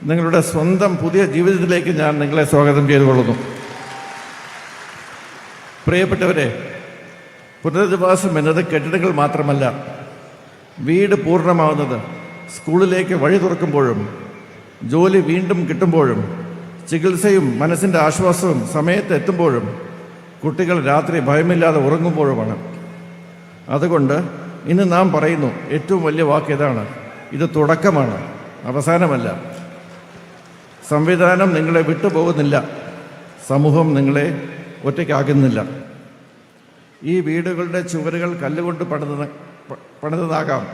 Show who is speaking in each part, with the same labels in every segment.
Speaker 1: നിങ്ങളുടെ സ്വന്തം പുതിയ ജീവിതത്തിലേക്ക് ഞാൻ നിങ്ങളെ സ്വാഗതം ചെയ്തുകൊള്ളുന്നു. പ്രിയപ്പെട്ടവരെ, പുനരധിവാസം എന്നത് കെട്ടിടങ്ങൾ മാത്രമല്ല. വീട് പൂർണ്ണമാവുന്നത് സ്കൂളിലേക്ക് വഴി തുറക്കുമ്പോഴും, ജോലി വീണ്ടും കിട്ടുമ്പോഴും, ചികിത്സയും മനസ്സിൻ്റെ ആശ്വാസവും സമയത്ത് എത്തുമ്പോഴും, കുട്ടികൾ രാത്രി ഭയമില്ലാതെ ഉറങ്ങുമ്പോഴുമാണ്. അതുകൊണ്ട് ഇന്ന് നാം പറയുന്നു, ഏറ്റവും വലിയ വാക്ക് ഇതാണ്: ഇത് തുടക്കമാണ്, അവസാനമല്ല. സംവിധാനം നിങ്ങളെ വിട്ടുപോകുന്നില്ല, സമൂഹം നിങ്ങളെ ഒറ്റയ്ക്കാകുന്നില്ല. ഈ വീടുകളുടെ ചുവരുകൾ കല്ലുകൊണ്ട് പണിതതാകാം,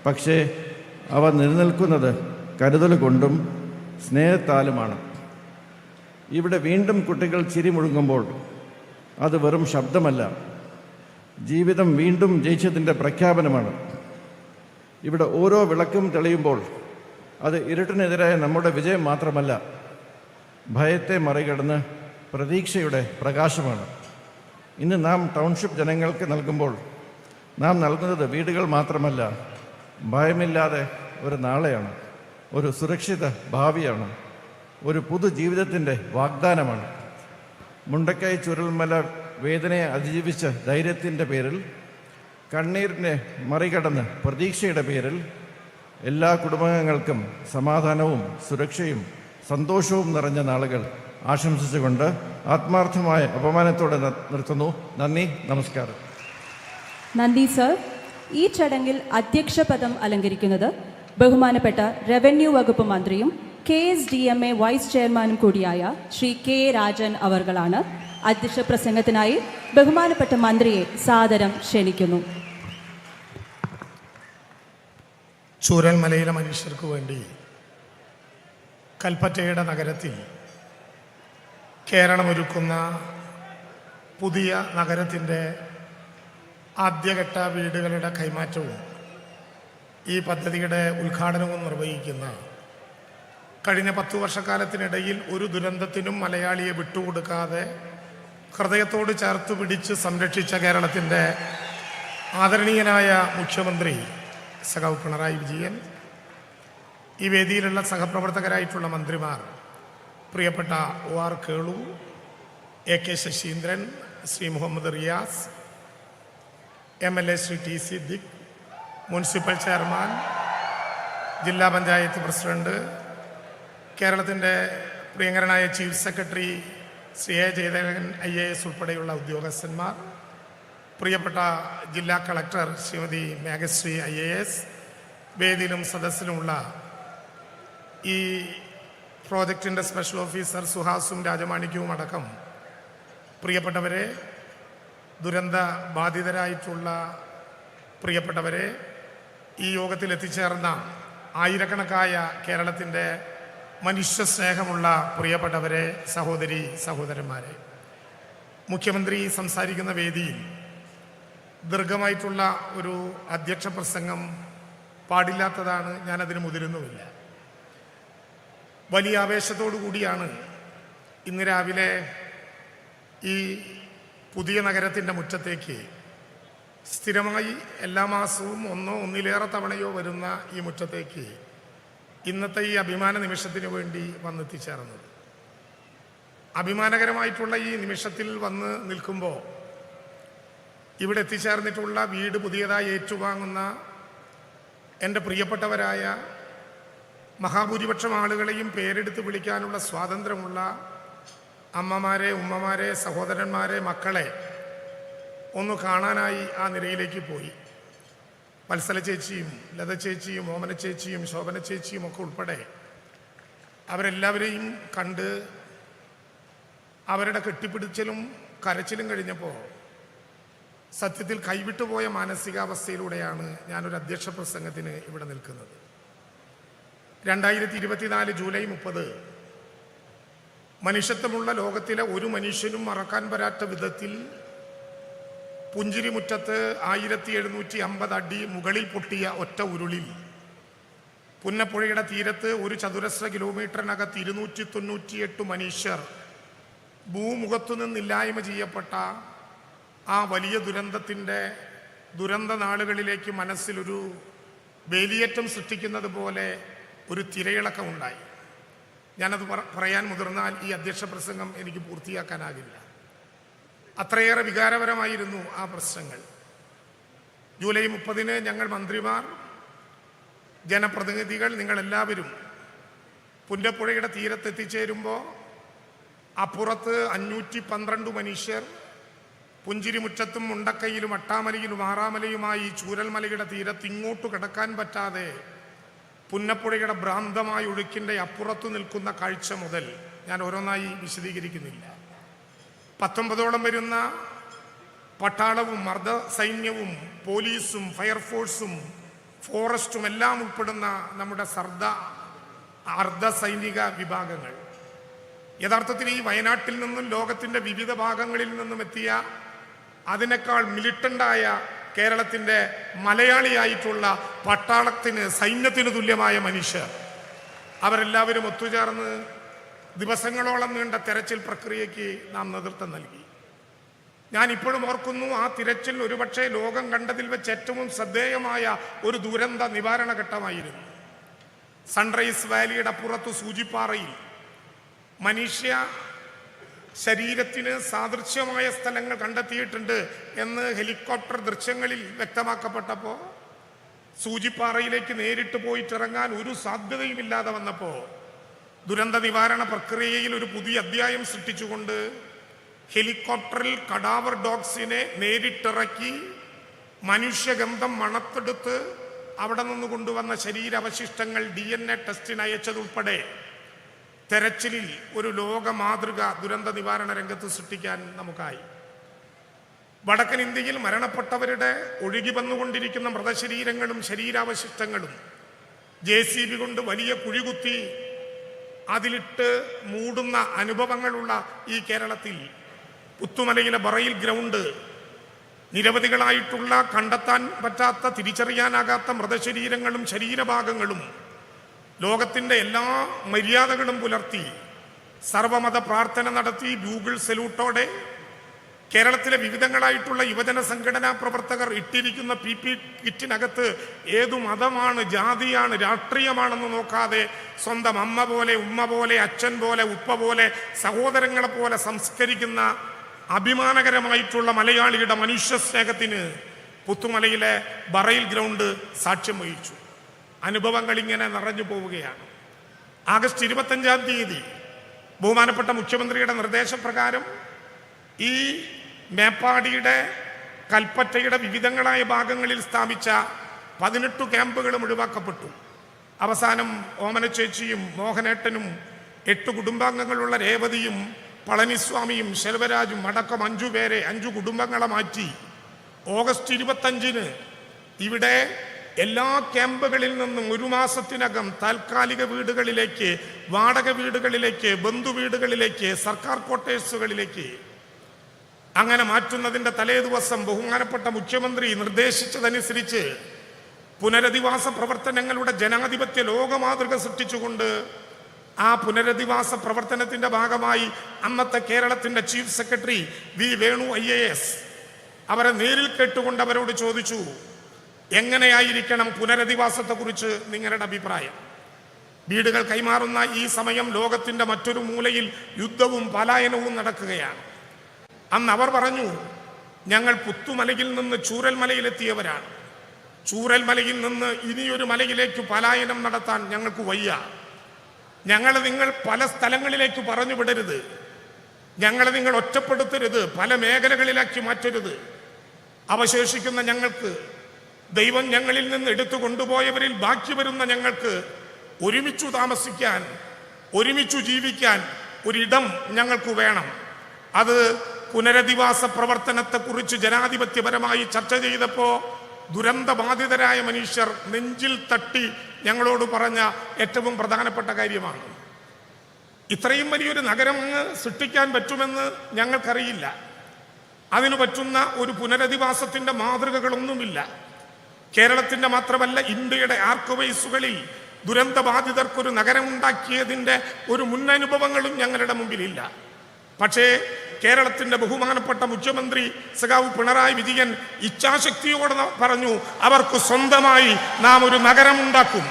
Speaker 1: പക്ഷേ അവ നിലനിൽക്കുന്നത് കരുതൽ കൊണ്ടും സ്നേഹത്താലുമാണ്. ഇവിടെ വീണ്ടും കുട്ടികൾ ചിരി മുഴങ്ങുമ്പോൾ അത് വെറും ശബ്ദമല്ല, ജീവിതം വീണ്ടും ജയിച്ചതിൻ്റെ പ്രഖ്യാപനമാണ്. ഇവിടെ ഓരോ വിളക്കും തെളിയുമ്പോൾ അത് ഇരുട്ടിനെതിരായ നമ്മുടെ വിജയം മാത്രമല്ല, ഭയത്തെ മറികടന്ന് പ്രതീക്ഷയുടെ പ്രകാശമാണ്. ഇന്ന് നാം ടൗൺഷിപ്പ് ജനങ്ങൾക്ക് നൽകുമ്പോൾ നാം നൽകുന്നത് വീടുകൾ മാത്രമല്ല, ഭയമില്ലാതെ ഒരു നാളെയാണ്, ഒരു സുരക്ഷിത ഭാവിയാണ്, ഒരു പുതുജീവിതത്തിൻ്റെ വാഗ്ദാനമാണ്. മുണ്ടക്കൈ ചുരൽമല വേദനയെ അതിജീവിച്ച ധൈര്യത്തിൻ്റെ പേരിൽ, കണ്ണീരിനെ മറികടന്ന് പ്രതീക്ഷയുടെ പേരിൽ എല്ലാ കുടുംബാംഗങ്ങൾക്കും സമാധാനവും സുരക്ഷയും സന്തോഷവും നിറഞ്ഞ നാളുകൾ ആശംസിച്ചുകൊണ്ട് ആത്മാർത്ഥമായ അപമാനത്തോടെ നിർത്തുന്നു. നന്ദി, നമസ്കാരം.
Speaker 2: നന്ദി സർ. ഈ ചടങ്ങിൽ അധ്യക്ഷപദം അലങ്കരിക്കുന്നത് ബഹുമാനപ്പെട്ട റവന്യൂ വകുപ്പ് മന്ത്രിയും KSDMA വൈസ് ചെയർമാനും കൂടിയായ ശ്രീ K. രാജൻ അവർകളാണ്. അധ്യക്ഷ പ്രസംഗത്തിനായി ബഹുമാനപ്പെട്ട മന്ത്രിയെ സാദരം ക്ഷണിക്കുന്നു.
Speaker 3: ചൂരൽമലയിലെ മനുഷ്യർക്ക് വേണ്ടി കൽപ്പറ്റയുടെ നഗരത്തിൽ കേരളമൊരുക്കുന്ന പുതിയ നഗരത്തിൻ്റെ ആദ്യഘട്ട വീടുകളുടെ കൈമാറ്റവും ഈ പദ്ധതിയുടെ ഉദ്ഘാടനവും നിർവഹിക്കുന്ന, കഴിഞ്ഞ 10 വർഷക്കാലത്തിനിടയിൽ ഒരു ദുരന്തത്തിനും മലയാളിയെ വിട്ടുകൊടുക്കാതെ ഹൃദയത്തോട് ചേർത്ത് പിടിച്ച് സംരക്ഷിച്ച കേരളത്തിൻ്റെ ആദരണീയനായ മുഖ്യമന്ത്രി സഖാവ് പിണറായി വിജയൻ, ഈ വേദിയിലുള്ള സഹപ്രവർത്തകരായിട്ടുള്ള മന്ത്രിമാർ, പ്രിയപ്പെട്ട OR Kelu, AK Saseendran, Shri Muhammad Riyas, MLA Shri TC ദിക്, മുനിസിപ്പൽ ചെയർമാൻ, ജില്ലാ പഞ്ചായത്ത് പ്രസിഡന്റ്, കേരളത്തിൻ്റെ പ്രിയങ്കരനായ chief secretary Shri A. Jayadevan IAS ഉൾപ്പെടെയുള്ള ഉദ്യോഗസ്ഥന്മാർ, പ്രിയപ്പെട്ട ജില്ലാ കളക്ടർ ശ്രീമതി മേഘശ്രീ IAS, വേദിയിലും സദസ്സിലുമുള്ള ഈ പ്രോജക്റ്റിൻ്റെ സ്പെഷ്യൽ ഓഫീസർ സുഹാസും രാജമാണിക്യവും അടക്കം പ്രിയപ്പെട്ടവരെ, ദുരന്ത ബാധിതരായിട്ടുള്ള പ്രിയപ്പെട്ടവരെ, ഈ യോഗത്തിൽ എത്തിച്ചേർന്ന ആയിരക്കണക്കായ കേരളത്തിൻ്റെ മനുഷ്യ സ്നേഹമുള്ള പ്രിയപ്പെട്ടവരെ, സഹോദരി സഹോദരന്മാരെ, മുഖ്യമന്ത്രി സംസാരിക്കുന്ന വേദിയിൽ ദീർഘമായിട്ടുള്ള ഒരു അധ്യക്ഷ പ്രസംഗം പാടില്ലാത്തതാണ്. ഞാനതിന് മുതിരുന്നുമില്ല. വലിയ ആവേശത്തോടു കൂടിയാണ് ഇന്ന് രാവിലെ ഈ പുതിയ നഗരത്തിൻ്റെ മുറ്റത്തേക്ക് സ്ഥിരമായി എല്ലാ മാസവും ഒന്നിലേറെ തവണയോ വരുന്ന ഈ മുറ്റത്തേക്ക് ഇന്നത്തെ ഈ അഭിമാന നിമിഷത്തിന് വേണ്ടി വന്നെത്തിച്ചേർന്നത്. അഭിമാനകരമായിട്ടുള്ള ഈ നിമിഷത്തിൽ വന്ന് നിൽക്കുമ്പോൾ ഇവിടെ എത്തിച്ചേർന്നിട്ടുള്ള വീട് പുതിയതായി ഏറ്റുവാങ്ങുന്ന എൻ്റെ പ്രിയപ്പെട്ടവരായ, മഹാഭൂരിപക്ഷം ആളുകളെയും പേരെടുത്ത് വിളിക്കാനുള്ള സ്വാതന്ത്ര്യമുള്ള അമ്മമാരെ, ഉമ്മമാരെ, സഹോദരന്മാരെ, മക്കളെ ഒന്ന് കാണാനായി ആ നിരയിലേക്ക് പോയി. വത്സല ചേച്ചിയും ലത ചേച്ചിയും ഓമന ചേച്ചിയും ശോഭന ചേച്ചിയും ഒക്കെ ഉൾപ്പെടെ അവരെല്ലാവരെയും കണ്ട് അവരുടെ കെട്ടിപ്പിടിച്ചലും കരച്ചിലും കഴിഞ്ഞപ്പോൾ സത്യത്തിൽ കൈവിട്ടുപോയ മാനസികാവസ്ഥയിലൂടെയാണ് ഞാനൊരു അധ്യക്ഷ പ്രസംഗത്തിന് ഇവിടെ നിൽക്കുന്നത്. 2024 ജൂലൈ 30 മനുഷ്യത്വമുള്ള ലോകത്തിലെ ഒരു മനുഷ്യനും മറക്കാൻ പറ്റാത്ത വിധത്തിൽ പുഞ്ചിരിമുറ്റത്ത് 1750 അടി മുകളിൽ പൊട്ടിയ ഒറ്റ ഉരുളിൽ പുന്നപ്പുഴയുടെ തീരത്ത് ഒരു ചതുരശ്ര കിലോമീറ്ററിനകത്ത് 298 മനുഷ്യർ ഭൂമുഖത്തു നിന്നില്ലായ്മ ചെയ്യപ്പെട്ട ആ വലിയ ദുരന്ത നാളുകളിലേക്ക് മനസ്സിലൊരു വേലിയേറ്റം സൃഷ്ടിക്കുന്നത് പോലെ ഒരു തിരയിളക്കമുണ്ടായി. ഞാനത് പറയാൻ മുതിർന്നാൽ ഈ അധ്യക്ഷ പ്രസംഗം എനിക്ക് പൂർത്തിയാക്കാനാകില്ല. അത്രയേറെ വികാരപരമായിരുന്നു ആ പ്രശ്നങ്ങൾ. ജൂലൈ 30 ഞങ്ങൾ മന്ത്രിമാർ, ജനപ്രതിനിധികൾ, നിങ്ങളെല്ലാവരും പുന്നപ്പുഴയുടെ തീരത്തെത്തിച്ചേരുമ്പോൾ അപ്പുറത്ത് 512 മനുഷ്യർ പുഞ്ചിരിമുറ്റത്തും മുണ്ടക്കയിലും അട്ടാമലയിലും ആറാമലയുമായി ചൂരൽമലയുടെ തീരത്ത് ഇങ്ങോട്ട് കിടക്കാൻ പറ്റാതെ പുന്നപ്പുഴയുടെ ഭ്രാന്തമായ ഒഴുക്കിൻ്റെ അപ്പുറത്ത് നിൽക്കുന്ന കാഴ്ച മുതൽ ഞാൻ ഓരോന്നായി വിശദീകരിക്കുന്നില്ല. 19ഓളം വരുന്ന പട്ടാളവും മർദ്ദ സൈന്യവും പോലീസും ഫയർഫോഴ്സും ഫോറസ്റ്റും എല്ലാം ഉൾപ്പെടുന്ന നമ്മുടെ അർദ്ധ സൈനിക വിഭാഗങ്ങൾ യഥാർത്ഥത്തിൽ ഈ വയനാട്ടിൽ നിന്നും ലോകത്തിൻ്റെ വിവിധ ഭാഗങ്ങളിൽ നിന്നും എത്തിയ അതിനേക്കാൾ മിലിറ്റൻ്റായ കേരളത്തിൻ്റെ മലയാളിയായിട്ടുള്ള പട്ടാളത്തിന്, സൈന്യത്തിന് തുല്യമായ മനുഷ്യർ, അവരെല്ലാവരും ഒത്തുചേർന്ന് ദിവസങ്ങളോളം നീണ്ട തെരച്ചിൽ പ്രക്രിയയ്ക്ക് നാം നേതൃത്വം നൽകി. ഞാൻ ഇപ്പോഴും ഓർക്കുന്നു, ആ തിരച്ചിൽ ഒരുപക്ഷെ ലോകം കണ്ടതിൽ വെച്ച് ഏറ്റവും ശ്രദ്ധേയമായ ഒരു ദുരന്ത നിവാരണ ഘട്ടമായിരുന്നു. സൺറൈസ് വാലിയുടെ അപ്പുറത്ത് സൂചിപ്പാറയിൽ മനുഷ്യ ശരീരത്തിന് സാദൃശ്യമായ സ്ഥലങ്ങൾ കണ്ടെത്തിയിട്ടുണ്ട് എന്ന് ഹെലികോപ്റ്റർ ദൃശ്യങ്ങളിൽ വ്യക്തമാക്കപ്പെട്ടപ്പോൾ സൂചിപ്പാറയിലേക്ക് നേരിട്ട് പോയിട്ടിറങ്ങാൻ ഒരു സാധ്യതയുമില്ലാതെ വന്നപ്പോൾ ദുരന്ത നിവാരണ പ്രക്രിയയിൽ ഒരു പുതിയ അധ്യായം സൃഷ്ടിച്ചുകൊണ്ട് ഹെലികോപ്റ്ററിൽ കഡാവർ ഡോഗ്സിനെ നേരിട്ടിറക്കി മനുഷ്യഗന്ധം മണത്തെടുത്ത് അവിടെ നിന്ന് കൊണ്ടുവന്ന ശരീരാവശിഷ്ടങ്ങൾ DNA ടെസ്റ്റിന് അയച്ചതുൾപ്പെടെ തെരച്ചിലിൽ ഒരു ലോക മാതൃക ദുരന്ത നിവാരണ രംഗത്ത് സൃഷ്ടിക്കാൻ നമുക്കായി. വടക്കൻ ഇന്ത്യയിൽ മരണപ്പെട്ടവരുടെ ഒഴുകി വന്നുകൊണ്ടിരിക്കുന്ന മൃതശരീരങ്ങളും ശരീരാവശിഷ്ടങ്ങളും JCB കൊണ്ട് വലിയ കുഴികുത്തി അതിലിട്ട് മൂടുന്ന അനുഭവങ്ങളുള്ള ഈ കേരളത്തിൽ പുത്തുമലയിലെ ബറയിൽ ഗ്രൗണ്ട് നിരവധികളായിട്ടുള്ള കണ്ടെത്താൻ പറ്റാത്ത, തിരിച്ചറിയാനാകാത്ത മൃതശരീരങ്ങളും ശരീരഭാഗങ്ങളും ലോകത്തിൻ്റെ എല്ലാ മര്യാദകളും പുലർത്തി സർവമത പ്രാർത്ഥന നടത്തി ഗൂഗിൾ സല്യൂട്ടോടെ കേരളത്തിലെ വിവിധങ്ങളായിട്ടുള്ള യുവജന സംഘടനാ പ്രവർത്തകർ ഇട്ടിരിക്കുന്ന PP കിറ്റിനകത്ത് ഏതു മതമാണ്, ജാതിയാണ്, രാഷ്ട്രീയമാണെന്ന് നോക്കാതെ സ്വന്തം അമ്മ പോലെ, ഉമ്മ പോലെ, അച്ഛൻ പോലെ, ഉപ്പ പോലെ, സഹോദരങ്ങളെ പോലെ സംസ്കരിക്കുന്ന അഭിമാനകരമായിട്ടുള്ള മലയാളിയുടെ മനുഷ്യ സ്നേഹത്തിന് പുത്തുമലയിലെ ബറയിൽ ഗ്രൗണ്ട് സാക്ഷ്യം വഹിച്ചു. അനുഭവങ്ങൾ ഇങ്ങനെ നിറഞ്ഞു പോവുകയാണ്. ആഗസ്റ്റ് 25 ബഹുമാനപ്പെട്ട മുഖ്യമന്ത്രിയുടെ നിർദ്ദേശപ്രകാരം ഈ മേപ്പാടിയുടെ കൽപ്പറ്റയുടെ വിവിധങ്ങളായ ഭാഗങ്ങളിൽ സ്ഥാപിച്ച 18 ക്യാമ്പുകളും ഒഴിവാക്കപ്പെട്ടു. അവസാനം ഓമനച്ചേച്ചിയും മോഹനേട്ടനും 8 കുടുംബാംഗങ്ങളുള്ള രേവതിയും പളനിസ്വാമിയും ശെൽവരാജും അടക്കം 5 പേരെ, 5 കുടുംബങ്ങളെ മാറ്റി ഓഗസ്റ്റ് 25 ഇവിടെ എല്ലാ ക്യാമ്പുകളിൽ നിന്നും 1 മാസത്തിനകം താൽക്കാലിക വീടുകളിലേക്ക്, വാടക വീടുകളിലേക്ക്, ബന്ധുവീടുകളിലേക്ക്, സർക്കാർ ക്വാർട്ടേഴ്സുകളിലേക്ക് അങ്ങനെ മാറ്റുന്നതിൻ്റെ തലേ ദിവസം ബഹുമാനപ്പെട്ട മുഖ്യമന്ത്രി നിർദ്ദേശിച്ചതനുസരിച്ച് പുനരധിവാസ പ്രവർത്തനങ്ങളുടെ ജനാധിപത്യ ലോകമാതൃക സൃഷ്ടിച്ചുകൊണ്ട് ആ പുനരധിവാസ പ്രവർത്തനത്തിൻ്റെ ഭാഗമായി അന്നത്തെ കേരളത്തിൻ്റെ chief secretary V Venu IAS അവരെ നേരിൽ കേട്ടുകൊണ്ട് അവരോട് ചോദിച്ചു, എങ്ങനെയായിരിക്കണം പുനരധിവാസത്തെക്കുറിച്ച് നിങ്ങളുടെ അഭിപ്രായം? വീടുകൾ കൈമാറുന്ന ഈ സമയം ലോകത്തിൻ്റെ മറ്റൊരു മൂലയിൽ യുദ്ധവും പലായനവും നടക്കുകയാണ്. അന്ന് അവർ പറഞ്ഞു, ഞങ്ങൾ പുത്തുമലയിൽ നിന്ന് ചൂരൽമലയിലെത്തിയവരാണ്. ചൂരൽമലയിൽ നിന്ന് ഇനിയൊരു മലയിലേക്ക് പലായനം നടത്താൻ ഞങ്ങൾക്ക് വയ്യ. ഞങ്ങളെ നിങ്ങൾ പല സ്ഥലങ്ങളിലേക്ക് പറഞ്ഞു വിടരുത്. ഞങ്ങളെ നിങ്ങൾ ഒറ്റപ്പെടുത്തരുത്, പല മേഖലകളിലാക്കി മാറ്റരുത്. അവശേഷിക്കുന്ന ഞങ്ങൾക്ക്, ദൈവം ഞങ്ങളിൽ നിന്ന് എടുത്തു കൊണ്ടുപോയവരിൽ ബാക്കി വരുന്ന ഞങ്ങൾക്ക് ഒരുമിച്ചു താമസിക്കാൻ, ഒരുമിച്ചു ജീവിക്കാൻ ഒരിടം ഞങ്ങൾക്ക് വേണം. അത് പുനരധിവാസ പ്രവർത്തനത്തെക്കുറിച്ച് ജനാധിപത്യപരമായി ചർച്ച ചെയ്തപ്പോൾ ദുരന്തബാധിതരായ മനുഷ്യർ നെഞ്ചിൽ തട്ടി ഞങ്ങളോട് പറഞ്ഞ ഏറ്റവും പ്രധാനപ്പെട്ട കാര്യമാണ്. ഇത്രയും വലിയൊരു നഗരം സൃഷ്ടിക്കാൻ പറ്റുമെന്ന് ഞങ്ങൾക്കറിയില്ല. അതിനു പറ്റുന്ന ഒരു പുനരധിവാസത്തിൻ്റെ മാതൃകകളൊന്നുമില്ല. കേരളത്തിൻ്റെ മാത്രമല്ല, ഇന്ത്യയുടെ ആർക്കവൈസുകളിൽ ദുരന്തബാധിതർക്കൊരു നഗരമുണ്ടാക്കിയതിൻ്റെ ഒരു മുന്നനുഭവങ്ങളും ഞങ്ങളുടെ മുമ്പിലില്ല. പക്ഷേ കേരളത്തിൻ്റെ ബഹുമാനപ്പെട്ട മുഖ്യമന്ത്രി സഖാവ് പിണറായി വിജയൻ ഇച്ഛാശക്തിയോടെ പറഞ്ഞു, അവർക്ക് സ്വന്തമായി നാം ഒരു നഗരമുണ്ടാക്കും.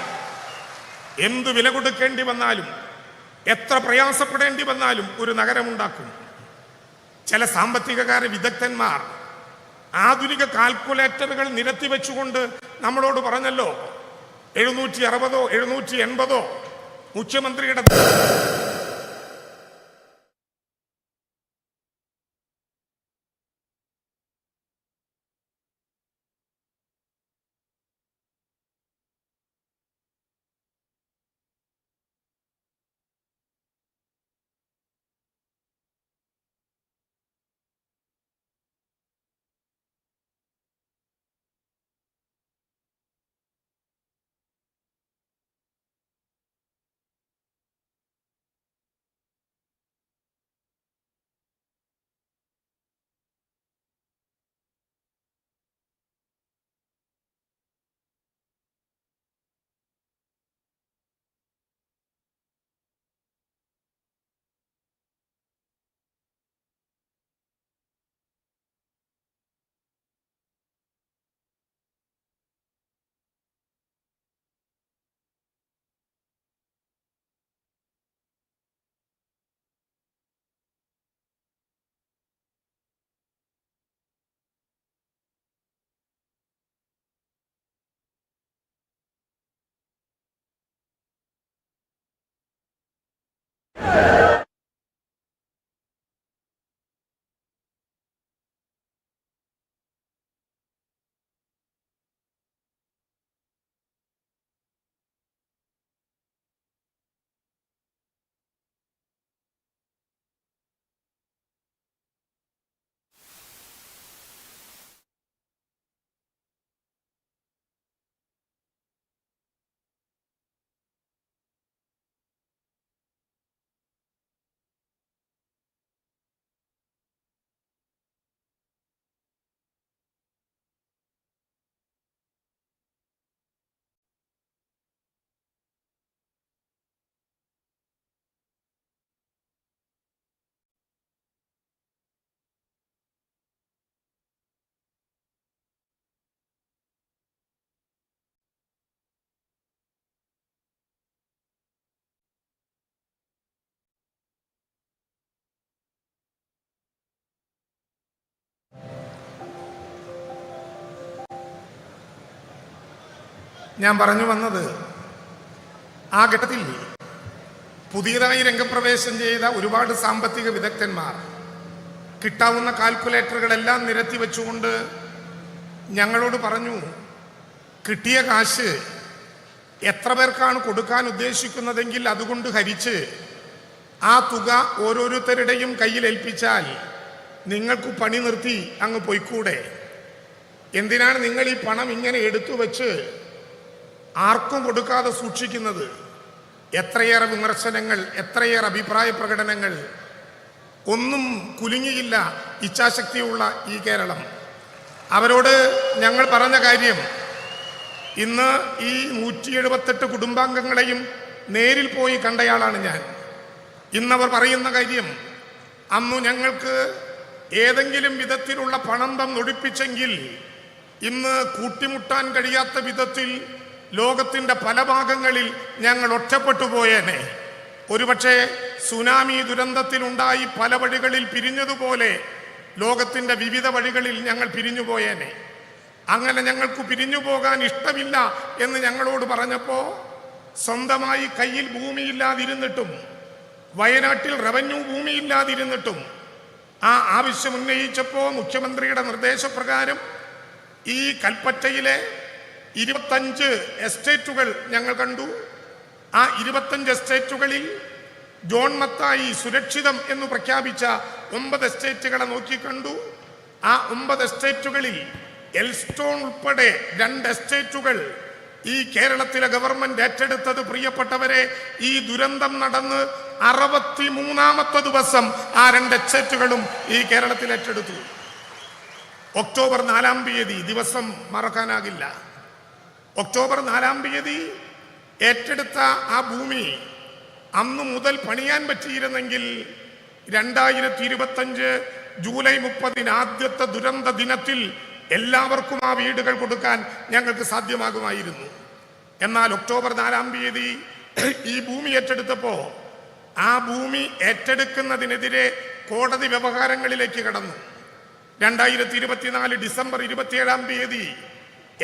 Speaker 3: എന്തു വില കൊടുക്കേണ്ടി വന്നാലും, എത്ര പ്രയാസപ്പെടേണ്ടി വന്നാലും ഒരു നഗരമുണ്ടാക്കും. ചില സാമ്പത്തികകാര വിദഗ്ധന്മാർ ആധുനിക കാൽക്കുലേറ്ററുകൾ നിരത്തിവെച്ചുകൊണ്ട് നമ്മളോട് പറഞ്ഞല്ലോ 760 780 മുഖ്യമന്ത്രിയുടെ ഞാൻ പറഞ്ഞു വന്നത്, ആ ഘട്ടത്തിൽ പുതിയതായി രംഗപ്രവേശം ചെയ്ത ഒരുപാട് സാമ്പത്തിക വിദഗ്ധന്മാർ കിട്ടാവുന്ന കാൽക്കുലേറ്ററുകളെല്ലാം നിരത്തി വെച്ചുകൊണ്ട് ഞങ്ങളോട് പറഞ്ഞു, കിട്ടിയ കാശ് എത്ര പേർക്കാണ് കൊടുക്കാൻ ഉദ്ദേശിക്കുന്നതെങ്കിൽ അതുകൊണ്ട് ഹരിച്ച് ആ തുക ഓരോരുത്തരുടെയും കയ്യിൽ ഏൽപ്പിച്ചാൽ നിങ്ങൾക്ക് പണി നിർത്തി അങ്ങ് പോയിക്കൂടെ? എന്തിനാണ് നിങ്ങൾ ഈ പണം ഇങ്ങനെ എടുത്തു വെച്ച് ആർക്കും കൊടുക്കാതെ സൂക്ഷിക്കുന്നത്? എത്രയേറെ വിമർശനങ്ങൾ, എത്രയേറെ അഭിപ്രായ പ്രകടനങ്ങൾ. ഒന്നും കുലുങ്ങിയില്ല ഇച്ഛാശക്തിയുള്ള ഈ കേരളം. അവരോട് ഞങ്ങൾ പറഞ്ഞ കാര്യം, ഇന്ന് ഈ 178 കുടുംബാംഗങ്ങളെയും നേരിൽ പോയി കണ്ടയാളാണ് ഞാൻ. ഇന്നവർ പറയുന്ന കാര്യം, അന്നു ഞങ്ങൾക്ക് ഏതെങ്കിലും വിധത്തിലുള്ള പണം തന്നൊഴിപ്പിച്ചെങ്കിൽ ഇന്ന് കൂട്ടിമുട്ടാൻ കഴിയാത്ത വിധത്തിൽ ലോകത്തിൻ്റെ പല ഭാഗങ്ങളിൽ ഞങ്ങൾ ഒറ്റപ്പെട്ടു പോയേനെ. ഒരുപക്ഷെ സുനാമി ദുരന്തത്തിലുണ്ടായി പല വഴികളിൽ പിരിഞ്ഞതുപോലെ ലോകത്തിൻ്റെ വിവിധ വഴികളിൽ ഞങ്ങൾ പിരിഞ്ഞു പോയേനെ. അങ്ങനെ ഞങ്ങൾക്ക് പിരിഞ്ഞു പോകാൻ ഇഷ്ടമില്ല എന്ന് ഞങ്ങളോട് പറഞ്ഞപ്പോൾ, സ്വന്തമായി കയ്യിൽ ഭൂമിയില്ലാതിരുന്നിട്ടും വയനാട്ടിൽ റവന്യൂ ഭൂമിയില്ലാതിരുന്നിട്ടും ആ ആവശ്യം ഉന്നയിച്ചപ്പോൾ മുഖ്യമന്ത്രിയുടെ നിർദ്ദേശപ്രകാരം ഈ കൽപ്പറ്റയിലെ 25 എസ്റ്റേറ്റുകൾ ഞങ്ങൾ കണ്ടു. ആ 25 എസ്റ്റേറ്റുകളിൽ ജോൺ മത്തായി സുരക്ഷിതം എന്ന് പ്രഖ്യാപിച്ച 9 എസ്റ്റേറ്റുകളെ നോക്കിക്കണ്ടു. ആ 9 എസ്റ്റേറ്റുകളിൽ എൽസ്റ്റോൺ ഉൾപ്പെടെ 2 എസ്റ്റേറ്റുകൾ ഈ കേരളത്തിലെ ഗവൺമെന്റ് ഏറ്റെടുത്തത്, പ്രിയപ്പെട്ടവരെ, ഈ ദുരന്തം നടന്ന് 63ാമത്തെ ദിവസം ആ 2 എസ്റ്റേറ്റുകളും ഈ കേരളത്തിൽ ഏറ്റെടുത്തു. ഒക്ടോബർ 4-ാം തീയതി ദിവസം മറക്കാനാകില്ല. ഒക്ടോബർ 4-ാം തീയതി ഏറ്റെടുത്ത ആ ഭൂമി അന്നു മുതൽ പണിയാൻ പറ്റിയിരുന്നെങ്കിൽ 2025 ജൂലൈ 30 ആദ്യത്തെ ദുരന്ത ദിനത്തിൽ എല്ലാവർക്കും ആ വീടുകൾ കൊടുക്കാൻ ഞങ്ങൾക്ക് സാധ്യമാകുമായിരുന്നു. എന്നാൽ ഒക്ടോബർ 4-ാം തീയതി ഈ ഭൂമി ഏറ്റെടുത്തപ്പോൾ ആ ഭൂമി ഏറ്റെടുക്കുന്നതിനെതിരെ കോടതി വ്യവഹാരങ്ങളിലേക്ക് കടന്നു. 2024 ഡിസംബർ 27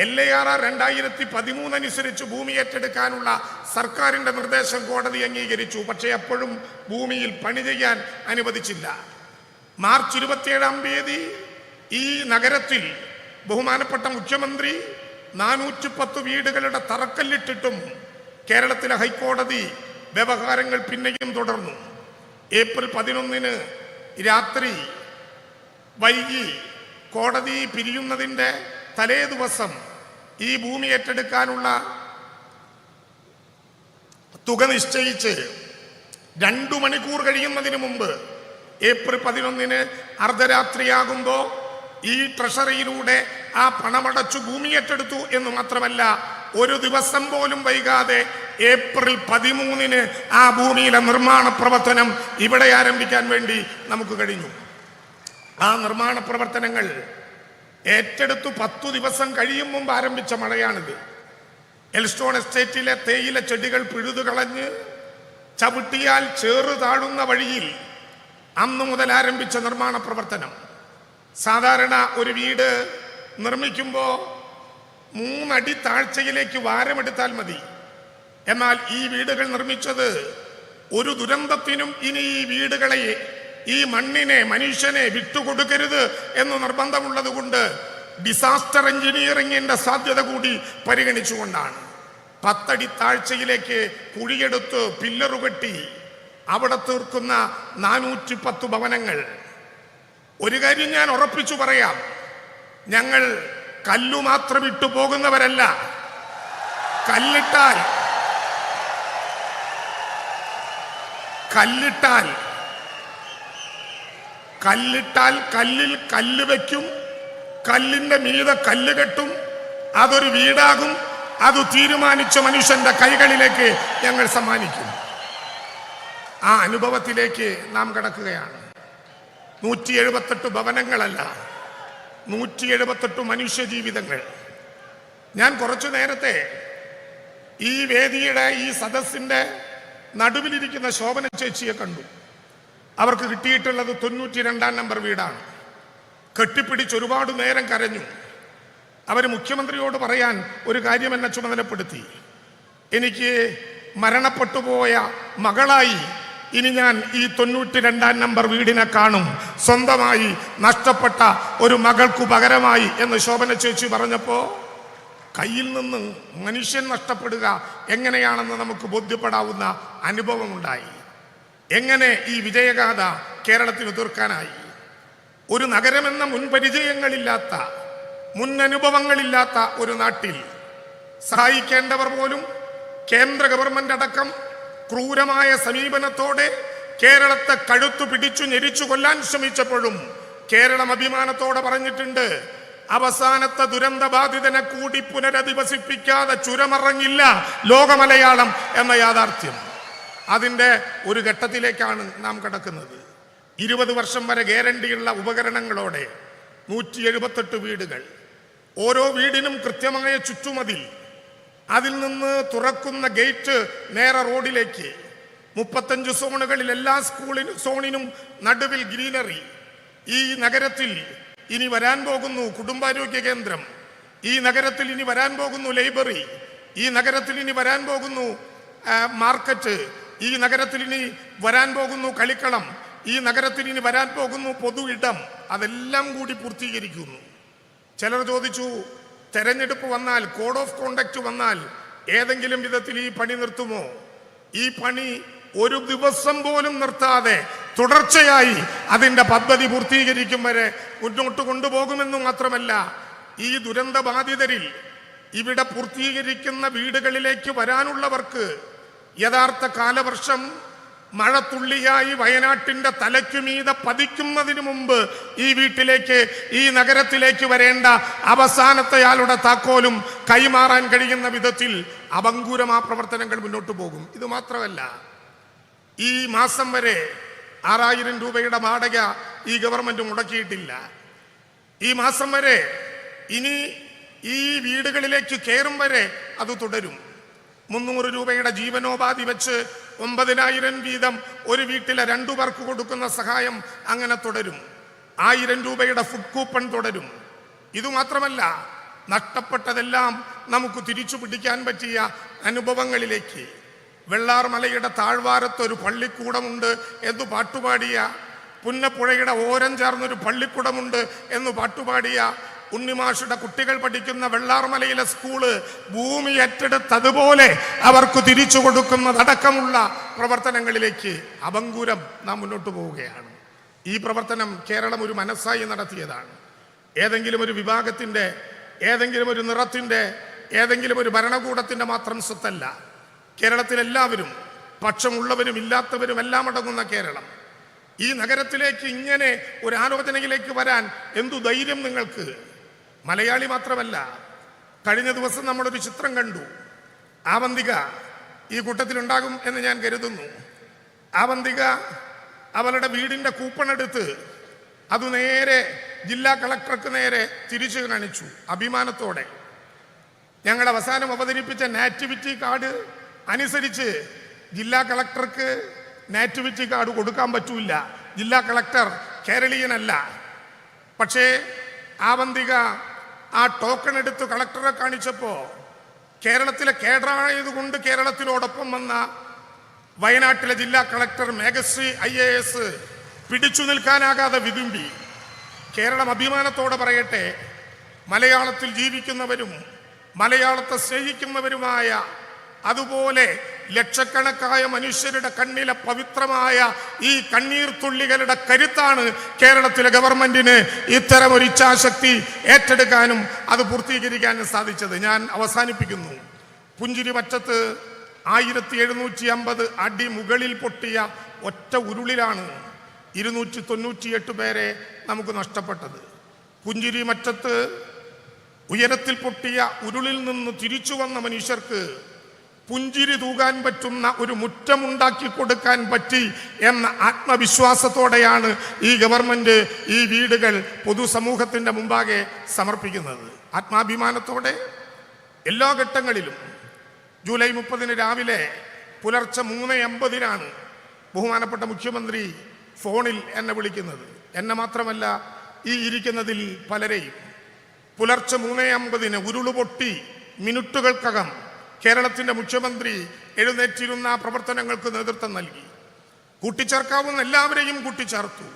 Speaker 3: LAR 2013 അനുസരിച്ച് ഭൂമി ഏറ്റെടുക്കാനുള്ള സർക്കാരിന്റെ നിർദ്ദേശം കോടതി അംഗീകരിച്ചു. പക്ഷേ അപ്പോഴും ഭൂമിയിൽ പണി ചെയ്യാൻ അനുവദിച്ചില്ല. മാർച്ച് 27 ഈ നഗരത്തിൽ ബഹുമാനപ്പെട്ട മുഖ്യമന്ത്രി 410 വീടുകളുടെ തറക്കല്ലിട്ടിട്ടും കേരളത്തിലെ ഹൈക്കോടതി വ്യവഹാരങ്ങൾ പിന്നെയും തുടർന്നു. ഏപ്രിൽ 11 രാത്രി വൈകി കോടതി പിരിയുന്നതിൻ്റെ തലേ ദിവസം ഈ ഭൂമി ഏറ്റെടുക്കാനുള്ള തുക നിശ്ചയിച്ച് 2 മണിക്കൂർ കഴിയുന്നതിന് മുമ്പ് ഏപ്രിൽ 11 അർദ്ധരാത്രിയാകുമ്പോൾ ഈ ട്രഷറിയിലൂടെ ആ പണമടച്ചു ഭൂമി ഏറ്റെടുത്തു എന്ന് മാത്രമല്ല, ഒരു ദിവസം പോലും വൈകാതെ ഏപ്രിൽ 13 ആ ഭൂമിയിലെ നിർമ്മാണ പ്രവർത്തനം ഇവിടെ ആരംഭിക്കാൻ വേണ്ടി നമുക്ക് കഴിഞ്ഞു. ആ നിർമ്മാണ പ്രവർത്തനങ്ങൾ ഏറ്റെടുത്തു 10 ദിവസം കഴിയും മുമ്പ് ആരംഭിച്ച മഴയാണിത്. എൽസ്റ്റോൺ എസ്റ്റേറ്റിലെ തേയില ചെടികൾ പിഴുതുകളഞ്ഞ് ചവിട്ടിയാൽ ചേറു താഴുന്ന വഴിയിൽ അന്നു മുതൽ ആരംഭിച്ച നിർമ്മാണ പ്രവർത്തനം. സാധാരണ ഒരു വീട് നിർമ്മിക്കുമ്പോൾ 3 അടി താഴ്ചയിലേക്ക് വാരമെടുത്താൽ മതി. എന്നാൽ ഈ വീടുകൾ നിർമ്മിച്ചത് ഒരു ദുരന്തത്തിനും ഇനി ഈ വീടുകളെ, ഈ മണ്ണിനെ, മനുഷ്യനെ വിട്ടുകൊടുക്കരുത് എന്ന് നിർബന്ധമുള്ളത് കൊണ്ട് ഡിസാസ്റ്റർ എഞ്ചിനീയറിംഗിന്റെ സാധ്യത കൂടി പരിഗണിച്ചുകൊണ്ടാണ് 10 അടി താഴ്ചയിലേക്ക് കുഴിയെടുത്ത് പില്ലറുകെട്ടി അവിടെ തീർക്കുന്ന 410 ഭവനങ്ങൾ. ഒരു കാര്യം ഞാൻ ഉറപ്പിച്ചു പറയാം, ഞങ്ങൾ കല്ലു മാത്രം ഇട്ടു പോകുന്നവരല്ല. കല്ലിട്ടാൽ കല്ലിൽ കല്ല് വയ്ക്കും, കല്ലിന്റെ മീതെ കല്ല് കെട്ടും, അതൊരു വീടാകും. അത് തീരുമാനിച്ച മനുഷ്യന്റെ കൈകളിലേക്ക് ഞങ്ങൾ സമ്മാനിക്കും. ആ അനുഭവത്തിലേക്ക് നാം കടക്കുകയാണ്. 178 ഭവനങ്ങളല്ല, 178 മനുഷ്യ ജീവിതങ്ങൾ. ഞാൻ കുറച്ചു നേരത്തെ ഈ വേദിയുടെ, ഈ സദസ്സിന്റെ നടുവിലിരിക്കുന്ന ശോഭന ചേച്ചിയെ കണ്ടു. അവർക്ക് കിട്ടിയിട്ടുള്ളത് 92 നമ്പർ വീടാണ്. കെട്ടിപ്പിടിച്ച് ഒരുപാട് നേരം കരഞ്ഞു. അവർ മുഖ്യമന്ത്രിയോട് പറയാൻ ഒരു കാര്യം എന്നെ ചുമതലപ്പെടുത്തി. എനിക്ക് മരണപ്പെട്ടുപോയ മകളായി ഇനി ഞാൻ ഈ 92 നമ്പർ വീടിനെ കാണും, സ്വന്തമായി നഷ്ടപ്പെട്ട ഒരു മകൾക്കു പകരമായി എന്ന് ശോഭന ചേച്ചി പറഞ്ഞപ്പോൾ കയ്യിൽ നിന്ന് മനുഷ്യൻ നഷ്ടപ്പെടുക എങ്ങനെയാണെന്ന് നമുക്ക് ബോധ്യപ്പെടാവുന്ന അനുഭവമുണ്ടായി. എങ്ങനെ ഈ വിജയഗാഥ കേരളത്തിന് തീർക്കാനായി? ഒരു നഗരമെന്ന മുൻപരിചയങ്ങളില്ലാത്ത, മുന്നനുഭവങ്ങളില്ലാത്ത ഒരു നാട്ടിൽ സഹായിക്കേണ്ടവർ പോലും കേന്ദ്ര ഗവൺമെന്റ് അടക്കം ക്രൂരമായ സമീപനത്തോടെ കേരളത്തെ കഴുത്തു പിടിച്ചു ഞെരിച്ചു കൊല്ലാൻ ശ്രമിച്ചപ്പോഴും കേരളം അഭിമാനത്തോടെ പറഞ്ഞിട്ടുണ്ട്, അവസാനത്തെ ദുരന്ത ബാധിതനെ കൂടി പുനരധിവസിപ്പിക്കാതെ ചുരമറങ്ങില്ല ലോകമലയാളം എന്ന യാഥാർത്ഥ്യം. അതിൻ്റെ ഒരു ഘട്ടത്തിലേക്കാണ് നാം കടക്കുന്നത്. 20 വർഷം വരെ ഗ്യാരണ്ടിയുള്ള ഉപകരണങ്ങളോടെ 178 വീടുകൾ, ഓരോ വീടിനും കൃത്യമായ ചുറ്റുമതിൽ, അതിൽ നിന്ന് തുറക്കുന്ന ഗേറ്റ് നേരെ റോഡിലേക്ക്, 35 സോണുകളിൽ എല്ലാ സോണിനും നടുവിൽ ഗ്രീനറി. ഈ നഗരത്തിൽ ഇനി വരാൻ പോകുന്നു കുടുംബാരോഗ്യ കേന്ദ്രം, ഈ നഗരത്തിൽ ഇനി വരാൻ പോകുന്നു ലൈബ്രറി, ഈ നഗരത്തിൽ ഇനി വരാൻ പോകുന്നു മാർക്കറ്റ്, ഈ നഗരത്തിൽ ഇനി വരാൻ പോകുന്നു കളിക്കളം, ഈ നഗരത്തിൽ ഇനി വരാൻ പോകുന്നു പൊതു ഇടം. അതെല്ലാം കൂടി പൂർത്തീകരിക്കുന്നു. ചിലർ ചോദിച്ചു, തെരഞ്ഞെടുപ്പ് വന്നാൽ, കോഡ് ഓഫ് കോണ്ടക്ട് വന്നാൽ ഏതെങ്കിലും വിധത്തിൽ ഈ പണി നിർത്തുമോ? ഈ പണി ഒരു ദിവസം പോലും നിർത്താതെ തുടർച്ചയായി അതിൻ്റെ പദ്ധതി പൂർത്തീകരിക്കും വരെ മുന്നോട്ട് കൊണ്ടുപോകുമെന്ന് മാത്രമല്ല, ഈ ദുരന്ത ബാധിതരിൽ ഇവിടെ പൂർത്തീകരിക്കുന്ന വീടുകളിലേക്ക് വരാനുള്ളവർക്ക് യഥാർത്ഥ കാലവർഷം മഴത്തുള്ളിയായി വയനാട്ടിൻ്റെ തലയ്ക്കുമീതെ പതിക്കുന്നതിന് മുമ്പ് ഈ വീട്ടിലേക്ക്, ഈ നഗരത്തിലേക്ക് വരേണ്ട അവസാനത്തെയാളുടെ താക്കോലും കൈമാറാൻ കഴിയുന്ന വിധത്തിൽ അഭംഗുരമാ പ്രവർത്തനങ്ങൾ മുന്നോട്ട് പോകും. ഇത് മാത്രമല്ല, ഈ മാസം വരെ 6000 രൂപയുടെ വാടക ഈ ഗവൺമെന്റ് മുടക്കിയിട്ടില്ല. ഈ മാസം വരെ, ഇനി ഈ വീടുകളിലേക്ക് കയറും വരെ അത് തുടരും. 300 രൂപയുടെ ജീവനോപാധി വെച്ച് 9,000 വീതം ഒരു വീട്ടിലെ 2 പേർക്ക് കൊടുക്കുന്ന സഹായം അങ്ങനെ തുടരും. 1000 രൂപയുടെ ഫുഡ് കൂപ്പൺ തുടരും. ഇതുമാത്രമല്ല, നഷ്ടപ്പെട്ടതെല്ലാം നമുക്ക് തിരിച്ചു പിടിക്കാൻ പറ്റിയ അനുഭവങ്ങളിലേക്ക് വെള്ളാർമലയുടെ താഴ്വാരത്ത് ഒരു പള്ളിക്കൂടമുണ്ട് എന്ന് പാട്ടുപാടിയ, പുന്നപ്പുഴയുടെ ഓരം ചേർന്നൊരു പള്ളിക്കൂടമുണ്ട് എന്ന് പാട്ടുപാടിയ ഉണ്ണിമാഷുടെ കുട്ടികൾ പഠിക്കുന്ന വെള്ളാർമലയിലെ സ്കൂള് ഭൂമി ഏറ്റെടുത്തതുപോലെ അവർക്ക് തിരിച്ചു കൊടുക്കുന്നതടക്കമുള്ള പ്രവർത്തനങ്ങളിലേക്ക് അഭംഗുരം നാം മുന്നോട്ട് പോവുകയാണ്. ഈ പ്രവർത്തനം കേരളം ഒരു മനസ്സായി നടത്തിയതാണ്. ഏതെങ്കിലും ഒരു വിഭാഗത്തിൻ്റെ, ഏതെങ്കിലും ഒരു നിറത്തിൻ്റെ, ഏതെങ്കിലും ഒരു ഭരണകൂടത്തിൻ്റെ മാത്രം സ്വത്തല്ല. കേരളത്തിലെല്ലാവരും, പക്ഷമുള്ളവരും ഇല്ലാത്തവരും എല്ലാം അടങ്ങുന്ന കേരളം. ഈ നഗരത്തിലേക്ക് ഇങ്ങനെ ഒരു ആലോചനയിലേക്ക് വരാൻ എന്തു ധൈര്യം നിങ്ങൾക്ക്? മലയാളി മാത്രമല്ല, കഴിഞ്ഞ ദിവസം നമ്മളൊരു ചിത്രം കണ്ടു. ആവന്തിക ഈ കൂട്ടത്തിലുണ്ടാകും എന്ന് ഞാൻ കരുതുന്നു. ആവന്തിക അവളുടെ വീടിൻ്റെ കൂപ്പൺ എടുത്ത് അത് നേരെ ജില്ലാ കളക്ടർക്ക് നേരെ തിരിച്ചു കാണിച്ചു അഭിമാനത്തോടെ. ഞങ്ങൾ അവസാനം അവതരിപ്പിച്ച നാറ്റിവിറ്റി കാർഡ് അനുസരിച്ച് ജില്ലാ കളക്ടർക്ക് നാറ്റിവിറ്റി കാർഡ് കൊടുക്കാൻ പറ്റൂല. ജില്ലാ കളക്ടർ കേരളീയനല്ല. പക്ഷേ ആവന്തിക ആ ടോക്കൺ എടുത്ത് കളക്ടറെ കാണിച്ചപ്പോൾ കേരളത്തിലെ കേഡറായതുകൊണ്ട് കേരളത്തിനോടൊപ്പം വന്ന വയനാട്ടിലെ ജില്ലാ കളക്ടർ മേഘശ്രീ IAS പിടിച്ചു നിൽക്കാനാകാതെ വിതുമ്പി. കേരളം അഭിമാനത്തോടെ പറയട്ടെ, മലയാളത്തിൽ ജീവിക്കുന്നവരും മലയാളത്തെ സ്നേഹിക്കുന്നവരുമായ അതുപോലെ ലക്ഷക്കണക്കായ മനുഷ്യരുടെ കണ്ണിലെ പവിത്രമായ ഈ കണ്ണീർ തുള്ളികളുടെ കരുത്താണ് കേരളത്തിലെ ഗവൺമെന്റിന് ഇത്തരം ഒരു ഇച്ഛാശക്തി ഏറ്റെടുക്കാനും അത് പൂർത്തീകരിക്കാനും സാധിച്ചത്. ഞാൻ അവസാനിപ്പിക്കുന്നു. പുഞ്ചിരിമറ്റത്ത് 1750 അടി മുകളിൽ പൊട്ടിയ ഒറ്റ ഉരുളിലാണ് 298 പേരെ നമുക്ക് നഷ്ടപ്പെട്ടത്. പുഞ്ചിരിമറ്റത്ത് ഉയരത്തിൽ പൊട്ടിയ ഉരുളിൽ നിന്ന് തിരിച്ചു വന്ന മനുഷ്യർക്ക് പുഞ്ചിരി തൂകാൻ പറ്റുന്ന ഒരു മുറ്റമുണ്ടാക്കി കൊടുക്കാൻ പറ്റി എന്ന ആത്മവിശ്വാസത്തോടെയാണ് ഈ ഗവൺമെന്റ് ഈ വീടുകൾ പൊതുസമൂഹത്തിൻ്റെ മുമ്പാകെ സമർപ്പിക്കുന്നത്. ആത്മാഭിമാനത്തോടെ എല്ലാ ഘട്ടങ്ങളിലും. ജൂലൈ 30 രാവിലെ പുലർച്ചെ 3:50 ബഹുമാനപ്പെട്ട മുഖ്യമന്ത്രി ഫോണിൽ എന്നെ വിളിക്കുന്നത്. എന്നെ മാത്രമല്ല, ഈ ഇരിക്കുന്നതിൽ പലരെയും. പുലർച്ചെ 3:50 ഉരുളുപൊട്ടി മിനിറ്റുകൾക്കകം കേരളത്തിൻ്റെ മുഖ്യമന്ത്രി എഴുന്നേറ്റിരുന്ന പ്രവർത്തനങ്ങൾക്ക് നേതൃത്വം നൽകി. കൂട്ടിച്ചേർക്കാവുന്ന എല്ലാവരെയും കൂട്ടിച്ചേർത്തു,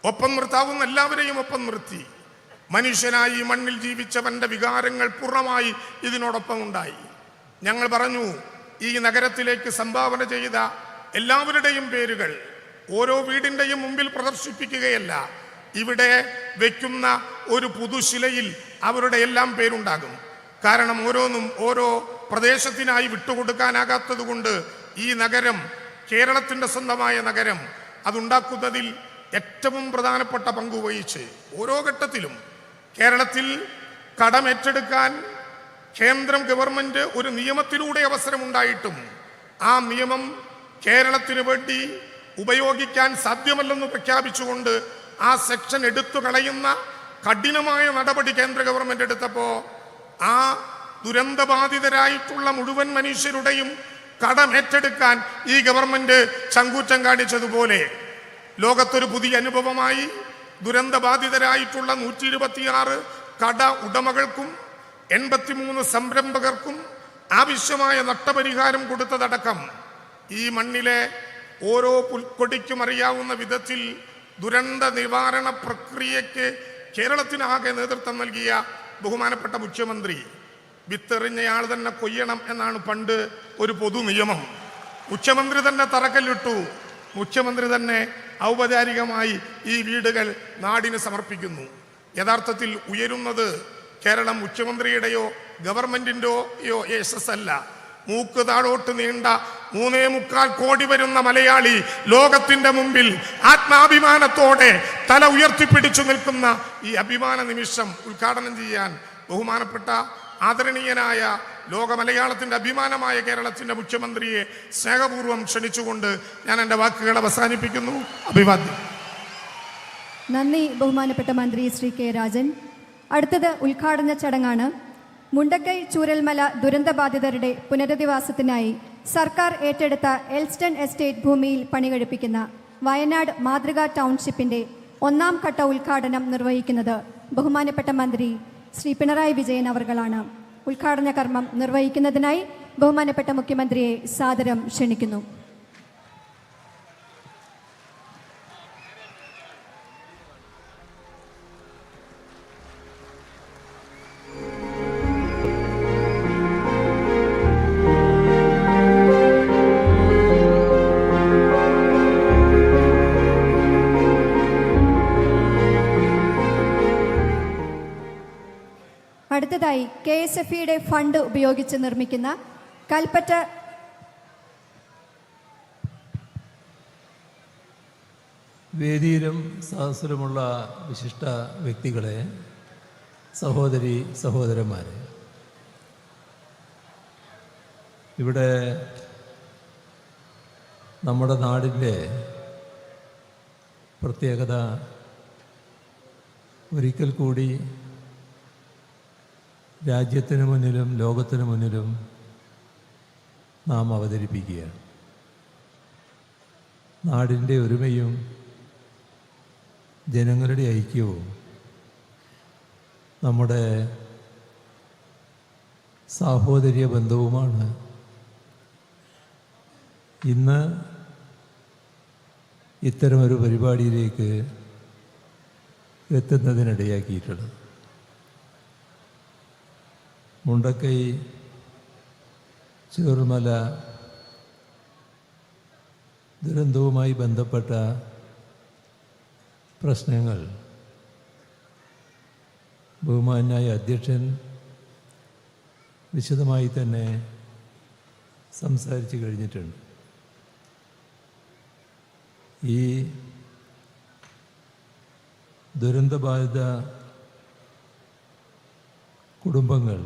Speaker 3: ഒപ്പം നിർത്താവുന്ന എല്ലാവരെയും ഒപ്പം നിർത്തി. മനുഷ്യനായി മണ്ണിൽ ജീവിച്ചവന്റെ വികാരങ്ങൾ പൂർണ്ണമായി ഇതിനോടൊപ്പം ഉണ്ടായി. ഞങ്ങൾ പറഞ്ഞു, ഈ നഗരത്തിലേക്ക് സംഭാവന ചെയ്ത എല്ലാവരുടെയും പേരുകൾ ഓരോ വീടിൻ്റെയും മുമ്പിൽ പ്രദർശിപ്പിക്കുകയല്ല, ഇവിടെ വയ്ക്കുന്ന ഒരു പുതുശിലയിൽ അവരുടെ എല്ലാം പേരുണ്ടാകും. കാരണം ഓരോന്നും ഓരോ പ്രദേശത്തിനായി വിട്ടുകൊടുക്കാനാകാത്തത് കൊണ്ട് ഈ നഗരം, കേരളത്തിൻ്റെ സ്വന്തമായ നഗരം, അതുണ്ടാക്കുന്നതിൽ ഏറ്റവും പ്രധാനപ്പെട്ട പങ്ക് വഹിച്ച് ഓരോ ഘട്ടത്തിലും കേരളത്തിൽ കടമേറ്റെടുക്കാൻ കേന്ദ്രം ഗവൺമെന്റ് ഒരു നിയമത്തിലൂടെ അവസരമുണ്ടായിട്ടും ആ നിയമം കേരളത്തിന് വേണ്ടി ഉപയോഗിക്കാൻ സാധ്യമല്ലെന്ന് പ്രഖ്യാപിച്ചുകൊണ്ട് ആ സെക്ഷൻ എടുത്തു കളയുന്ന കഠിനമായ നടപടി കേന്ദ്ര ഗവൺമെന്റ് എടുത്തപ്പോൾ ആ ദുരന്തബാധിതരായിട്ടുള്ള മുഴുവൻ മനുഷ്യരുടെയും കടമേറ്റെടുക്കാൻ ഈ ഗവൺമെന്റ് ചങ്കൂറ്റം കാണിച്ചതുപോലെ ലോകത്തൊരു പുതിയ അനുഭവമായി ദുരന്തബാധിതരായിട്ടുള്ള 126 കട ഉടമകൾക്കും 83 സംരംഭകർക്കും ആവശ്യമായ നഷ്ടപരിഹാരം കൊടുത്തതടക്കം ഈ മണ്ണിലെ ഓരോ പുൽക്കൊടിക്കും അറിയാവുന്ന വിധത്തിൽ ദുരന്ത നിവാരണ പ്രക്രിയയ്ക്ക് കേരളത്തിനാകെ നേതൃത്വം നൽകിയ ബഹുമാനപ്പെട്ട മുഖ്യമന്ത്രി, വിത്തെറിഞ്ഞയാൾ തന്നെ കൊയ്യണം എന്നാണ് പണ്ട് ഒരു പൊതു നിയമം. മുഖ്യമന്ത്രി തന്നെ തറക്കല്ലിട്ടു. മുഖ്യമന്ത്രി തന്നെ ഔപചാരികമായി ഈ വീടുകൾ നാടിന് സമർപ്പിക്കുന്നു. യഥാർത്ഥത്തിൽ ഉയരുന്നത് കേരളം മുഖ്യമന്ത്രിയുടെയോ ഗവൺമെന്റിൻ്റെയോ യശസ്സല്ല. മൂക്ക് താഴോട്ട് നീണ്ട 3.25 കോടി വരുന്ന മലയാളി ലോകത്തിന്റെ മുമ്പിൽ ആത്മാഭിമാനത്തോടെ തല ഉയർത്തിപ്പിടിച്ചു നിൽക്കുന്ന ഈ അഭിമാന നിമിഷം ഉദ്ഘാടനം ചെയ്യാൻ ബഹുമാനപ്പെട്ട ആദരണീയനായ ലോക മലയാളത്തിന്റെ അഭിമാനമായ കേരളത്തിന്റെ മുഖ്യമന്ത്രിയെ സ്നേഹപൂർവ്വം ക്ഷണിച്ചുകൊണ്ട് ഞാൻ എൻ്റെ വാക്കുകൾ അവസാനിപ്പിക്കുന്നു. അഭിവാദ്യം.
Speaker 4: നന്ദി ബഹുമാനപ്പെട്ട മന്ത്രി ശ്രീ കെ രാജൻ. അടുത്തത് ഉദ്ഘാടന ചടങ്ങാണ്. മുണ്ടക്കൈ ചൂരൽമല ദുരന്തബാധിതരുടെ പുനരധിവാസത്തിനായി സർക്കാർ ഏറ്റെടുത്ത എൽസ്റ്റൺ എസ്റ്റേറ്റ് ഭൂമിയിൽ പണികഴിപ്പിക്കുന്ന വയനാട് മാതൃകാ ടൗൺഷിപ്പിന്റെ 1ാം ഘട്ട ഉദ്ഘാടനം നിർവഹിക്കുന്നത് ബഹുമാനപ്പെട്ട മന്ത്രി ശ്രീ പിണറായി വിജയൻ അവർകളാണ്. ഉദ്ഘാടന കർമ്മം നിർവഹിക്കുന്നതിനായി ബഹുമാനപ്പെട്ട മുഖ്യമന്ത്രിയെ സാദരം ക്ഷണിക്കുന്നു. അടുത്തതായി KSFEയുടെ ഫണ്ട് ഉപയോഗിച്ച് നിർമ്മിക്കുന്ന കൽപ്പറ്റ
Speaker 5: വേദിയിലും സദസ്സിലുമുള്ള വിശിഷ്ട വ്യക്തികളെ, സഹോദരി സഹോദരന്മാരെ, ഇവിടെ നമ്മുടെ നാടിൻ്റെ പ്രത്യേകത ഒരിക്കൽ കൂടി രാജ്യത്തിന് മുന്നിലും ലോകത്തിന് മുന്നിലും നാം അവതരിപ്പിക്കുകയാണ്. നാടിൻ്റെ ഒരുമയും ജനങ്ങളുടെ ഐക്യവും നമ്മുടെ സാഹോദര്യ ബന്ധവുമാണ് ഇന്ന് ഇത്തരമൊരു പരിപാടിയിലേക്ക് എത്തുന്നതിനിടയാക്കിയിട്ടുള്ളത്. മുണ്ടക്കൈ ചൂരൽമല ദുരന്തവുമായി ബന്ധപ്പെട്ട പ്രശ്നങ്ങൾ ബഹുമാന്യായ അധ്യക്ഷൻ വിശദമായി തന്നെ സംസാരിച്ചു കഴിഞ്ഞിട്ടുണ്ട്. ഈ ദുരന്തബാധിത കുടുംബങ്ങൾ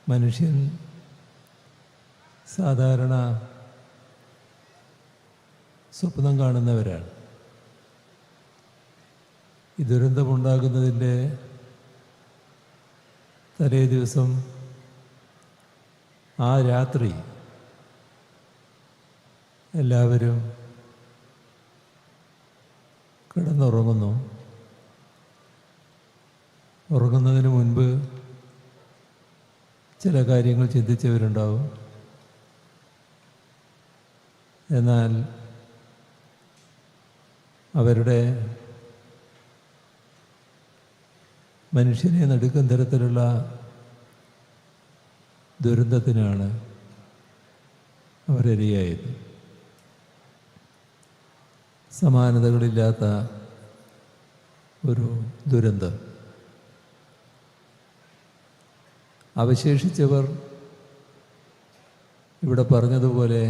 Speaker 5: മനുഷ്യൻ സാധാരണ സ്വപ്നം കാണുന്നവരാണ്. ഈ ദുരന്തമുണ്ടാകുന്നതിൻ്റെ തലേ ദിവസം ആ രാത്രി എല്ലാവരും കിടന്നുറങ്ങുന്നു. ഉറങ്ങുന്നതിന് മുൻപ് ചില കാര്യങ്ങൾ ചിന്തിച്ചവരുണ്ടാവും. എന്നാൽ അവരുടെ മനുഷ്യനെ നടുക്കും തരത്തിലുള്ള ദുരന്തത്തിനാണ് അവരിരയായത്. സമാനതകളില്ലാത്ത ഒരു ദുരന്തം. അവശേഷിച്ചവർ ഇവിടെ പറഞ്ഞതുപോലെ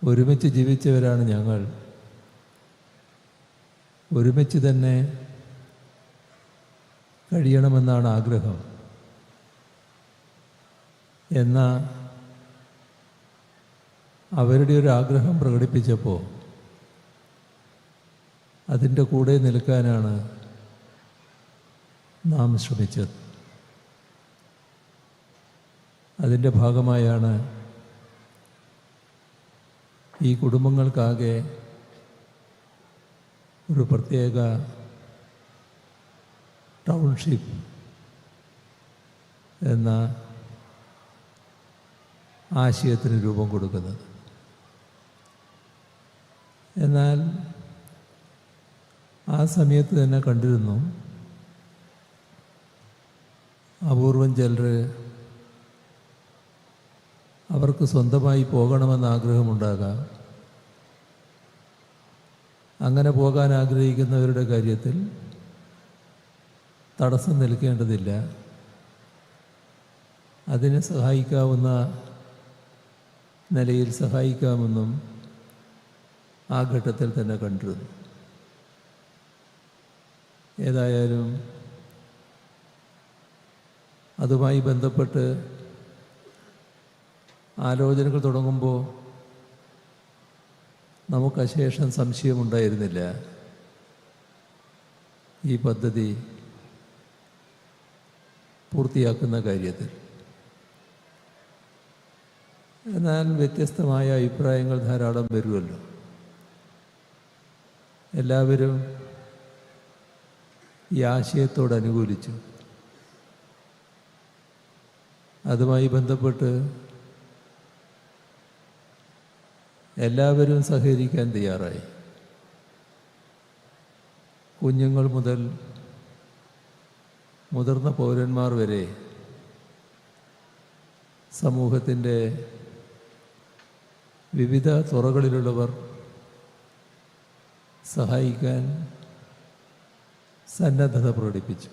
Speaker 5: ഒരുമിച്ച് ജീവിച്ചവരാണ് ഞങ്ങൾ. ഒരുമിച്ച് തന്നെ കഴിയണമെന്നാണ് ആഗ്രഹം. എന്നാൽ അവരുടെ ഒരു ആഗ്രഹം പ്രകടിപ്പിച്ചപ്പോൾ അതിൻ്റെ കൂടെ നിൽക്കാനാണ് നാം ശ്രമിച്ചത്. അതിൻ്റെ ഭാഗമായാണ് ഈ കുടുംബങ്ങൾക്കാകെ ഒരു പ്രത്യേക ടൗൺഷിപ്പ് എന്ന ആശയത്തിന് രൂപം കൊടുക്കുന്നത്. എന്നാൽ ആ സമയത്ത് തന്നെ കണ്ടിരുന്നു, അപൂർവം ചിലർ അവർക്ക് സ്വന്തമായി പോകണമെന്ന് ആഗ്രഹമുണ്ടാകാം. അങ്ങനെ പോകാൻ ആഗ്രഹിക്കുന്നവരുടെ കാര്യത്തിൽ തടസ്സം നിൽക്കേണ്ടതില്ല. അതിനെ സഹായിക്കാവുന്ന നിലയിൽ സഹായിക്കാമെന്നും ആ ഘട്ടത്തിൽ തന്നെ കണ്ടിരുന്നു. ഏതായാലും അതുമായി ബന്ധപ്പെട്ട് ആലോചനകൾ തുടങ്ങുമ്പോൾ നമുക്ക് അശേഷം സംശയമുണ്ടായിരുന്നില്ല. ഈ പദ്ധതി പൂർത്തിയാക്കുന്ന കാര്യത്തിൽ. എന്നാൽ വ്യത്യസ്തമായ അഭിപ്രായങ്ങൾ ധാരാളം വരുമല്ലോ. എല്ലാവരും ഈ ആശയത്തോട് അനുകൂലിച്ചു. അതുമായി ബന്ധപ്പെട്ട് എല്ലാവരും സഹകരിക്കാൻ തയ്യാറായി. കുഞ്ഞുങ്ങൾ മുതൽ മുതിർന്ന പൗരന്മാർ വരെ സമൂഹത്തിൻ്റെ വിവിധ തുറകളിലുള്ളവർ സഹായിക്കാൻ സന്നദ്ധത പ്രകടിപ്പിച്ചു.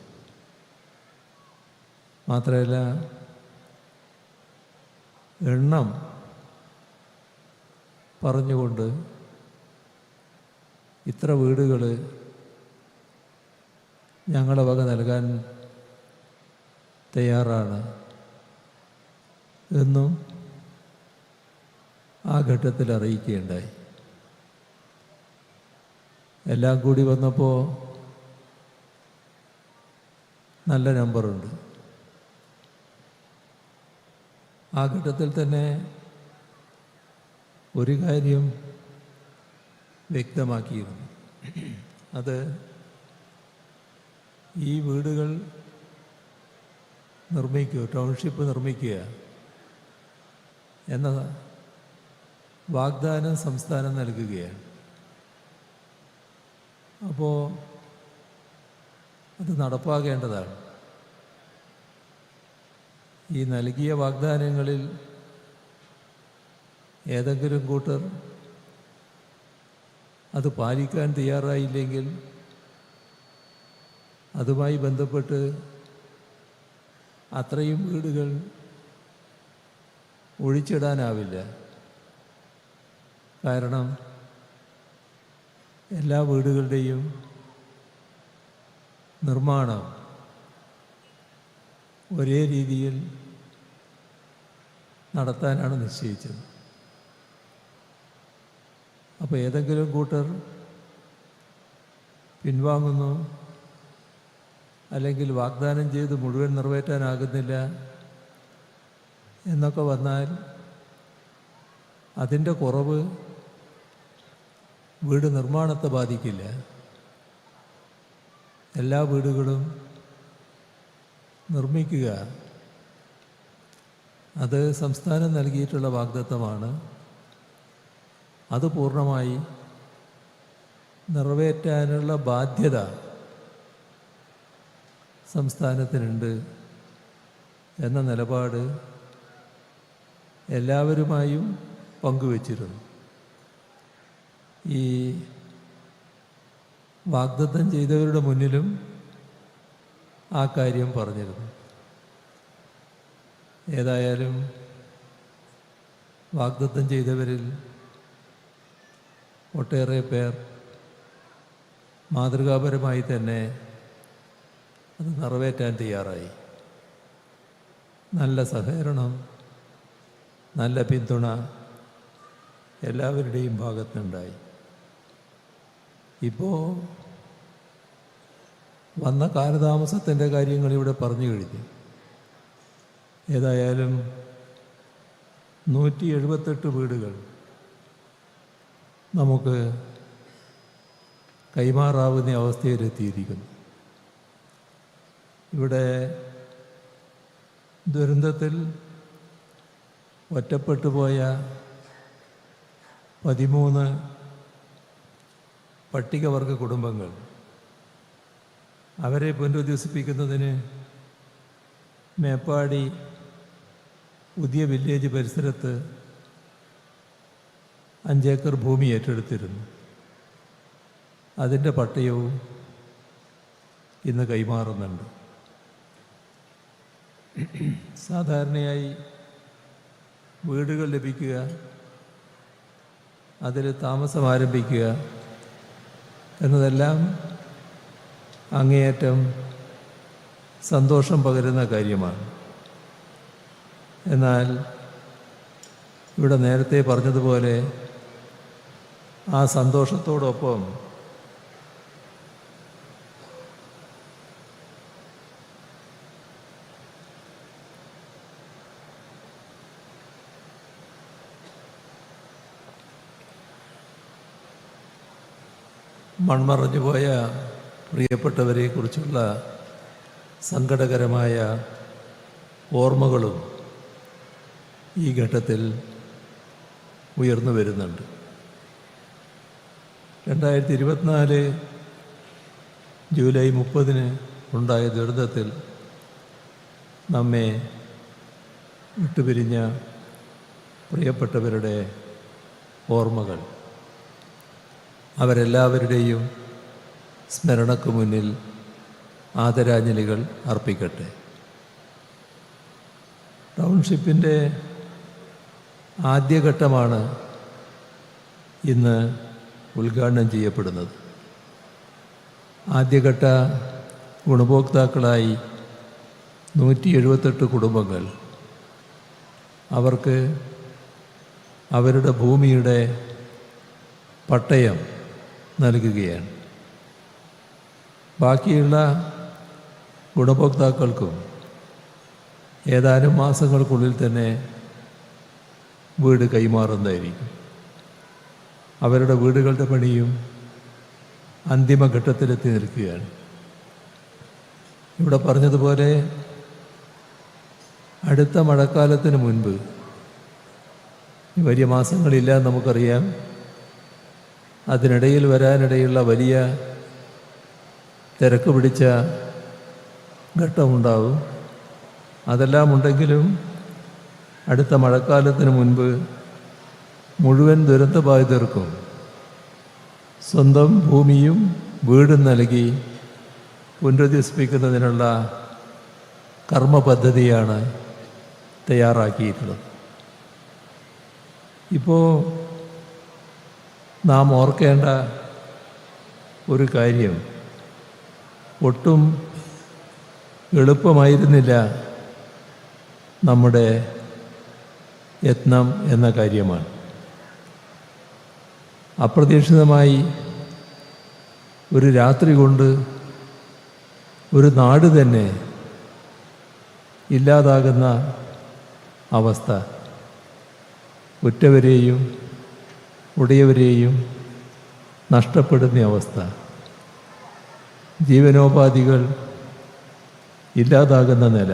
Speaker 5: മാത്രമല്ല, എണ്ണം പറഞ്ഞുകൊണ്ട് ഇത്ര വീടുകൾ ഞങ്ങളുടെ വക നൽകാൻ തയ്യാറാണ് എന്നും ആ ഘട്ടത്തിൽ അറിയിക്കുകയുണ്ടായി. എല്ലാം കൂടി വന്നപ്പോൾ നല്ല നമ്പറുണ്ട്. ആ ഘട്ടത്തിൽ തന്നെ ഒരു കാര്യം വ്യക്തമാക്കിയിരുന്നു. അത് ഈ വീടുകൾ നിർമ്മിക്കുക, ടൗൺഷിപ്പ് നിർമ്മിക്കുക എന്ന വാഗ്ദാനം സംസ്ഥാനം നൽകുകയാണ്. അപ്പോൾ അത് നടപ്പാക്കേണ്ടതാണ്. ഈ നൽകിയ വാഗ്ദാനങ്ങളിൽ ഏതെങ്കിലും കൂട്ടർ അത് പാലിക്കാൻ തയ്യാറായില്ലെങ്കിൽ അതുമായി ബന്ധപ്പെട്ട് അത്രയും വീടുകൾ ഒഴിച്ചിടാനാവില്ല. കാരണം എല്ലാ വീടുകളുടെയും നിർമ്മാണം ഒരേ രീതിയിൽ നടത്താനാണ് നിശ്ചയിച്ചത്. അപ്പോൾ ഏതെങ്കിലും കൂട്ടർ പിൻവാങ്ങുന്നു, അല്ലെങ്കിൽ വാഗ്ദാനം ചെയ്ത് മുഴുവൻ നിറവേറ്റാനാകുന്നില്ല എന്നൊക്കെ വന്നാൽ അതിൻ്റെ കുറവ് വീട് നിർമ്മാണത്തെ ബാധിക്കില്ല. എല്ലാ വീടുകളും നിർമ്മിക്കുക, അത് സംസ്ഥാനം നൽകിയിട്ടുള്ള വാഗ്ദത്തമാണ്. അത് പൂർണ്ണമായി നിറവേറ്റാനുള്ള ബാധ്യത സംസ്ഥാനത്തിനുണ്ട് എന്ന നിലപാട് എല്ലാവരുമായും പങ്കുവച്ചിരുന്നു. ഈ വാഗ്ദത്തം ചെയ്തവരുടെ മുന്നിലും ആ കാര്യം പറഞ്ഞിരുന്നു. ഏതായാലും വാഗ്ദത്തം ചെയ്തവരിൽ ഒട്ടേറെ പേർ മാതൃകാപരമായി തന്നെ അത് നിറവേറ്റാൻ തയ്യാറായി. നല്ല സഹകരണം, നല്ല പിന്തുണ എല്ലാവരുടെയും ഭാഗത്തുനിന്നുണ്ടായി. ഇപ്പോൾ വന്ന കാലതാമസത്തിൻ്റെ കാര്യങ്ങൾ ഇവിടെ പറഞ്ഞു കഴിഞ്ഞു. ഏതായാലും 178 വീടുകൾ നമുക്ക് കൈമാറാവുന്ന അവസ്ഥയിലെത്തിയിരിക്കുന്നു. ഇവിടെ ദുരന്തത്തിൽ ഒറ്റപ്പെട്ടു പോയ 13 പട്ടികവർഗ കുടുംബങ്ങൾ, അവരെ പുനരധിവസിപ്പിക്കുന്നതിന് മേപ്പാടി പുതിയ വില്ലേജ് പരിസരത്ത് 5 ഏക്കർ ഭൂമി ഏറ്റെടുത്തിരുന്നു. അതിൻ്റെ പട്ടയവും ഇന്ന് കൈമാറുന്നുണ്ട്. സാധാരണയായി വീടുകൾ ലഭിക്കുക, അതിൽ താമസം ആരംഭിക്കുക എന്നതെല്ലാം അങ്ങേയറ്റം സന്തോഷം പകരുന്ന കാര്യമാണ്. എന്നാൽ ഇവിടെ നേരത്തെ പറഞ്ഞതുപോലെ ആ സന്തോഷത്തോടൊപ്പം മൺമറഞ്ഞു പോയ പ്രിയപ്പെട്ടവരെക്കുറിച്ചുള്ള സങ്കടകരമായ ഓർമ്മകളും ഈ ഘട്ടത്തിൽ ഉയർന്നു വരുന്നുണ്ട്. 2024 ജൂലൈ 30 ഉണ്ടായ ദുരന്തത്തിൽ നമ്മെ വിട്ടുപിരിഞ്ഞ പ്രിയപ്പെട്ടവരുടെ ഓർമ്മകൾ, അവരെല്ലാവരുടെയും സ്മരണയ്ക്ക് മുന്നിൽ ആദരാഞ്ജലികൾ അർപ്പിക്കട്ടെ. ടൗൺഷിപ്പിൻ്റെ ആദ്യഘട്ടമാണ് ഇന്ന് ഉദ്ഘാടനം ചെയ്യപ്പെടുന്നത്. ആദ്യഘട്ട ഗുണഭോക്താക്കളായി 178 കുടുംബങ്ങൾ അവർക്ക് അവരുടെ ഭൂമിയുടെ പട്ടയം നൽകുകയാണ്. ബാക്കിയുള്ള ഗുണഭോക്താക്കൾക്കും ഏതാനും മാസങ്ങൾക്കുള്ളിൽ തന്നെ വീട് കൈമാറുന്നതായിരിക്കും. അവരുടെ വീടുകളുടെ പണിയും അന്തിമഘട്ടത്തിലെത്തി നിൽക്കുകയാണ്. ഇവിടെ പറഞ്ഞതുപോലെ അടുത്ത മഴക്കാലത്തിന് മുൻപ്, വലിയ മാസങ്ങളില്ല നമുക്കറിയാം, അതിനിടയിൽ വരാനിടയുള്ള വലിയ തിരക്ക് പിടിച്ച ഘട്ടമുണ്ടാവും. അതെല്ലാം ഉണ്ടെങ്കിലും അടുത്ത മഴക്കാലത്തിന് മുൻപ് മുഴുവൻ ദുരന്തബാധിതർക്കും സ്വന്തം ഭൂമിയും വീടും നൽകി പുനരധിവസിപ്പിക്കുന്നതിനുള്ള കർമ്മ പദ്ധതിയാണ് തയ്യാറാക്കിയിട്ടുള്ളത്. ഇപ്പോൾ നാം ഓർക്കേണ്ട ഒരു കാര്യം, ഒട്ടും എളുപ്പമായിരുന്നില്ല നമ്മുടെ യത്നം എന്ന കാര്യമാണ്. അപ്രതീക്ഷിതമായി ഒരു രാത്രി കൊണ്ട് ഒരു നാട് തന്നെ ഇല്ലാതാകുന്ന അവസ്ഥ, ഉറ്റവരെയും ഉടയവരെയും നഷ്ടപ്പെടുന്ന അവസ്ഥ, ജീവനോപാധികൾ ഇല്ലാതാകുന്ന നില,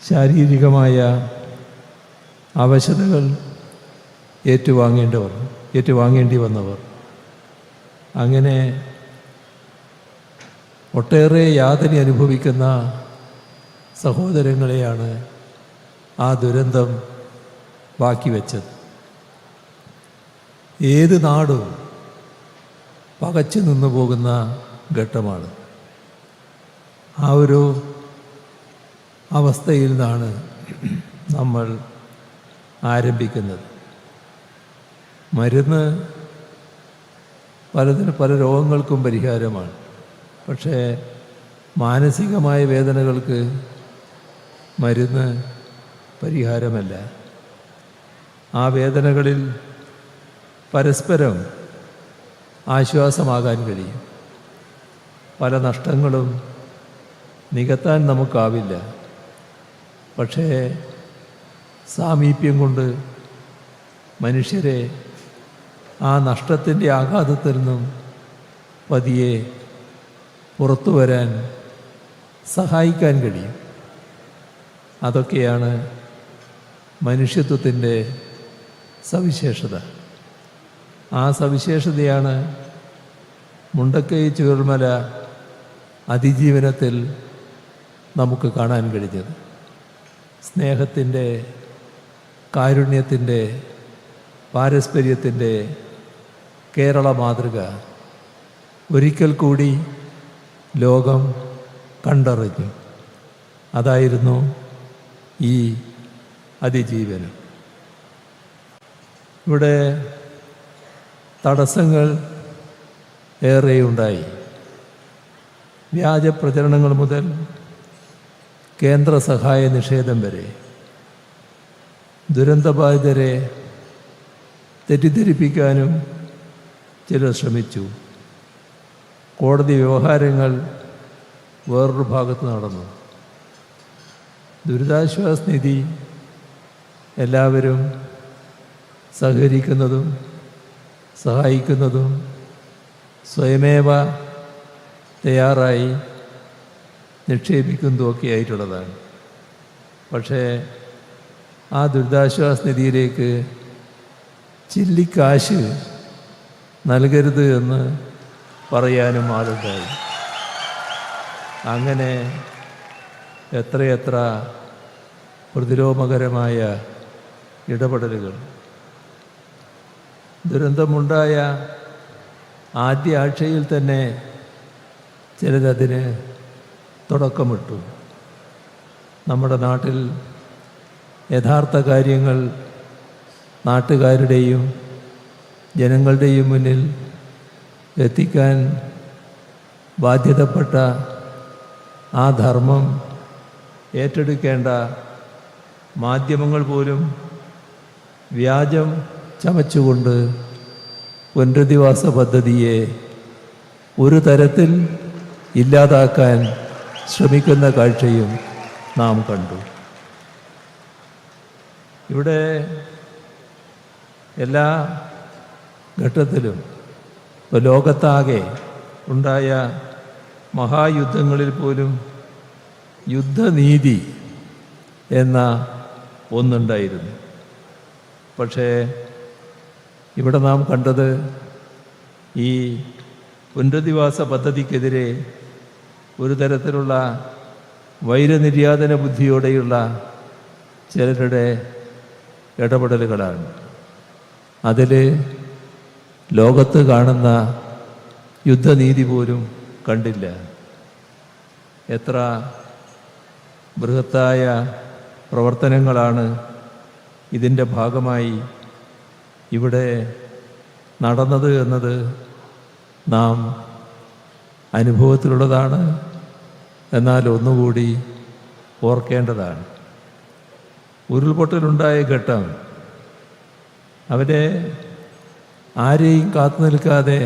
Speaker 5: ശാരീരികമായ അവശതകൾ ഏറ്റുവാങ്ങേണ്ടി വന്നവർ, അങ്ങനെ ഒട്ടേറെ യാതന അനുഭവിക്കുന്ന സഹോദരങ്ങളെയാണ് ആ ദുരന്തം ബാക്കി വെച്ചത്. ഏത് നാടും പകച്ചു നിന്നു പോകുന്ന ഘട്ടമാണ്. ആ ഒരു അവസ്ഥയിൽ നിന്നാണ് നമ്മൾ ആരംഭിക്കുന്നത്. മരുന്ന് പല രോഗങ്ങൾക്കും പരിഹാരമാണ്. പക്ഷേ മാനസികമായ വേദനകൾക്ക് മരുന്ന് പരിഹാരമല്ല. ആ വേദനകളിൽ പരസ്പരം ആശ്വാസമാകാൻ കഴിയും. പല നഷ്ടങ്ങളും നികത്താൻ നമുക്കാവില്ല. പക്ഷേ സാമീപ്യം കൊണ്ട് മനുഷ്യരെ ആ നഷ്ടത്തിൻ്റെ ആഘാതത്തിൽ നിന്നും പതിയെ പുറത്തു വരാൻ സഹായിക്കാൻ കഴിയും. അതൊക്കെയാണ് മനുഷ്യത്വത്തിൻ്റെ സവിശേഷത. ആ സവിശേഷതയാണ് മുണ്ടക്കൈ ചൂരൽമല അതിജീവനത്തിൽ നമുക്ക് കാണാൻ കഴിഞ്ഞത്. സ്നേഹത്തിൻ്റെ, കാരുണ്യത്തിൻ്റെ, പാരസ്പര്യത്തിൻ്റെ കേരള മാതൃക ഒരിക്കൽ കൂടി ലോകം കണ്ടറിഞ്ഞു. അതായിരുന്നു ഈ അതിജീവനം. ഇവിടെ തടസ്സങ്ങൾ ഏറെയുണ്ടായി. വ്യാജ പ്രചരണങ്ങൾ മുതൽ കേന്ദ്ര സഹായ നിഷേധം വരെ ദുരന്തബാധിതരെ തെറ്റിദ്ധരിപ്പിക്കാനും ചിലർ ശ്രമിച്ചു. കോടതി വ്യവഹാരങ്ങൾ വേറൊരു ഭാഗത്ത് നടന്നു. ദുരിതാശ്വാസ നിധി എല്ലാവരും സഹകരിക്കുന്നതും സഹായിക്കുന്നതും സ്വയമേവ തയ്യാറായി നിക്ഷേപിക്കുന്നതൊക്കെ ആയിട്ടുള്ളതാണ്. പക്ഷേ ആ ദുരിതാശ്വാസ നിധിയിലേക്ക് ചില്ലിക്കാശ് നൽകരുത് എന്ന് പറയാനും ആളുണ്ടായി. അങ്ങനെ എത്രയെത്ര പ്രതിലോമകരമായ ഇടപെടലുകൾ. ദുരന്തമുണ്ടായ ആദ്യ ആഴ്ചയിൽ തന്നെ ചിലരതിന് തുടക്കമിട്ടു. നമ്മുടെ നാട്ടിൽ യഥാർത്ഥ കാര്യങ്ങൾ നാട്ടുകാരുടെയും ജനങ്ങളുടെയും മുന്നിൽ എത്തിക്കാൻ ബാധ്യതപ്പെട്ട ആ ധർമ്മം ഏറ്റെടുക്കേണ്ട മാധ്യമങ്ങൾ പോലും വ്യാജം ചമച്ചുകൊണ്ട് പുനരധിവാസ പദ്ധതിയെ ഒരു തരത്തിൽ ഇല്ലാതാക്കാൻ ശ്രമിക്കുന്ന കാഴ്ചയും നാം കണ്ടു. ഇവിടെ എല്ലാ ഘട്ടത്തിലും ഇപ്പോൾ ലോകത്താകെ ഉണ്ടായ മഹായുദ്ധങ്ങളിൽ പോലും യുദ്ധനീതി എന്ന ഒന്നുണ്ടായിരുന്നു. പക്ഷേ ഇവിടെ നാം കണ്ടത് ഈ പുനരധിവാസ പദ്ധതിക്കെതിരെ ഒരു തരത്തിലുള്ള വൈരനിര്യാതന ബുദ്ധിയോടെയുള്ള ചിലരുടെ ഇടപെടലുകളാണ്. അതിൽ ലോകത്ത് കാണുന്ന യുദ്ധനീതി പോലും കണ്ടില്ല. എത്ര ബൃഹത്തായ പ്രവർത്തനങ്ങളാണ് ഇതിൻ്റെ ഭാഗമായി ഇവിടെ നടന്നത് എന്നത് നാം അനുഭവത്തിലുള്ളതാണ്. എന്നാൽ ഒന്നുകൂടി ഓർക്കേണ്ടതാണ്. ഉരുൾപൊട്ടലുണ്ടായ ഘട്ടം അവരെ ആരെയും കാത്തു നിൽക്കാതെ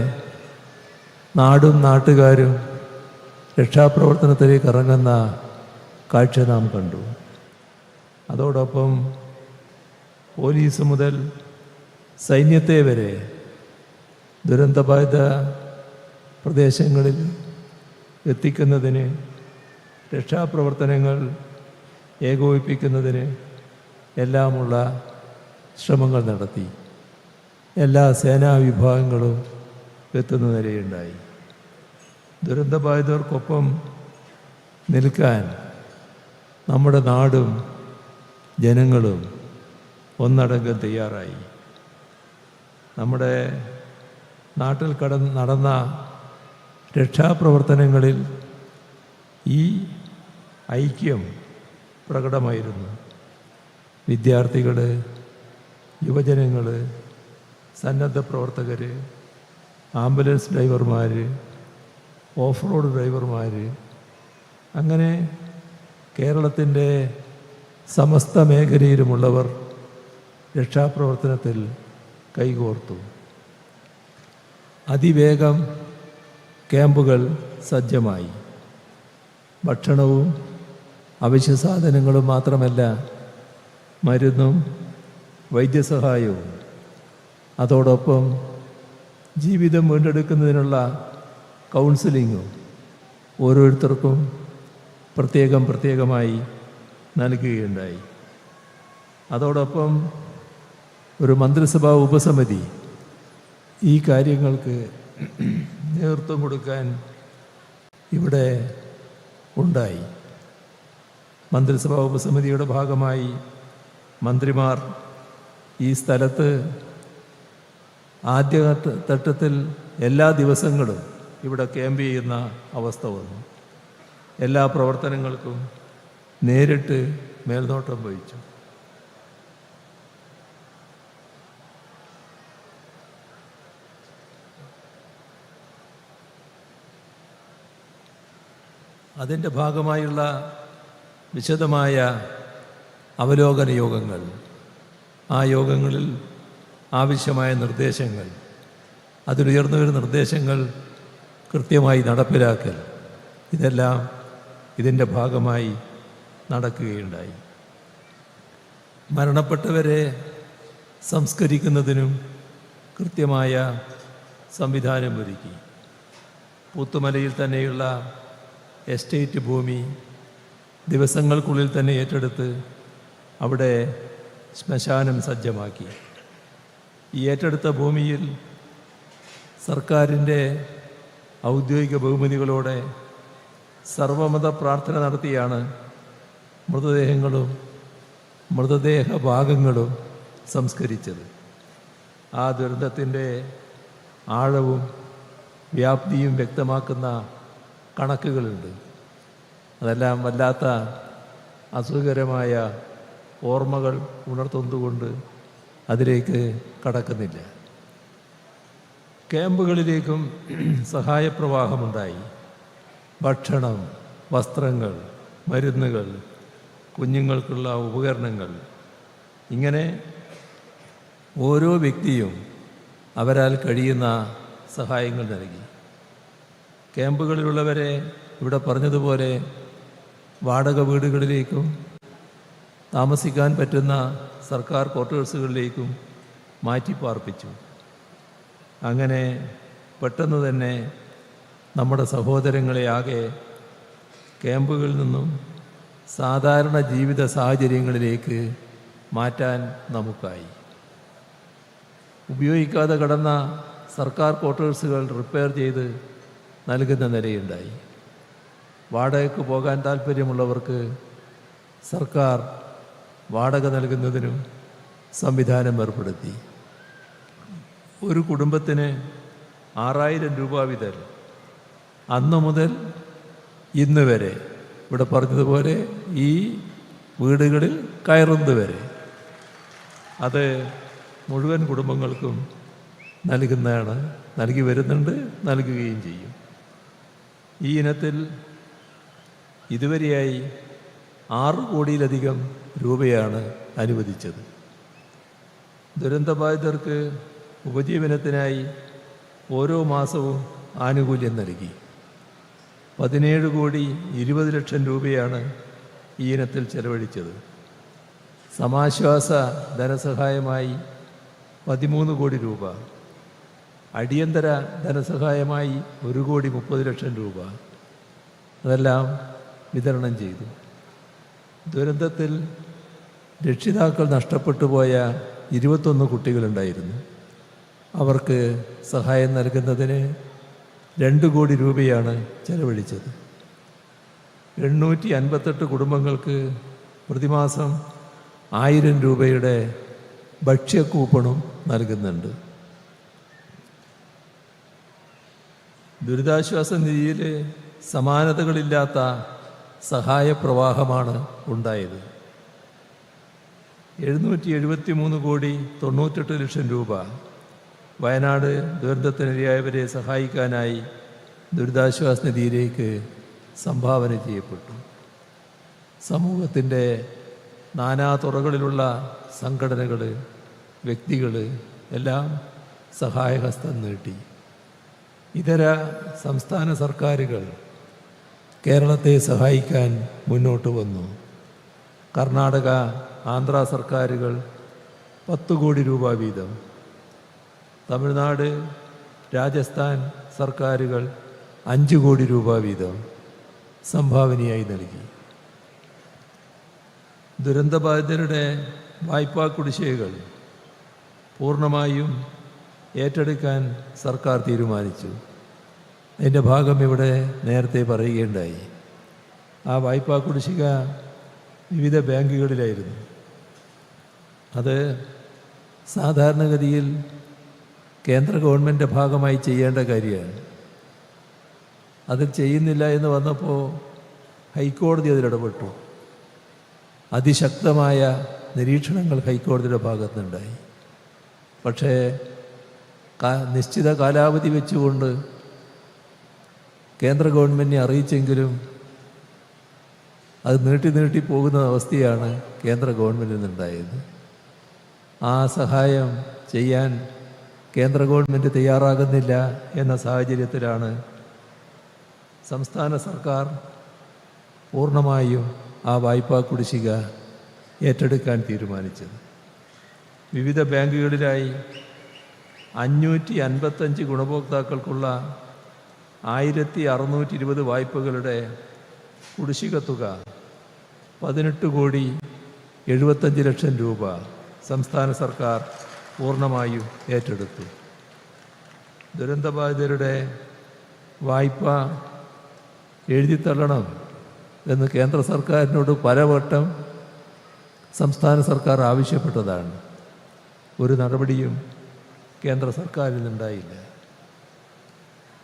Speaker 5: നാടും നാട്ടുകാരും രക്ഷാപ്രവർത്തനത്തിലേക്ക് ഇറങ്ങുന്ന കാഴ്ച നാം കണ്ടു. അതോടൊപ്പം പോലീസ് മുതൽ സൈന്യത്തെ വരെ ദുരന്തബാധിത പ്രദേശങ്ങളിൽ എത്തിക്കുന്നതിന്, രക്ഷാപ്രവർത്തനങ്ങൾ ഏകോപിപ്പിക്കുന്നതിന് എല്ലാമുള്ള ശ്രമങ്ങൾ നടത്തി. എല്ലാ സേനാ വിഭാഗങ്ങളും എത്തുന്ന നിലയുണ്ടായി. ദുരന്തബാധിതർക്കൊപ്പം നിൽക്കാൻ നമ്മുടെ നാടും ജനങ്ങളും ഒന്നടങ്കം തയ്യാറായി. നമ്മുടെ നാട്ടിൽ നടന്ന രക്ഷാപ്രവർത്തനങ്ങളിൽ ഈ ഐക്യം പ്രകടമായിരുന്നു. വിദ്യാർത്ഥികൾ, യുവജനങ്ങൾ, സന്നദ്ധ പ്രവർത്തകർ, ആംബുലൻസ് ഡ്രൈവർമാർ, ഓഫ് റോഡ് ഡ്രൈവർമാർ, അങ്ങനെ കേരളത്തിൻ്റെ സമസ്ത മേഖലയിലുമുള്ളവർ രക്ഷാപ്രവർത്തനത്തിൽ കൈകോർത്തു. അതിവേഗം ക്യാമ്പുകൾ സജ്ജമായി. ഭക്ഷണവും അവശ്യ സാധനങ്ങളും മാത്രമല്ല, മരുന്നും വൈദ്യസഹായവും, അതോടൊപ്പം ജീവിതം വീണ്ടെടുക്കുന്നതിനുള്ള കൗൺസിലിങ്ങും ഓരോരുത്തർക്കും പ്രത്യേകമായി നൽകുകയുണ്ടായി. അതോടൊപ്പം ഒരു മന്ത്രിസഭാ ഉപസമിതി ഈ കാര്യങ്ങൾക്ക് നേതൃത്വം കൊടുക്കാൻ ഇവിടെ ഉണ്ടായി. മന്ത്രിസഭാ ഉപസമിതിയുടെ ഭാഗമായി മന്ത്രിമാർ ഈ സ്ഥലത്ത് ആദ്യഘട്ടത്തിൽ എല്ലാ ദിവസങ്ങളും ഇവിടെ ക്യാമ്പ് ചെയ്യുന്ന അവസ്ഥ വന്നു. എല്ലാ പ്രവർത്തനങ്ങൾക്കും നേരിട്ട് മേൽനോട്ടം വഹിച്ചു. അതിൻ്റെ ഭാഗമായുള്ള വിശദമായ അവലോകന യോഗങ്ങൾ, ആ യോഗങ്ങളിൽ ആവശ്യമായ നിർദ്ദേശങ്ങൾ, അതിലുയർന്നു വരുന്ന നിർദ്ദേശങ്ങൾ കൃത്യമായി നടപ്പിലാക്കൽ, ഇതെല്ലാം ഇതിൻ്റെ ഭാഗമായി നടക്കുകയുണ്ടായി. മരണപ്പെട്ടവരെ സംസ്കരിക്കുന്നതിനും കൃത്യമായ സംവിധാനം ഒരുക്കി. പുത്തുമലയിൽ തന്നെയുള്ള എസ്റ്റേറ്റ് ഭൂമി ദിവസങ്ങൾക്കുള്ളിൽ തന്നെ ഏറ്റെടുത്ത് അവിടെ ശ്മശാനം സജ്ജമാക്കി. ഈ ഏറ്റെടുത്ത ഭൂമിയിൽ സർക്കാരിൻ്റെ ഔദ്യോഗിക ബഹുമതികളോടെ സർവമത പ്രാർത്ഥന നടത്തിയാണ് മൃതദേഹങ്ങളും മൃതദേഹ ഭാഗങ്ങളും സംസ്കരിച്ചത്. ആ ദുരന്തത്തിൻ്റെ ആഴവും വ്യാപ്തിയും വ്യക്തമാക്കുന്ന കണക്കുകളുണ്ട്. അതെല്ലാം വല്ലാത്ത അസുഖകരമായ ഓർമ്മകൾ ഉണർത്തുന്നതുകൊണ്ട് അതിലേക്ക് കടക്കുന്നില്ല. ക്യാമ്പുകളിലേക്കും സഹായപ്രവാഹമുണ്ടായി. ഭക്ഷണം, വസ്ത്രങ്ങൾ, മരുന്നുകൾ, കുഞ്ഞുങ്ങൾക്കുള്ള ഉപകരണങ്ങൾ, ഇങ്ങനെ ഓരോ വ്യക്തിയും അവരാൽ കഴിയുന്ന സഹായങ്ങൾ നൽകി. ക്യാമ്പുകളിലുള്ളവരെ ഇവിടെ പറഞ്ഞതുപോലെ വാടക വീടുകളിലേക്കും താമസിക്കാൻ പറ്റുന്ന സർക്കാർ ക്വാർട്ടേഴ്സുകളിലേക്കും മാറ്റിപ്പാർപ്പിച്ചു. അങ്ങനെ പെട്ടെന്ന് തന്നെ നമ്മുടെ സഹോദരങ്ങളെ ആകെ ക്യാമ്പുകളിൽ നിന്നും സാധാരണ ജീവിത സാഹചര്യങ്ങളിലേക്ക് മാറ്റാൻ നമുക്കായി. ഉപയോഗിക്കാതെ കിടന്ന സർക്കാർ ക്വാർട്ടേഴ്സുകൾ റിപ്പയർ ചെയ്ത് നൽകുന്ന നിലയുണ്ടായി. വാടകയ്ക്ക് പോകാൻ താല്പര്യമുള്ളവർക്ക് സർക്കാർ വാടക നൽകുന്നതിനും സംവിധാനം ഏർപ്പെടുത്തി. ഒരു കുടുംബത്തിന് 6000 രൂപ വീതം അന്ന് മുതൽ ഇന്ന് വരെ ഇവിടെ പറഞ്ഞതുപോലെ ഈ വീടുകളിൽ കയറുന്നത് വരെ അത് മുഴുവൻ കുടുംബങ്ങൾക്കും നൽകുന്നതാണ്. നൽകി വരുന്നുണ്ട്, നൽകുകയും ചെയ്യും. ഈ ഇനത്തിൽ ഇതുവരെയായി 6 കോടിയിലധികം രൂപയാണ് അനുവദിച്ചത്. ദുരന്തബാധിതർക്ക് ഉപജീവനത്തിനായി ഓരോ മാസവും ആനുകൂല്യം നൽകി. 17,20,00,000 രൂപയാണ് ഈ ഇനത്തിൽ ചെലവഴിച്ചത്. സമാശ്വാസ ധനസഹായമായി 13 കോടി രൂപ, അടിയന്തര ധനസഹായമായി 1,30,00,000 രൂപ അതെല്ലാം വിതരണം ചെയ്തു. ദുരന്തത്തിൽ രക്ഷിതാക്കൾ നഷ്ടപ്പെട്ടു പോയ 21 കുട്ടികളുണ്ടായിരുന്നു. അവർക്ക് സഹായം നൽകുന്നതിന് 2 കോടി രൂപയാണ് ചെലവഴിച്ചത്. 858 കുടുംബങ്ങൾക്ക് പ്രതിമാസം 1000 രൂപയുടെ ഭക്ഷ്യക്കൂപ്പണും നൽകുന്നുണ്ട്. ദുരിതാശ്വാസ നിധിയിൽ സമാനതകളില്ലാത്ത സഹായപ്രവാഹമാണ് ഉണ്ടായത്. 773,98,00,000 രൂപ വയനാട് ദുരന്തത്തിനിരയായവരെ സഹായിക്കാനായി ദുരിതാശ്വാസ നിധിയിലേക്ക് സംഭാവന ചെയ്യപ്പെട്ടു. സമൂഹത്തിൻ്റെ നാനാതുറകളിലുള്ള സംഘടനകൾ, വ്യക്തികൾ എല്ലാം സഹായഹസ്തം നീട്ടി. ഇതര സംസ്ഥാന സർക്കാരുകൾ കേരളത്തെ സഹായിക്കാൻ മുന്നോട്ട് വന്നു. കർണാടക, ആന്ധ്ര സർക്കാരുകൾ 10 കോടി രൂപ വീതം, തമിഴ്നാട്, രാജസ്ഥാൻ സർക്കാരുകൾ 5 കോടി രൂപ വീതം സംഭാവനയായി നൽകി. ദുരന്തബാധിതരുടെ വായ്പാ കുടിശ്ശികകൾ പൂർണ്ണമായും ഏറ്റെടുക്കാൻ സർക്കാർ തീരുമാനിച്ചു. അതിൻ്റെ ഭാഗം ഇവിടെ നേരത്തെ പറയുകയുണ്ടായി. ആ വായ്പാ കുടിശ്ശിക വിവിധ ബാങ്കുകളിലായിരുന്നു. അത് സാധാരണഗതിയിൽ കേന്ദ്ര ഗവൺമെൻറ് ഭാഗമായി ചെയ്യേണ്ട കാര്യമാണ്. അത് ചെയ്യുന്നില്ല എന്ന് വന്നപ്പോൾ ഹൈക്കോടതി അതിലിടപെട്ടു. അതിശക്തമായ നിരീക്ഷണങ്ങൾ ഹൈക്കോടതിയുടെ ഭാഗത്തുനിന്നുണ്ടായി. പക്ഷേ നിശ്ചിത കാലാവധി വെച്ചുകൊണ്ട് കേന്ദ്ര ഗവൺമെൻറ്റിനെ അറിയിച്ചെങ്കിലും അത് നീട്ടി പോകുന്ന അവസ്ഥയാണ് കേന്ദ്ര ഗവൺമെൻറ്റിൽ നിന്നുണ്ടായത്. ആ സഹായം ചെയ്യാൻ കേന്ദ്ര ഗവൺമെൻറ് തയ്യാറാകുന്നില്ല എന്ന സാഹചര്യത്തിലാണ് സംസ്ഥാന സർക്കാർ പൂർണ്ണമായും ആ വായ്പാ കുടിശ്ശിക ഏറ്റെടുക്കാൻ തീരുമാനിച്ചത്. വിവിധ ബാങ്കുകളിലായി 555 ഗുണഭോക്താക്കൾക്കുള്ള 1620 വായ്പകളുടെ കുടിശ്ശിക തുക 18,75,00,000 രൂപ സംസ്ഥാന സർക്കാർ പൂർണ്ണമായും ഏറ്റെടുത്തു. ദുരന്തബാധിതരുടെ വായ്പ എഴുതിത്തള്ളണം എന്ന് കേന്ദ്ര സർക്കാരിനോട് പലവട്ടം സംസ്ഥാന സർക്കാർ ആവശ്യപ്പെട്ടതാണ്. ഒരു നടപടിയും കേന്ദ്ര സർക്കാരിൽ നിന്നുണ്ടായില്ല.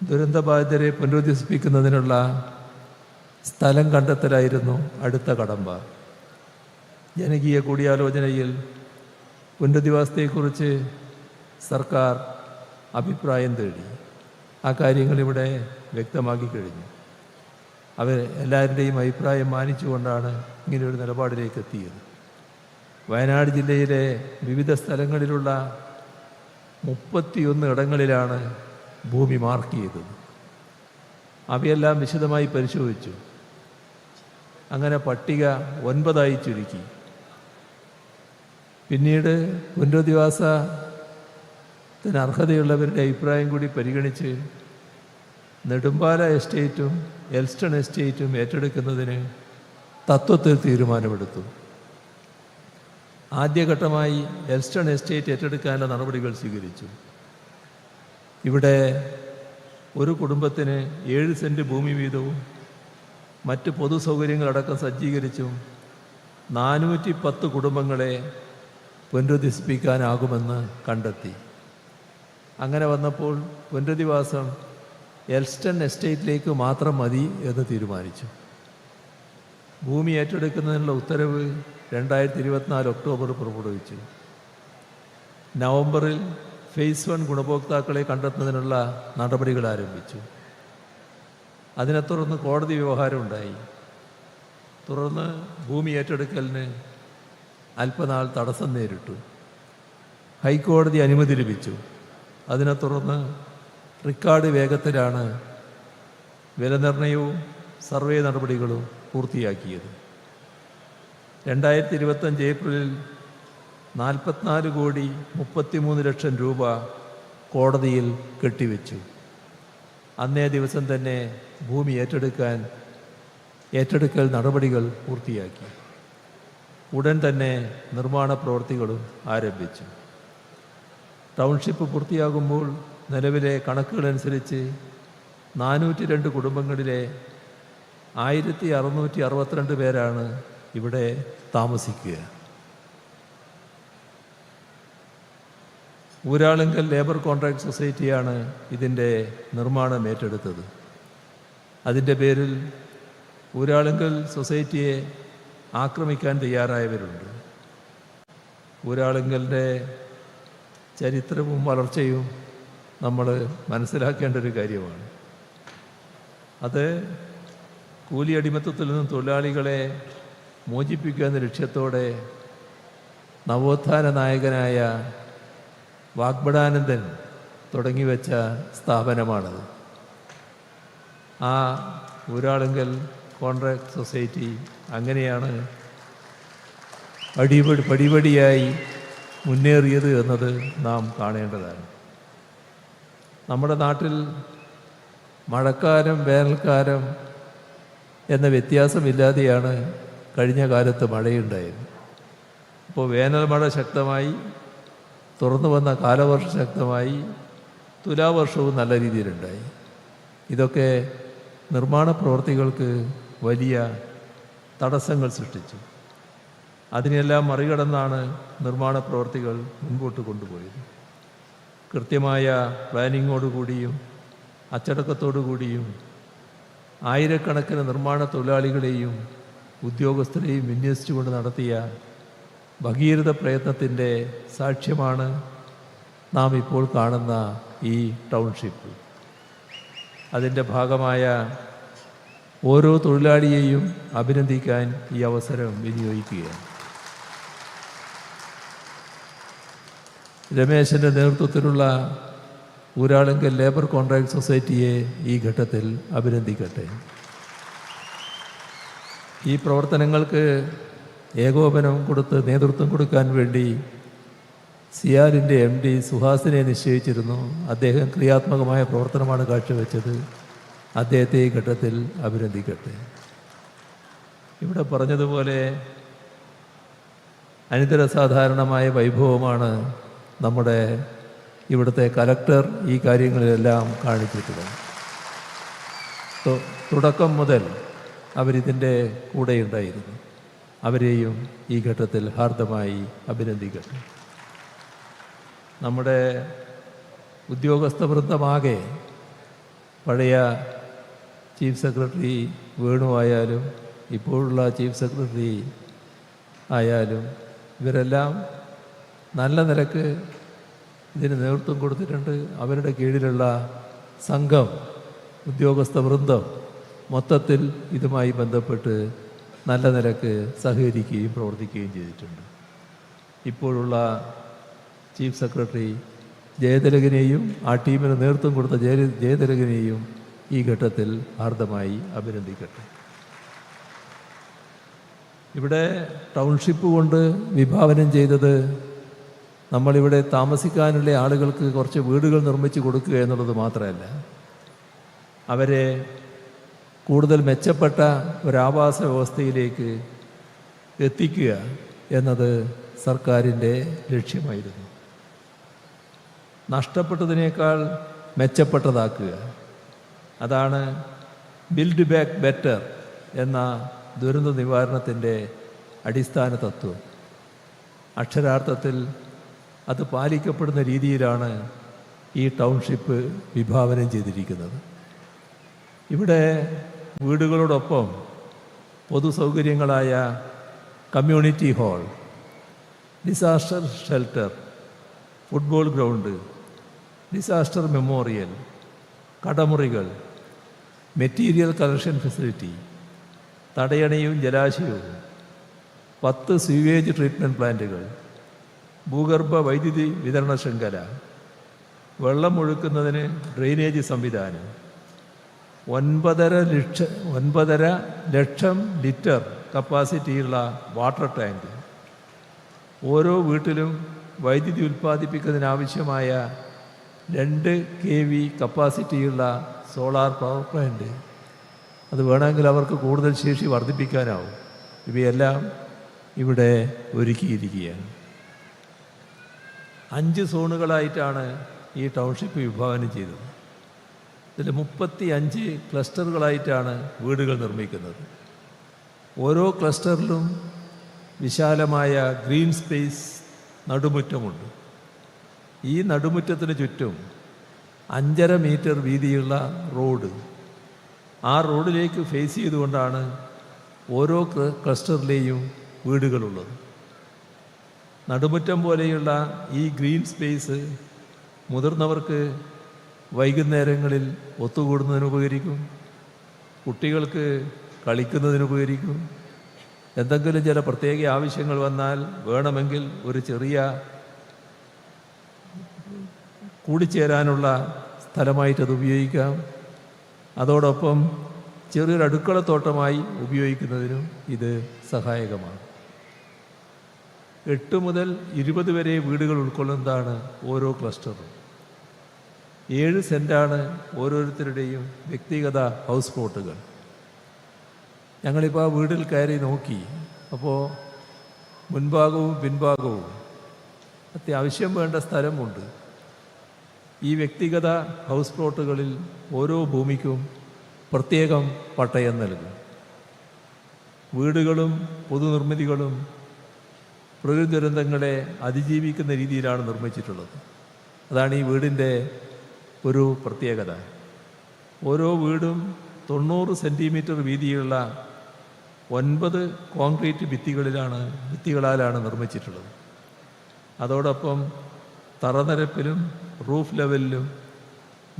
Speaker 5: ദുരന്തബാധിതരെ പുനരധിവസിപ്പിക്കുന്നതിനുള്ള സ്ഥലം കണ്ടെത്തലായിരുന്നു അടുത്ത കടമ്പ. ജനകീയ കൂടിയാലോചനയിൽ പുനരധിവാസത്തെക്കുറിച്ച് സർക്കാർ അഭിപ്രായം തേടി. ആ കാര്യങ്ങളിവിടെ വ്യക്തമാക്കി കഴിഞ്ഞു. അവർ എല്ലാവരുടെയും അഭിപ്രായം മാനിച്ചുകൊണ്ടാണ് ഇങ്ങനെയൊരു നിലപാടിലേക്ക് എത്തിയത്. വയനാട് ജില്ലയിലെ വിവിധ സ്ഥലങ്ങളിലുള്ള 31 ഇടങ്ങളിലാണ് ഭൂമി മാർക്ക് ചെയ്തത്. അവയെല്ലാം വിശദമായി പരിശോധിച്ചു. അങ്ങനെ പട്ടിക 9 ചുരുക്കി. പിന്നീട് പുനരധിവാസത്തിന് അർഹതയുള്ളവരുടെ അഭിപ്രായം കൂടി പരിഗണിച്ച് നെടുമ്പാല എസ്റ്റേറ്റും എൽസ്റ്റൺ എസ്റ്റേറ്റും ഏറ്റെടുക്കുന്നതിന് തത്വത്തിൽ തീരുമാനമെടുത്തു. ആദ്യഘട്ടമായി എൽസ്റ്റൺ എസ്റ്റേറ്റ് ഏറ്റെടുക്കാനുള്ള നടപടികൾ സ്വീകരിച്ചു. ഇവിടെ ഒരു കുടുംബത്തിന് 7 സെൻറ്റ് ഭൂമി വീതവും മറ്റ് പൊതു സൗകര്യങ്ങളടക്കം സജ്ജീകരിച്ചും 410 കുടുംബങ്ങളെ പുനരധിവസിപ്പിക്കാനാകുമെന്ന് കണ്ടെത്തി. അങ്ങനെ വന്നപ്പോൾ പുനരധിവാസം എൽസ്റ്റൺ എസ്റ്റേറ്റിലേക്ക് മാത്രം മതി എന്ന് തീരുമാനിച്ചു. ഭൂമി ഏറ്റെടുക്കുന്നതിനുള്ള ഉത്തരവ് 2024 ഒക്ടോബർ പുറപ്പെടുവിച്ചു. നവംബറിൽ ഫേസ് 1 ഗുണഭോക്താക്കളെ കണ്ടെത്തുന്നതിനുള്ള നടപടികൾ ആരംഭിച്ചു. അതിനെ തുടർന്ന് കോടതി വ്യവഹാരം ഉണ്ടായി. തുടർന്ന് ഭൂമി ഏറ്റെടുക്കലിന് അല്പനാൾ തടസ്സം നേരിട്ടു. ഹൈക്കോടതി അനുമതി ലഭിച്ചു. അതിനെ തുടർന്ന് റിക്കാർഡ് വേഗത്തിലാണ് വിലനിർണ്ണയവും സർവേ നടപടികളും പൂർത്തിയാക്കിയത്. 2025 ഏപ്രിലിൽ 44,33,00,000 രൂപ കോടതിയിൽ കെട്ടിവെച്ചു. അന്നേ ദിവസം തന്നെ ഭൂമി ഏറ്റെടുക്കൽ നടപടികൾ പൂർത്തിയാക്കി. ഉടൻ തന്നെ നിർമ്മാണ പ്രവൃത്തികളും ആരംഭിച്ചു. ടൗൺഷിപ്പ് പൂർത്തിയാകുമ്പോൾ നിലവിലെ കണക്കുകളനുസരിച്ച് 402 കുടുംബങ്ങളിലെ 1662 പേരാണ് ഇവിടെ താമസിക്കുക. ഊരാളുങ്കൽ ലേബർ കോൺട്രാക്ട് സൊസൈറ്റിയാണ് ഇതിൻ്റെ നിർമ്മാണം ഏറ്റെടുത്തത്. അതിൻ്റെ പേരിൽ ഊരാളുങ്കൽ സൊസൈറ്റിയെ ആക്രമിക്കാൻ തയ്യാറായവരുണ്ട്. ഊരാളുങ്കലിൻ്റെ ചരിത്രവും വളർച്ചയും നമ്മൾ മനസ്സിലാക്കേണ്ട ഒരു കാര്യമാണ്. അത് കൂലി അടിമത്തത്തിൽ നിന്നും തൊഴിലാളികളെ മോചിപ്പിക്കുക എന്ന ലക്ഷ്യത്തോടെ നവോത്ഥാന നായകനായ വാഗ്ബടാനന്ദൻ തുടങ്ങിവെച്ച സ്ഥാപനമാണത്. ആ ഊരാളുങ്കൽ കോൺട്രാക്ട് സൊസൈറ്റി അങ്ങനെയാണ് പടിപടിയായി മുന്നേറിയത് എന്നത് നാം കാണേണ്ടതാണ്. നമ്മുടെ നാട്ടിൽ മഴക്കാലം വേനൽക്കാലം എന്ന വ്യത്യാസമില്ലാതെയാണ് കഴിഞ്ഞ കാലത്ത് മഴയുണ്ടായത്. അപ്പോൾ വേനൽ മഴ ശക്തമായി, തുറന്നു വന്ന കാലവർഷം ശക്തമായി, തുലാവർഷവും നല്ല രീതിയിലുണ്ടായി. ഇതൊക്കെ നിർമ്മാണ പ്രവൃത്തികൾക്ക് വലിയ തടസ്സങ്ങൾ സൃഷ്ടിച്ചു. അതിനെല്ലാം മറികടന്നാണ് നിർമ്മാണ പ്രവൃത്തികൾ മുൻപോട്ട് കൊണ്ടുപോയത്. കൃത്യമായ പ്ലാനിങ്ങോടുകൂടിയും അച്ചടക്കത്തോടുകൂടിയും ആയിരക്കണക്കിന് നിർമ്മാണ തൊഴിലാളികളെയും ഉദ്യോഗസ്ഥരെയും വിന്യസിച്ചുകൊണ്ട് നടത്തിയ ഭഗീരഥ പ്രയത്നത്തിൻ്റെ സാക്ഷ്യമാണ് നാം ഇപ്പോൾ കാണുന്ന ഈ ടൗൺഷിപ്പ്. അതിൻ്റെ ഭാഗമായ ഓരോ തൊഴിലാളിയെയും അഭിനന്ദിക്കാൻ ഈ അവസരം വിനിയോഗിക്കുകയാണ്. രമേശൻ്റെ നേതൃത്വത്തിലുള്ള ഊരാളുങ്കൽ ലേബർ കോൺട്രാക്ട് സൊസൈറ്റിയെ ഈ ഘട്ടത്തിൽ അഭിനന്ദിക്കട്ടെ. ഈ പ്രവർത്തനങ്ങൾക്ക് ഏകോപനം കൊടുത്ത് നേതൃത്വം കൊടുക്കാൻ വേണ്ടി സിയാലിൻ്റെ MD സുഹാസിനെ നിശ്ചയിച്ചിരുന്നു. അദ്ദേഹം ക്രിയാത്മകമായ പ്രവർത്തനമാണ് കാഴ്ചവെച്ചത്. അദ്ദേഹത്തെ ഈ ഘട്ടത്തിൽ അഭിനന്ദിക്കട്ടെ. ഇവിടെ പറഞ്ഞതുപോലെ അനിതരസാധാരണമായ വൈഭവമാണ് നമ്മുടെ ഇവിടുത്തെ കലക്ടർ ഈ കാര്യങ്ങളിലെല്ലാം കാണിച്ചിട്ടുള്ളത്. തുടക്കം മുതൽ അവരിതിൻ്റെ കൂടെയുണ്ടായിരുന്നു. അവരെയും ഈ ഘട്ടത്തിൽ ഹാർദമായി അഭിനന്ദിക്കട്ടെ. നമ്മുടെ ഉദ്യോഗസ്ഥ വൃന്ദമാകെ പഴയ ചീഫ് സെക്രട്ടറി വേണു ആയാലും ഇപ്പോഴുള്ള ചീഫ് സെക്രട്ടറി ആയാലും ഇവരെല്ലാം നല്ല നിലക്ക് ഇതിന് നേതൃത്വം കൊടുത്തിട്ടുണ്ട്. അവരുടെ കീഴിലുള്ള സംഘം, ഉദ്യോഗസ്ഥ വൃന്ദം മൊത്തത്തിൽ ഇതുമായി ബന്ധപ്പെട്ട് നല്ല നിലക്ക് സഹകരിക്കുകയും പ്രവർത്തിക്കുകയും ചെയ്തിട്ടുണ്ട്. ഇപ്പോഴുള്ള ചീഫ് സെക്രട്ടറി ജയതിലകനെയും ആ ടീമിന് നേതൃത്വം കൊടുത്ത ജയതിലകനെയും ഈ ഘട്ടത്തിൽ ഹാർദമായി അഭിനന്ദിക്കട്ടെ. ഇവിടെ ടൗൺഷിപ്പ് കൊണ്ട് വിഭാവനം ചെയ്തത് നമ്മളിവിടെ താമസിക്കാനുള്ള ആളുകൾക്ക് കുറച്ച് വീടുകൾ നിർമ്മിച്ച് കൊടുക്കുക എന്നുള്ളത് മാത്രമല്ല, അവരെ കൂടുതൽ മെച്ചപ്പെട്ട ഒരാവാസ വ്യവസ്ഥയിലേക്ക് എത്തിക്കുക എന്നത് സർക്കാരിൻ്റെ ലക്ഷ്യമായിരുന്നു. നഷ്ടപ്പെട്ടതിനേക്കാൾ മെച്ചപ്പെട്ടതാക്കുക, അതാണ് ബിൽഡ് ബാക്ക് ബെറ്റർ എന്ന ദുരന്ത നിവാരണത്തിൻ്റെ അടിസ്ഥാന തത്വം. അക്ഷരാർത്ഥത്തിൽ അത് പാലിക്കപ്പെടുന്ന രീതിയിലാണ് ഈ ടൗൺഷിപ്പ് വിഭാവനം ചെയ്തിരിക്കുന്നത്. ഇവിടെ വീടുകളോടൊപ്പം പൊതു സൗകര്യങ്ങളായ community hall, disaster shelter, football ground, disaster memorial, കടമുറികൾ, മെറ്റീരിയൽ കളക്ഷൻ ഫെസിലിറ്റി, തടയണയും ജലാശയവും, 10 സ്വീവേജ് ട്രീറ്റ്മെൻറ്റ് പ്ലാന്റുകൾ, ഭൂഗർഭ വൈദ്യുതി വിതരണ ശൃംഖല, വെള്ളം ഒഴുക്കുന്നതിന് ഡ്രെയിനേജ് സംവിധാനം, 9.5 ലക്ഷം ലിറ്റർ കപ്പാസിറ്റിയുള്ള വാട്ടർ ടാങ്ക്, ഓരോ വീട്ടിലും വൈദ്യുതി ഉൽപ്പാദിപ്പിക്കുന്നതിനാവശ്യമായ 2 kV കപ്പാസിറ്റിയുള്ള സോളാർ പവർ പ്ലാന്റ്, അത് വേണമെങ്കിൽ അവർക്ക് കൂടുതൽ ശേഷി വർദ്ധിപ്പിക്കാനാവും. ഇവയെല്ലാം ഇവിടെ ഒരുക്കിയിരിക്കുകയാണ്. 5 സോണുകളായിട്ടാണ് ഈ ടൗൺഷിപ്പ് വിഭാവനം ചെയ്തത്. ഇതിൽ 35 ക്ലസ്റ്ററുകളായിട്ടാണ് വീടുകൾ നിർമ്മിക്കുന്നത്. ഓരോ ക്ലസ്റ്ററിലും വിശാലമായ ഗ്രീൻ സ്പേസ് നടുമുറ്റമുണ്ട്. ഈ നടുമുറ്റത്തിന് ചുറ്റും 5.5 മീറ്റർ വീതിയുള്ള റോഡ്, ആ റോഡിലേക്ക് ഫേസ് ചെയ്തുകൊണ്ടാണ് ഓരോ ക്ലസ്റ്ററിലെയും വീടുകളുള്ളത്. നടുമുറ്റം പോലെയുള്ള ഈ ഗ്രീൻ സ്പേസ് മുതിർന്നവർക്ക് വൈകുന്നേരങ്ങളിൽ ഒത്തുകൂടുന്നതിന് ഉപകരിക്കും, കുട്ടികൾക്ക് കളിക്കുന്നതിന് ഉപകരിക്കും, എന്തെങ്കിലും ചില പ്രത്യേക ആവശ്യങ്ങൾ വന്നാൽ വേണമെങ്കിൽ ഒരു ചെറിയ കൂടിച്ചേരാനുള്ള സ്ഥലമായിട്ടത് ഉപയോഗിക്കാം. അതോടൊപ്പം ചെറിയൊരു അടുക്കളത്തോട്ടമായി ഉപയോഗിക്കുന്നതിനും ഇത് സഹായകമാണ്. 8 മുതൽ 20 വരെ വീടുകൾ ഉൾക്കൊള്ളുന്നതാണ് ഓരോ ക്ലസ്റ്ററും. 7 സെൻറ്റാണ് ഓരോരുത്തരുടെയും വ്യക്തിഗത ഹൗസ് പ്ലോട്ടുകൾ. ഞങ്ങളിപ്പോൾ ആ വീട്ടിൽ കയറി നോക്കി. അപ്പോൾ മുൻഭാഗവും പിൻഭാഗവും അത്യാവശ്യം വേണ്ട സ്ഥലമുണ്ട്. ഈ വ്യക്തിഗത ഹൗസ് പ്ലോട്ടുകളിൽ ഓരോ ഭൂമിക്കും പ്രത്യേകം പട്ടയം നൽകും. വീടുകളും പൊതുനിർമ്മിതികളും പ്രകൃതി ദുരന്തങ്ങളെ അതിജീവിക്കുന്ന രീതിയിലാണ് നിർമ്മിച്ചിട്ടുള്ളത്. അതാണ് ഈ വീടിൻ്റെ ഒരു പ്രത്യേകത. ഓരോ വീടും 90 സെൻറ്റിമീറ്റർ വീതിയുള്ള 9 കോൺക്രീറ്റ് ഭിത്തികളാലാണ് നിർമ്മിച്ചിട്ടുള്ളത്. അതോടൊപ്പം തറനിരപ്പിലും റൂഫ് ലെവലിലും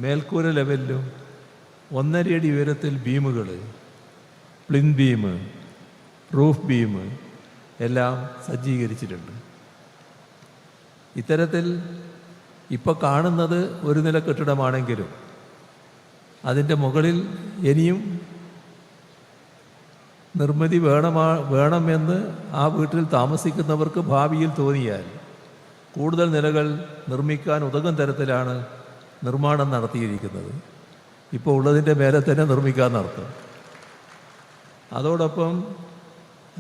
Speaker 5: മേൽക്കൂര ലെവലിലും 1.5 അടി ഉയരത്തിൽ ബീമുകൾ, പ്ലിൻ ബീം, റൂഫ് ബീം എല്ലാം സജ്ജീകരിച്ചിട്ടുണ്ട്. ഇത്തരത്തിൽ ഇപ്പോൾ കാണുന്നത് ഒരു നില കെട്ടിടമാണെങ്കിലും അതിൻ്റെ മുകളിൽ ഇനിയും നിർമ്മിതി വേണമെന്ന് ആ വീട്ടിൽ താമസിക്കുന്നവർക്ക് ഭാവിയിൽ തോന്നിയാൽ കൂടുതൽ നിലകൾ നിർമ്മിക്കാൻ ഉതകും തരത്തിലാണ് നിർമ്മാണം നടത്തിയിരിക്കുന്നത്. ഇപ്പോൾ ഉള്ളതിൻ്റെ മേലെ തന്നെ നിർമ്മിക്കാമെന്നർത്ഥം. അതോടൊപ്പം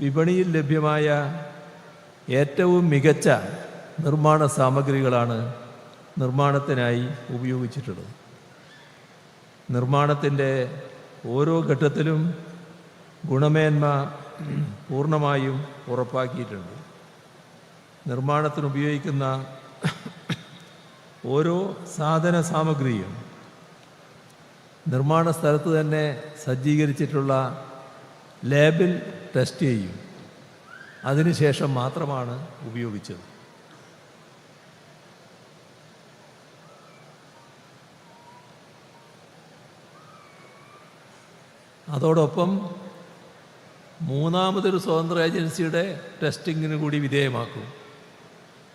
Speaker 5: വിപണിയിൽ ലഭ്യമായ ഏറ്റവും മികച്ച നിർമ്മാണ സാമഗ്രികളാണ് നിർമ്മാണത്തിനായി ഉപയോഗിച്ചിട്ടുള്ളത്. നിർമ്മാണത്തിൻ്റെ ഓരോ ഘട്ടത്തിലും ഗുണമേന്മ പൂർണ്ണമായും ഉറപ്പാക്കിയിട്ടുണ്ട്. നിർമ്മാണത്തിന് ഉപയോഗിക്കുന്ന ഓരോ സാധന സാമഗ്രിയും നിർമ്മാണ സ്ഥലത്ത് തന്നെ സജ്ജീകരിച്ചിട്ടുള്ള ലാബിൽ ടെസ്റ്റ് ചെയ്യും. അതിനുശേഷം മാത്രമാണ് ഉപയോഗിച്ചത്. അതോടൊപ്പം മൂന്നാമതൊരു സ്വതന്ത്ര ഏജൻസിയുടെ ടെസ്റ്റിങ്ങിന് കൂടി വിധേയമാക്കും.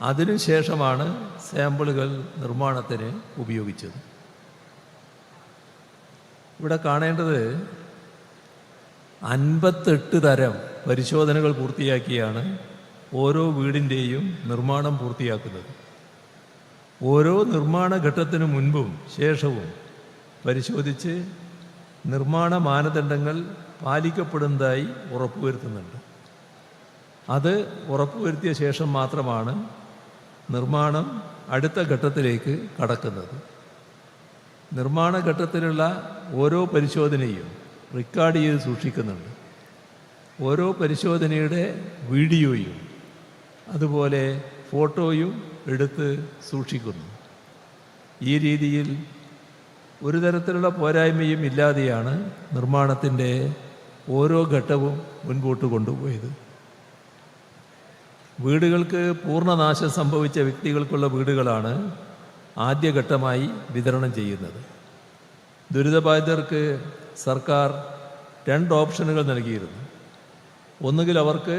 Speaker 5: അതിനുശേഷമാണ് സാമ്പിളുകൾ നിർമ്മാണത്തിന് ഉപയോഗിച്ചത്. ഇവിടെ കാണേണ്ടത് 58 തരം പരിശോധനകൾ പൂർത്തിയാക്കിയാണ് ഓരോ വീടിൻ്റെയും നിർമ്മാണം പൂർത്തിയാക്കുന്നത്. ഓരോ നിർമ്മാണ ഘട്ടത്തിനു മുൻപും ശേഷവും പരിശോധിച്ച് നിർമ്മാണ മാനദണ്ഡങ്ങൾ പാലിക്കപ്പെടുന്നതായി ഉറപ്പുവരുത്തുന്നുണ്ട്. അത് ഉറപ്പുവരുത്തിയ ശേഷം മാത്രമാണ് നിർമ്മാണം അടുത്ത ഘട്ടത്തിലേക്ക് കടക്കുന്നത്. നിർമ്മാണ ഘട്ടത്തിലുള്ള ഓരോ പരിശോധനയും റെക്കോർഡ് ചെയ്ത് സൂക്ഷിക്കുന്നുണ്ട്. ഓരോ പരിശോധനയുടെ വീഡിയോയും അതുപോലെ ഫോട്ടോയും എടുത്ത് സൂക്ഷിക്കുന്നു. ഈ രീതിയിൽ ഒരു തരത്തിലുള്ള പോരായ്മയും ഇല്ലാതെയാണ് നിർമ്മാണത്തിൻ്റെ ഓരോ ഘട്ടവും മുൻപോട്ട് കൊണ്ടുപോയത്. വീടുകൾക്ക് പൂർണ്ണനാശം സംഭവിച്ച വ്യക്തികൾക്കുള്ള വീടുകളാണ് ആദ്യഘട്ടമായി വിതരണം ചെയ്യുന്നത്. ദുരിതബാധിതർക്ക് സർക്കാർ 2 ഓപ്ഷനുകൾ നൽകിയിരുന്നു. ഒന്നുകിൽ അവർക്ക്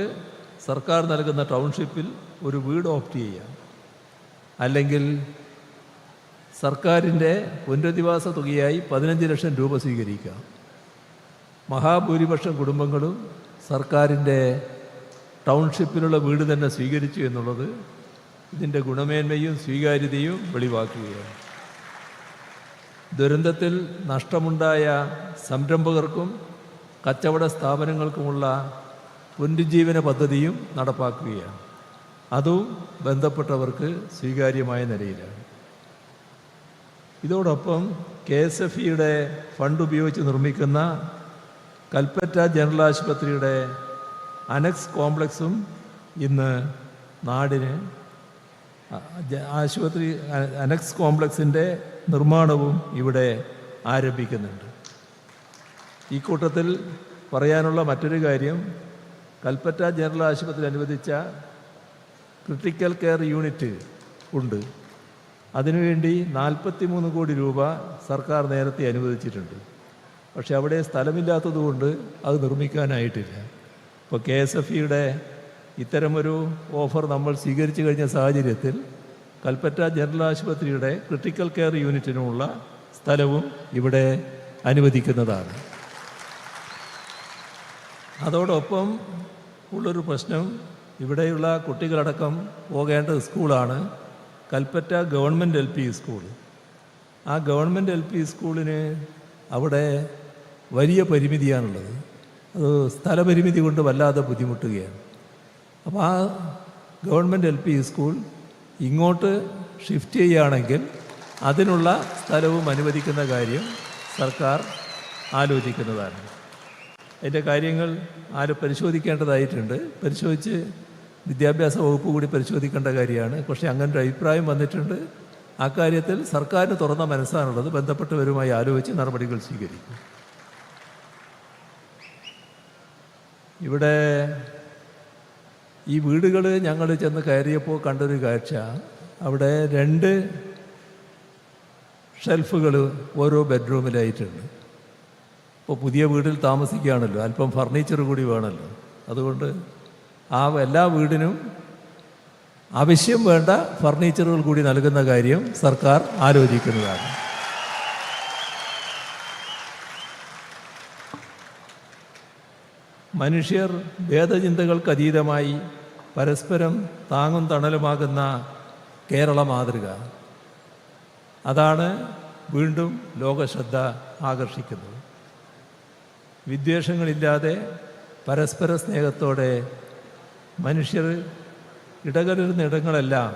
Speaker 5: സർക്കാർ നൽകുന്ന ടൗൺഷിപ്പിൽ ഒരു വീട് ഓപ്റ്റ് ചെയ്യാം, അല്ലെങ്കിൽ സർക്കാരിൻ്റെ പുനരധിവാസ തുകയായി 15 ലക്ഷം രൂപ സ്വീകരിക്കാം. മഹാഭൂരിപക്ഷം കുടുംബങ്ങളും സർക്കാരിൻ്റെ ടൗൺഷിപ്പിലുള്ള വീട് തന്നെ സ്വീകരിച്ചു എന്നുള്ളത് ഇതിൻ്റെ ഗുണമേന്മയും സ്വീകാര്യതയും വെളിവാക്കുകയാണ്. ദുരന്തത്തിൽ നഷ്ടമുണ്ടായ സംരംഭകർക്കും കച്ചവട സ്ഥാപനങ്ങൾക്കുമുള്ള പുനരുജ്ജീവന പദ്ധതിയും നടപ്പാക്കുകയാണ്. അതും ബന്ധപ്പെട്ടവർക്ക് സ്വീകാര്യമായ നിലയിലാണ്. ഇതോടൊപ്പം KSFEയുടെ ഫണ്ട് ഉപയോഗിച്ച് നിർമ്മിക്കുന്ന കൽപ്പറ്റ ജനറൽ ആശുപത്രിയുടെ അനക്സ് കോംപ്ലക്സും ഇന്ന് നാടിന് ആശുപത്രി അനക്സ് കോംപ്ലക്സിൻ്റെ നിർമ്മാണവും ഇവിടെ ആരംഭിക്കുന്നുണ്ട്. ഈ കൂട്ടത്തിൽ പറയാനുള്ള മറ്റൊരു കാര്യം, കൽപ്പറ്റ ജനറൽ ആശുപത്രി അനുവദിച്ച ക്രിട്ടിക്കൽ കെയർ യൂണിറ്റ് ഉണ്ട്. അതിനുവേണ്ടി 43 കോടി രൂപ സർക്കാർ നേരത്തെ അനുവദിച്ചിട്ടുണ്ട്. പക്ഷെ അവിടെ സ്ഥലമില്ലാത്തതുകൊണ്ട് അത് നിർമ്മിക്കാനായിട്ടില്ല. ഇപ്പോൾ KSFEയുടെ ഇത്തരമൊരു ഓഫർ നമ്മൾ സ്വീകരിച്ചു കഴിഞ്ഞ സാഹചര്യത്തിൽ കൽപ്പറ്റ ജനറൽ ആശുപത്രിയുടെ ക്രിട്ടിക്കൽ കെയർ യൂണിറ്റിനുമുള്ള സ്ഥലവും ഇവിടെ അനുവദിക്കുന്നതാണ്. അതോടൊപ്പം ഉള്ളൊരു പ്രശ്നം, ഇവിടെയുള്ള കുട്ടികളടക്കം പോകേണ്ട സ്കൂളാണ് കൽപ്പറ്റ ഗവൺമെൻറ് LP സ്കൂൾ. ആ ഗവൺമെൻറ് LP സ്കൂളിന് അവിടെ വലിയ പരിമിതിയാണുള്ളത്. അത് സ്ഥലപരിമിതി കൊണ്ട് വല്ലാതെ ബുദ്ധിമുട്ടുകയാണ്. അപ്പോൾ ആ ഗവൺമെൻറ് LP സ്കൂൾ ഇങ്ങോട്ട് ഷിഫ്റ്റ് ചെയ്യുകയാണെങ്കിൽ അതിനുള്ള സ്ഥലവും അനുവദിക്കുന്ന കാര്യം സർക്കാർ ആലോചിക്കുന്നതാണ്. അതിൻ്റെ കാര്യങ്ങൾ പരിശോധിക്കേണ്ടതായിട്ടുണ്ട്. പരിശോധിച്ച് വിദ്യാഭ്യാസ വകുപ്പ് കൂടി പരിശോധിക്കേണ്ട കാര്യമാണ്. പക്ഷേ അങ്ങനൊരു അഭിപ്രായം വന്നിട്ടുണ്ട്. ആ കാര്യത്തിൽ സർക്കാരിന് തുറന്ന മനസ്സാണുള്ളത്. ബന്ധപ്പെട്ടവരുമായി ആലോചിച്ച് നടപടികൾ സ്വീകരിക്കും. ഇവിടെ ഈ വീടുകൾ ഞങ്ങൾ ചെന്ന് കയറിയപ്പോൾ കണ്ടൊരു കാഴ്ച, അവിടെ 2 ഷെൽഫുകൾ ഓരോ ബെഡ്റൂമിലായിട്ടുണ്ട്. ഇപ്പോൾ പുതിയ വീട്ടിൽ താമസിക്കുകയാണല്ലോ, അല്പം ഫർണിച്ചർ കൂടി വേണമല്ലോ. അതുകൊണ്ട് ആ എല്ലാ വീടിനും ആവശ്യം വേണ്ട ഫർണിച്ചറുകൾ കൂടി നൽകുന്ന കാര്യം സർക്കാർ ആലോചിക്കുന്നതാണ്. മനുഷ്യർ ഭേദചിന്തകൾക്ക് അതീതമായി പരസ്പരം താങ്ങും തണലുമാകുന്ന കേരള മാതൃക, അതാണ് വീണ്ടും ലോകശ്രദ്ധ ആകർഷിക്കുന്നത്. വിദ്വേഷങ്ങളില്ലാതെ പരസ്പര സ്നേഹത്തോടെ മനുഷ്യർ ഇടകലരുന്ന ഇടങ്ങളെല്ലാം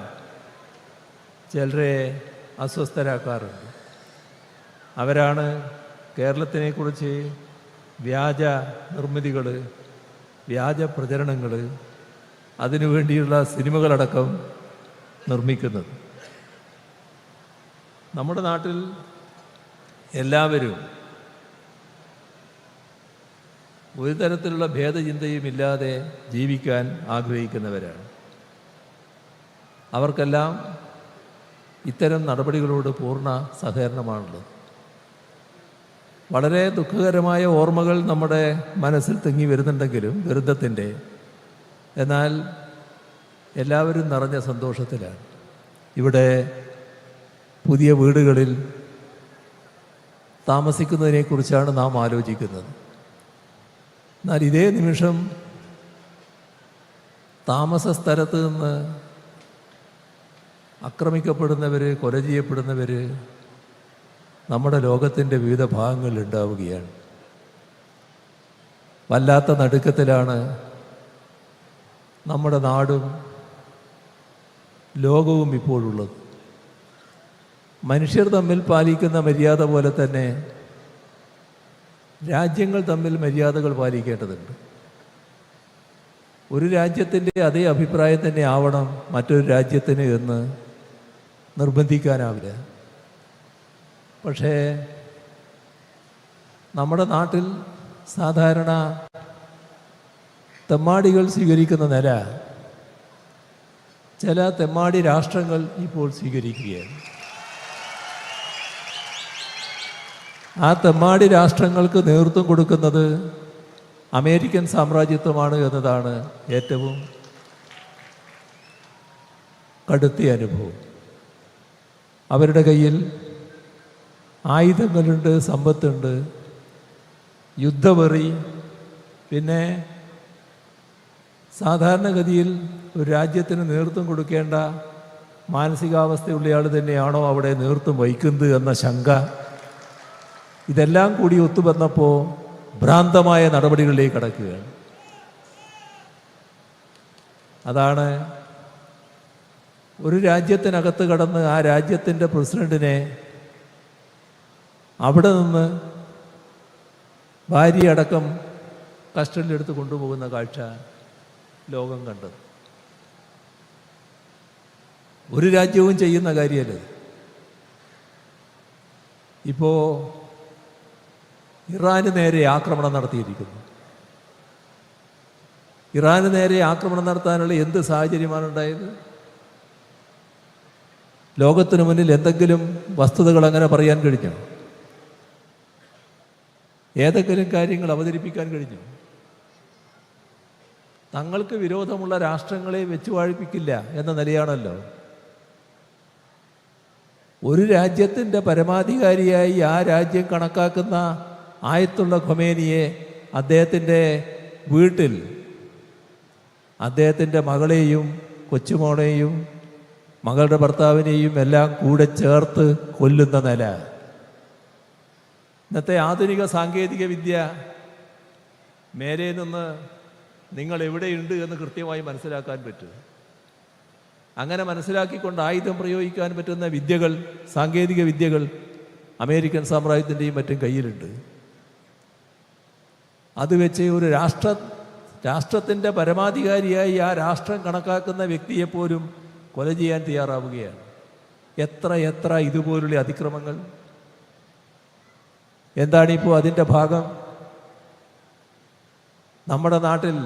Speaker 5: ചിലരെ അസ്വസ്ഥരാക്കാറുണ്ട്. അവരാണ് കേരളത്തിനെക്കുറിച്ച് വ്യാജ നിർമ്മിതികൾ, വ്യാജ പ്രചരണങ്ങൾ, അതിനുവേണ്ടിയുള്ള സിനിമകളടക്കം നിർമ്മിക്കുന്നത്. നമ്മുടെ നാട്ടിൽ എല്ലാവരും ഒരു തരത്തിലുള്ള ഭേദചിന്തയും ഇല്ലാതെ ജീവിക്കാൻ ആഗ്രഹിക്കുന്നവരാണ്. അവർക്കെല്ലാം ഇത്തരം നടപടികളോട് പൂർണ്ണ സഹകരണമാണുള്ളത്. വളരെ ദുഃഖകരമായ ഓർമ്മകൾ നമ്മുടെ മനസ്സിൽ തിങ്ങി വരുന്നുണ്ടെങ്കിലും ദുരന്തത്തിൻ്റെ, എന്നാൽ എല്ലാവരും നിറഞ്ഞ സന്തോഷത്തിലാണ്. ഇവിടെ പുതിയ വീടുകളിൽ താമസിക്കുന്നതിനെക്കുറിച്ചാണ് നാം ആലോചിക്കുന്നത്. എന്നാൽ ഇതേ നിമിഷം താമസ സ്ഥലത്ത് നിന്ന് ആക്രമിക്കപ്പെടുന്നവർ, കൊല ചെയ്യപ്പെടുന്നവർ നമ്മുടെ ലോകത്തിൻ്റെ വിവിധ ഭാഗങ്ങളിൽ ഉണ്ടാവുകയാണ്. വല്ലാത്ത നടുക്കത്തിലാണ് നമ്മുടെ നാടും ലോകവും ഇപ്പോഴുള്ളത്. മനുഷ്യർ തമ്മിൽ പാലിക്കുന്ന മര്യാദ പോലെ തന്നെ രാജ്യങ്ങൾ തമ്മിൽ മര്യാദകൾ പാലിക്കേണ്ടതുണ്ട്. ഒരു രാജ്യത്തിൻ്റെ അതേ അഭിപ്രായം തന്നെ ആവണം മറ്റൊരു രാജ്യത്തിന് എന്ന് നിർബന്ധിക്കാനാവില്ല. പക്ഷേ നമ്മുടെ നാട്ടിൽ സാധാരണ തെമ്മാടികൾ സ്വീകരിക്കുന്ന നില ചില തെമ്മാടി രാഷ്ട്രങ്ങൾ ഇപ്പോൾ സ്വീകരിക്കുകയാണ്. ആ തെമ്മാടി രാഷ്ട്രങ്ങൾക്ക് നേതൃത്വം കൊടുക്കുന്നത് അമേരിക്കൻ സാമ്രാജ്യത്വമാണ് എന്നതാണ് ഏറ്റവും കടുത്ത അനുഭവം. അവരുടെ കയ്യിൽ ആയുധങ്ങളുണ്ട്, സമ്പത്തുണ്ട്, യുദ്ധവെറി. പിന്നെ സാധാരണഗതിയിൽ ഒരു രാജ്യത്തിന് നേതൃത്വം കൊടുക്കേണ്ട മാനസികാവസ്ഥയുള്ളയാൾ തന്നെയാണോ അവിടെ നേതൃത്വം വഹിക്കുന്നത് എന്ന ശങ്ക. ഇതെല്ലാം കൂടി ഒത്തുവന്നപ്പോൾ ഭ്രാന്തമായ നടപടികളിലേക്ക് കടക്കുകയാണ്. അതാണ് ഒരു രാജ്യത്തിനകത്ത് കടന്ന് ആ രാജ്യത്തിൻ്റെ പ്രസിഡന്റിനെ അവിടെ നിന്ന് ഭാര്യയടക്കം കസ്റ്റഡിയിലെടുത്ത് കൊണ്ടുപോകുന്ന കാഴ്ച ലോകം കണ്ടത്. ഒരു രാജ്യവും ചെയ്യുന്ന കാര്യമല്ല. ഇപ്പോൾ ഇറാന് നേരെ ആക്രമണം നടത്തിയിരിക്കുന്നു. ഇറാന് നേരെ ആക്രമണം നടത്താനുള്ള എന്ത് സാഹചര്യമാണ് ഉണ്ടായത്? ലോകത്തിന് മുന്നിൽ എന്തെങ്കിലും വസ്തുതകൾ അങ്ങനെ പറയാൻ കഴിഞ്ഞോ? ഏതെങ്കിലും കാര്യങ്ങൾ അവതരിപ്പിക്കാൻ കഴിഞ്ഞോ? തങ്ങൾക്ക് വിരോധമുള്ള രാഷ്ട്രങ്ങളെ വെച്ചു വാഴിപ്പിക്കില്ല എന്ന നിലയാണല്ലോ. ഒരു രാജ്യത്തിൻ്റെ പരമാധികാരിയായി ആ രാജ്യം കണക്കാക്കുന്ന ആയത്തുള്ള ഖൊമേനിയെ അദ്ദേഹത്തിൻ്റെ വീട്ടിൽ അദ്ദേഹത്തിൻ്റെ മകളെയും കൊച്ചുമോളെയും മകളുടെ ഭർത്താവിനെയും എല്ലാം കൂടെ ചേർത്ത് കൊല്ലുന്ന നില. ഇന്നത്തെ ആധുനിക സാങ്കേതിക വിദ്യ മേലെ നിന്ന് നിങ്ങൾ എവിടെയുണ്ട് എന്ന് കൃത്യമായി മനസ്സിലാക്കാൻ പറ്റും. അങ്ങനെ മനസ്സിലാക്കിക്കൊണ്ട് ആയുധം പ്രയോഗിക്കാൻ പറ്റുന്ന വിദ്യകൾ, സാങ്കേതിക വിദ്യകൾ അമേരിക്കൻ സാമ്രാജ്യത്തിൻ്റെയും മറ്റും കയ്യിലുണ്ട്. അത് വെച്ച് ഒരു രാഷ്ട്രത്തിൻ്റെ പരമാധികാരിയായി ആ രാഷ്ട്രം കണക്കാക്കുന്ന വ്യക്തിയെപ്പോലും കൊല ചെയ്യാൻ തയ്യാറാവുകയാണ്. എത്ര ഇതുപോലുള്ള അതിക്രമങ്ങൾ! എന്താണിപ്പോൾ അതിൻ്റെ ഭാഗം? നമ്മുടെ നാട്ടിൽ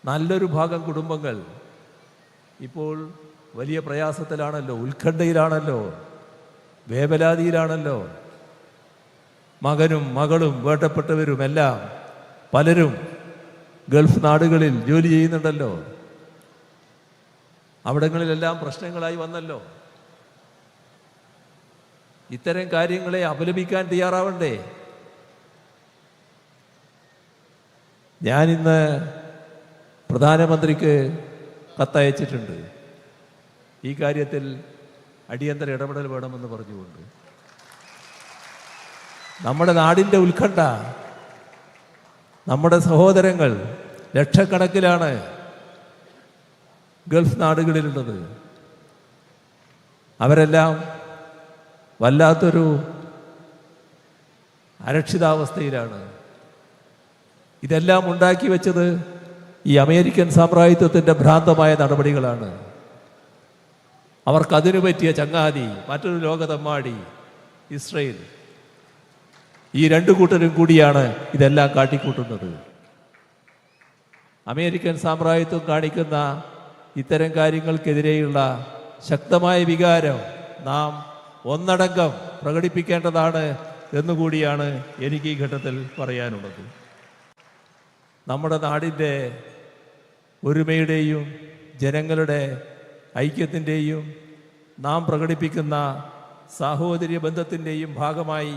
Speaker 5: നല്ലൊരു ഭാഗം കുടുംബങ്ങൾ ഇപ്പോൾ വലിയ പ്രയാസത്തിലാണല്ലോ, ഉത്കണ്ഠയിലാണല്ലോ, വേവലാതിയിലാണല്ലോ. മകനും മകളും വേട്ടപ്പെട്ടവരുമെല്ലാം പലരും ഗൾഫ് നാടുകളിൽ ജോലി ചെയ്യുന്നുണ്ടല്ലോ. അവിടങ്ങളിലെല്ലാം പ്രശ്നങ്ങളായി വന്നല്ലോ. ഇത്തരം കാര്യങ്ങളെ അപലപിക്കാൻ തയ്യാറാവണ്ടേ? ഞാനിന്ന് പ്രധാനമന്ത്രിക്ക് കത്തയച്ചിട്ടുണ്ട്. ഈ കാര്യത്തിൽ അടിയന്തര ഇടപെടൽ വേണമെന്ന് പറഞ്ഞുകൊണ്ട് നമ്മുടെ നാടിൻ്റെ ഉത്കണ്ഠ, നമ്മുടെ സഹോദരങ്ങൾ ലക്ഷക്കണക്കിലാണ് ഗൾഫ് നാടുകളിലുള്ളത്. അവരെല്ലാം വല്ലാത്തൊരു അരക്ഷിതാവസ്ഥയിലാണ്. ഇതെല്ലാം ഉണ്ടാക്കി വെച്ചത് ഈ അമേരിക്കൻ സാമ്രാജ്യത്വത്തിൻ്റെ ഭ്രാന്തമായ നടപടികളാണ്. അവർക്കതിനു പറ്റിയ ചങ്ങാതി മറ്റൊരു ലോകതെമ്മാടി ഇസ്രയേൽ. ഈ രണ്ടു കൂട്ടരും കൂടിയാണ് ഇതെല്ലാം കാട്ടിക്കൂട്ടുന്നത്. അമേരിക്കൻ സാമ്രാജ്യത്വം കാണിക്കുന്ന ഇത്തരം കാര്യങ്ങൾക്കെതിരെയുള്ള ശക്തമായ വികാരം നാം ഒന്നടങ്കം പ്രകടിപ്പിക്കേണ്ടതാണ് എന്നുകൂടിയാണ് എനിക്ക് ഈ ഘട്ടത്തിൽ പറയാനുള്ളത്. നമ്മുടെ നാടിൻ്റെ ഒരുമയുടെയും ജനങ്ങളുടെ ഐക്യത്തിൻ്റെയും നാം പ്രകടിപ്പിക്കുന്ന സാഹോദര്യ ബന്ധത്തിൻ്റെയും ഭാഗമായി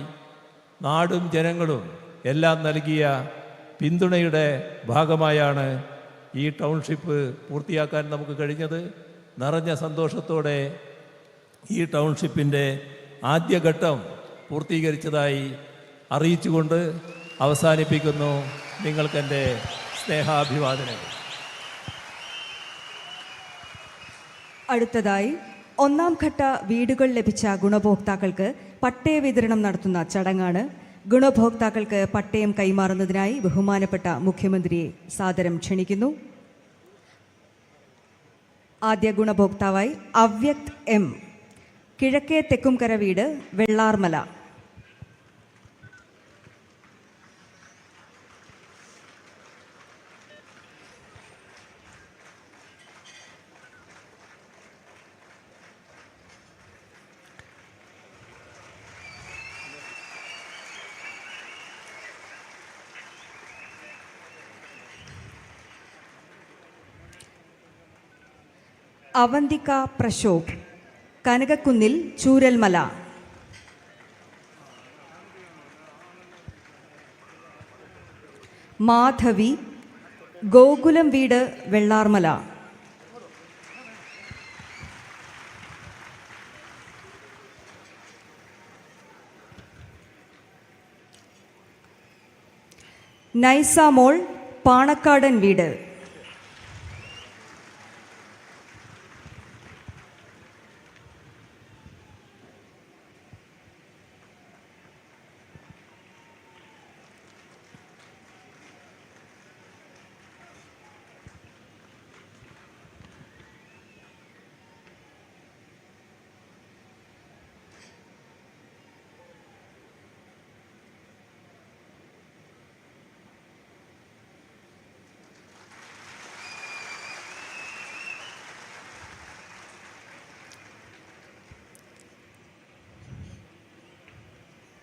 Speaker 5: നാടും ജനങ്ങളും എല്ലാം നൽകിയ പിന്തുണയുടെ ഭാഗമായാണ് ഈ ടൗൺഷിപ്പ് പൂർത്തിയാക്കാൻ നമുക്ക് കഴിഞ്ഞത്. നിറഞ്ഞ സന്തോഷത്തോടെ ഈ ടൗൺഷിപ്പിൻ്റെ ആദ്യഘട്ടം പൂർത്തീകരിച്ചതായി അറിയിച്ചുകൊണ്ട് അവസാനിപ്പിക്കുന്നു. നിങ്ങൾക്കെൻ്റെ സ്നേഹാഭിവാദനങ്ങൾ.
Speaker 6: അടുത്തതായി ഒന്നാം ഘട്ട വീടുകൾ ലഭിച്ച ഗുണഭോക്താക്കൾക്ക് പട്ടയ വിതരണം നടത്തുന്ന ചടങ്ങാണ്. ഗുണഭോക്താക്കൾക്ക് പട്ടയം കൈമാറുന്നതിനായി ബഹുമാനപ്പെട്ട മുഖ്യമന്ത്രിയെ സാദരം ക്ഷണിക്കുന്നു. ആദ്യ ഗുണഭോക്താവായി അവ്യക്ത് എം, കിഴക്കേ തെക്കുംകര വീട്, വെള്ളാർമല. അവന്തിക പ്രശോഭ്, കനകക്കുന്നിൽ, ചൂരൽമല. മാധവി, ഗോകുലം വീട്, വെള്ളാർമല. നൈസാമോൾ, പാണക്കാടൻ വീട്.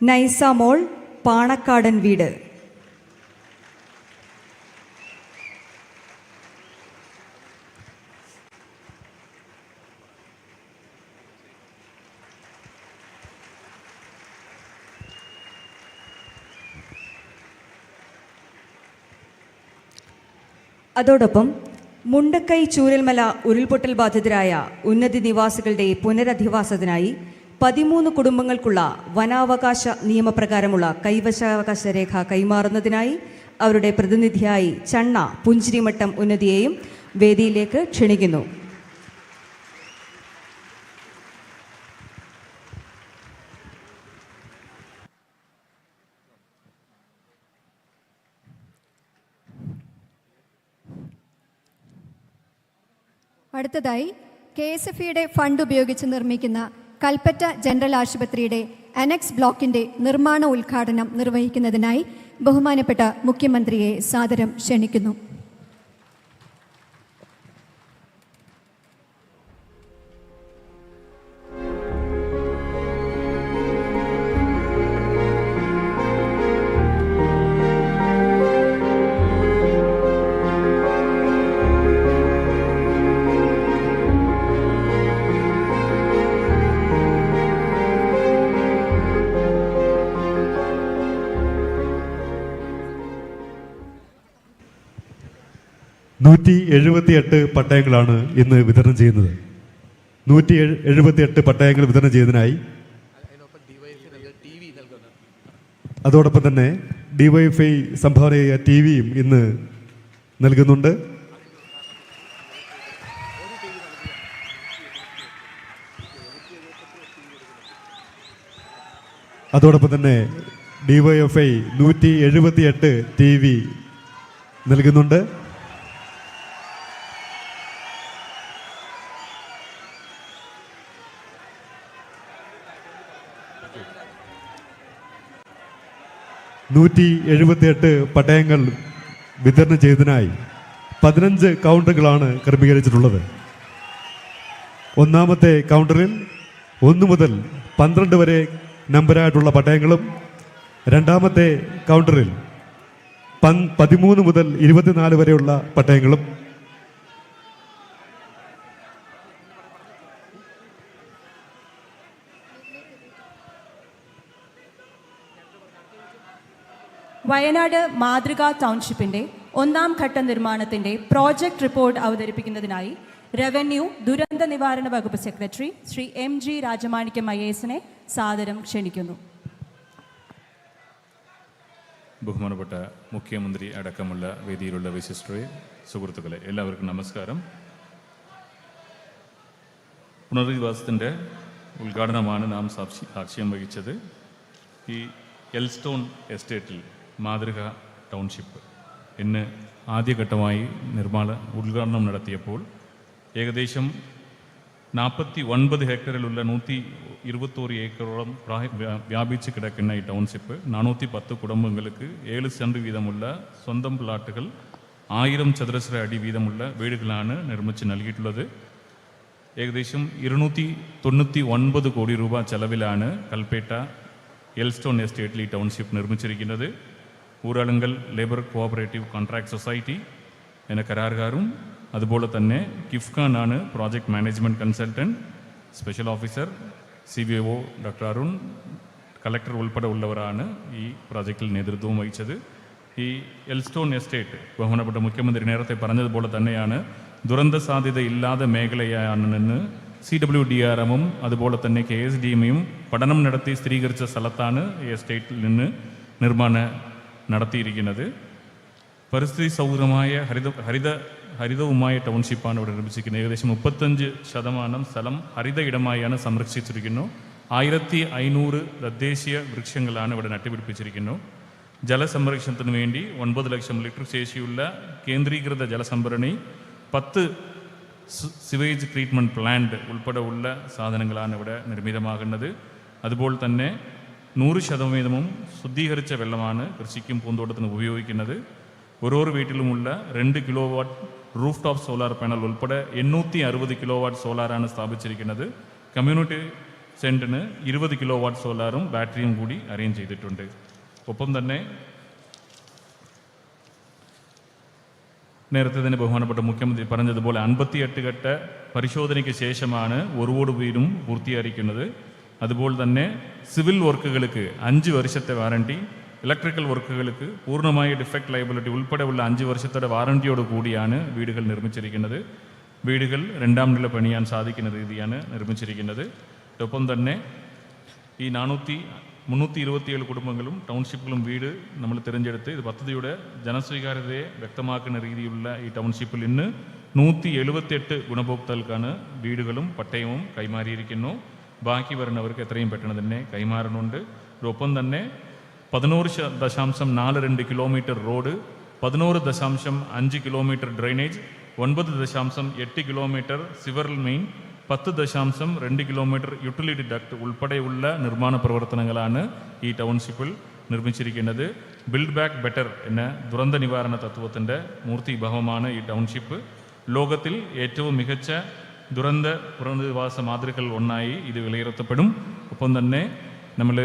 Speaker 6: നൈസാമോൾ, പാണക്കാടൻ വീട്. അതോടൊപ്പം മുണ്ടക്കൈ ചൂരൽമല ഉരുൾപൊട്ടൽ ബാധിതരായ ഉന്നതി നിവാസികളുടെ പുനരധിവാസത്തിനായി 13 കുടുംബങ്ങൾക്കുള്ള വനാവകാശ നിയമപ്രകാരമുള്ള കൈവശാവകാശ രേഖ കൈമാറുന്നതിനായി അവരുടെ പ്രതിനിധിയായി ചണ്ണ പുഞ്ചിരിമട്ടം ഉന്നതിയെയും വേദിയിലേക്ക് ക്ഷണിക്കുന്നു.
Speaker 4: അടുത്തതായി KSFEയുടെ ഫണ്ട് ഉപയോഗിച്ച് നിർമ്മിക്കുന്ന കൽപ്പറ്റ ജനറൽ ആശുപത്രിയുടെ അനക്സ് ബ്ലോക്കിന്റെ നിർമ്മാണ ഉദ്ഘാടനം നിർവഹിക്കുന്നതിനായി ബഹുമാനപ്പെട്ട മുഖ്യമന്ത്രിയെ സാദരം ക്ഷണിക്കുന്നു.
Speaker 7: ൂറ്റി 178 പട്ടയങ്ങളാണ് ഇന്ന് വിതരണം ചെയ്യുന്നത്. 178 പട്ടയങ്ങൾ വിതരണം ചെയ്തതിനായി അതോടൊപ്പം തന്നെ ഡിവൈഎഫ്ഐ സംഭാവന ചെയ്ത TV-യും ഇന്ന് നൽകുന്നുണ്ട്. അതോടൊപ്പം തന്നെ ഡിവൈഎഫ്ഐ 178 TV നൽകുന്നുണ്ട്. പട്ടയങ്ങൾ വിതരണം ചെയ്തതിനായി 15 കൗണ്ടറുകളാണ് ക്രമീകരിച്ചിട്ടുള്ളത്. ഒന്നാമത്തെ കൗണ്ടറിൽ 1 മുതൽ 12 വരെ നമ്പരായിട്ടുള്ള പട്ടയങ്ങളും രണ്ടാമത്തെ കൗണ്ടറിൽ 13 മുതൽ 24 വരെയുള്ള പട്ടയങ്ങളും
Speaker 2: വയനാട് മാതൃകാ ടൗൺഷിപ്പിന്റെ 1-ാം ഘട്ട നിർമ്മാണത്തിന്റെ പ്രോജക്ട് റിപ്പോർട്ട് അവതരിപ്പിക്കുന്നതിനായി റവന്യൂ ദുരന്ത നിവാരണ വകുപ്പ് സെക്രട്ടറി ശ്രീ MG രാജമാണിക്യം IAS-നെ സാദരം ക്ഷണിക്കുന്നു.
Speaker 8: ബഹുമാനപ്പെട്ട മുഖ്യമന്ത്രി അടക്കമുള്ള വേദിയിലുള്ള വിശിഷ്ടരെ, സുഹൃത്തുക്കളെ, എല്ലാവർക്കും നമസ്കാരം. പുനരധിവാസത്തിൻ്റെ ഉദ്ഘാടനമാണ് നാം സാക്ഷ്യം വഹിച്ചത്. ഈ എൽസ്റ്റോൺ എസ്റ്റേറ്റിൽ മാതൃക ടൗൺഷിപ്പ് ഇന്ന് ആദ്യഘട്ടമായി ഉദ്ഘാടനം നടത്തിയപ്പോൾ ഏകദേശം 49 ഹെക്ടറിലുള്ള 121 ഏക്കറോളം വ്യാപിച്ച് കിടക്കുന്ന ഈ ടൗൺഷിപ്പ് 410 കുടുംബങ്ങൾക്ക് 7 സെന്റ് വീതമുള്ള സ്വന്തം പ്ലാട്ടുകൾ 1000 ചതുരശ്ര അടി വീതമുള്ള വീടുകളാണ് നിർമ്മിച്ച് നൽകിയിട്ടുള്ളത്. ഏകദേശം 299 കോടി രൂപ ചെലവിലാണ് കൽപ്പേട്ട എൽസ്റ്റോൺ എസ്റ്റേറ്റിൽ ഈ ടൗൺഷിപ്പ് നിർമ്മിച്ചിരിക്കുന്നത്. Uralungal labour cooperative contract society എന്ന കരാറുകാരും അതുപോലെ തന്നെ കിഫ്കാനാണ് project management consultant, special officer, CBO doctor Arun, collector ഉൾപ്പെടെ ഉള്ളവരാണ് ഈ പ്രോജക്റ്റിൽ നേതൃത്വം വഹിച്ചത്. ഈ എൽസ്റ്റോൺ എസ്റ്റേറ്റ് ബഹുമാനപ്പെട്ട മുഖ്യമന്ത്രി നേരത്തെ പറഞ്ഞതുപോലെ തന്നെയാണ് ദുരന്ത സാധ്യത ഇല്ലാത്ത മേഖലയാണെന്ന് CWDRM-ഉം അതുപോലെ തന്നെ KSDM-യും പഠനം നടത്തി സ്ഥിരീകരിച്ച സ്ഥലത്താണ് ഈ എസ്റ്റേറ്റിൽ നിന്ന് നിർമ്മാണം നടത്തിയിരിക്കുന്നത്. പരിസ്ഥിതി സൗഹൃദമായ ഹരിതവുമായ ടൗൺഷിപ്പാണ് ഇവിടെ നിർമ്മിച്ചിരിക്കുന്നത്. ഏകദേശം 35% സ്ഥലം ഹരിത ഇടമായാണ് സംരക്ഷിച്ചിരിക്കുന്നു. 1500 തദ്ദേശീയ വൃക്ഷങ്ങളാണ് ഇവിടെ നട്ടുപിടിപ്പിച്ചിരിക്കുന്നു. ജലസംരക്ഷണത്തിന് വേണ്ടി 9 ലക്ഷം ലിറ്റർ ശേഷിയുള്ള കേന്ദ്രീകൃത ജലസംഭരണി, 10 സിവേജ് ട്രീറ്റ്മെൻറ്റ് പ്ലാന്റ് ഉൾപ്പെടെ ഉള്ള സാധനങ്ങളാണ് ഇവിടെ നിർമ്മിതമാകുന്നത്. അതുപോലെ തന്നെ 100% ശുദ്ധീകരിച്ച വെള്ളമാണ് കൃഷിക്കും പൂന്തോട്ടത്തിനും ഉപയോഗിക്കുന്നത്. ഓരോ വീട്ടിലുമുള്ള 2 kilowatt roof top solar panel ഉൾപ്പെടെ 860 കിലോവാട്ട് സോളാറാണ് സ്ഥാപിച്ചിരിക്കുന്നത്. കമ്മ്യൂണിറ്റി സെൻറ്ററിന് 20 കിലോവാട്ട് സോളാറും ബാറ്ററിയും കൂടി അറേഞ്ച് ചെയ്തിട്ടുണ്ട്. ഒപ്പം തന്നെ നേരത്തെ തന്നെ ബഹുമാനപ്പെട്ട മുഖ്യമന്ത്രി പറഞ്ഞതുപോലെ 58 ഘട്ട പരിശോധനയ്ക്ക് ശേഷമാണ് ഓരോ വീടും പൂർത്തീകരിക്കുന്നത്. അതുപോലെ തന്നെ സിവിൽ വർക്കുകൾക്ക് 5 വർഷത്തെ വാറണ്ടി, ഇലക്ട്രിക്കൽ വർക്കുകൾക്ക് പൂർണ്ണമായ ഡിഫക്റ്റ് ലയബിലിറ്റി ഉൾപ്പെടെയുള്ള 5 വർഷത്തെ വാറണ്ടിയോട് കൂടിയാണ് വീടുകൾ നിർമ്മിച്ചിരിക്കുന്നത്. വീടുകൾ 2ാം നില പണിയാൻ സാധിക്കുന്ന രീതിയാണ് നിർമ്മിച്ചിരിക്കുന്നത്. ഒപ്പം തന്നെ ഈ 327 കുടുംബങ്ങളും ടൗൺഷിപ്പുകളും വീട് നമ്മൾ തിരഞ്ഞെടുത്ത് ഇത് പദ്ധതിയുടെ ജനസ്വീകാര്യതയെ വ്യക്തമാക്കുന്ന രീതിയിലുള്ള ഈ ടൗൺഷിപ്പിൽ ഇന്ന് 178 ഗുണഭോക്താക്കൾക്കാണ് വീടുകളും പട്ടയവും കൈമാറിയിരിക്കുന്നു. ബാക്കി വരുന്നവർക്ക് എത്രയും പെട്ടെന്ന് തന്നെ കൈമാറുന്നുണ്ട്. ഒപ്പം തന്നെ 11.42 kilometre road, 11.5 kilometre drainage, 9.8 kilometre sewerage main, 10.2 kilometre utility duct ഉൾപ്പെടെയുള്ള നിർമ്മാണ പ്രവർത്തനങ്ങളാണ് ഈ ടൗൺഷിപ്പിൽ നിർമ്മിച്ചിരിക്കുന്നത്. ബിൽഡ് ബാക്ക് ബെറ്റർ എന്ന ദുരന്ത നിവാരണ തത്വത്തിൻ്റെ മൂർത്തിഭാവമാണ് ഈ ടൗൺഷിപ്പ്. ലോകത്തിൽ ഏറ്റവും മികച്ച ദുരന്ത പുനരധിവാസ മാതൃകകൾ ഒന്നായി ഇത് വിലയിരുത്തപ്പെടും. ഒപ്പം തന്നെ നമ്മൾ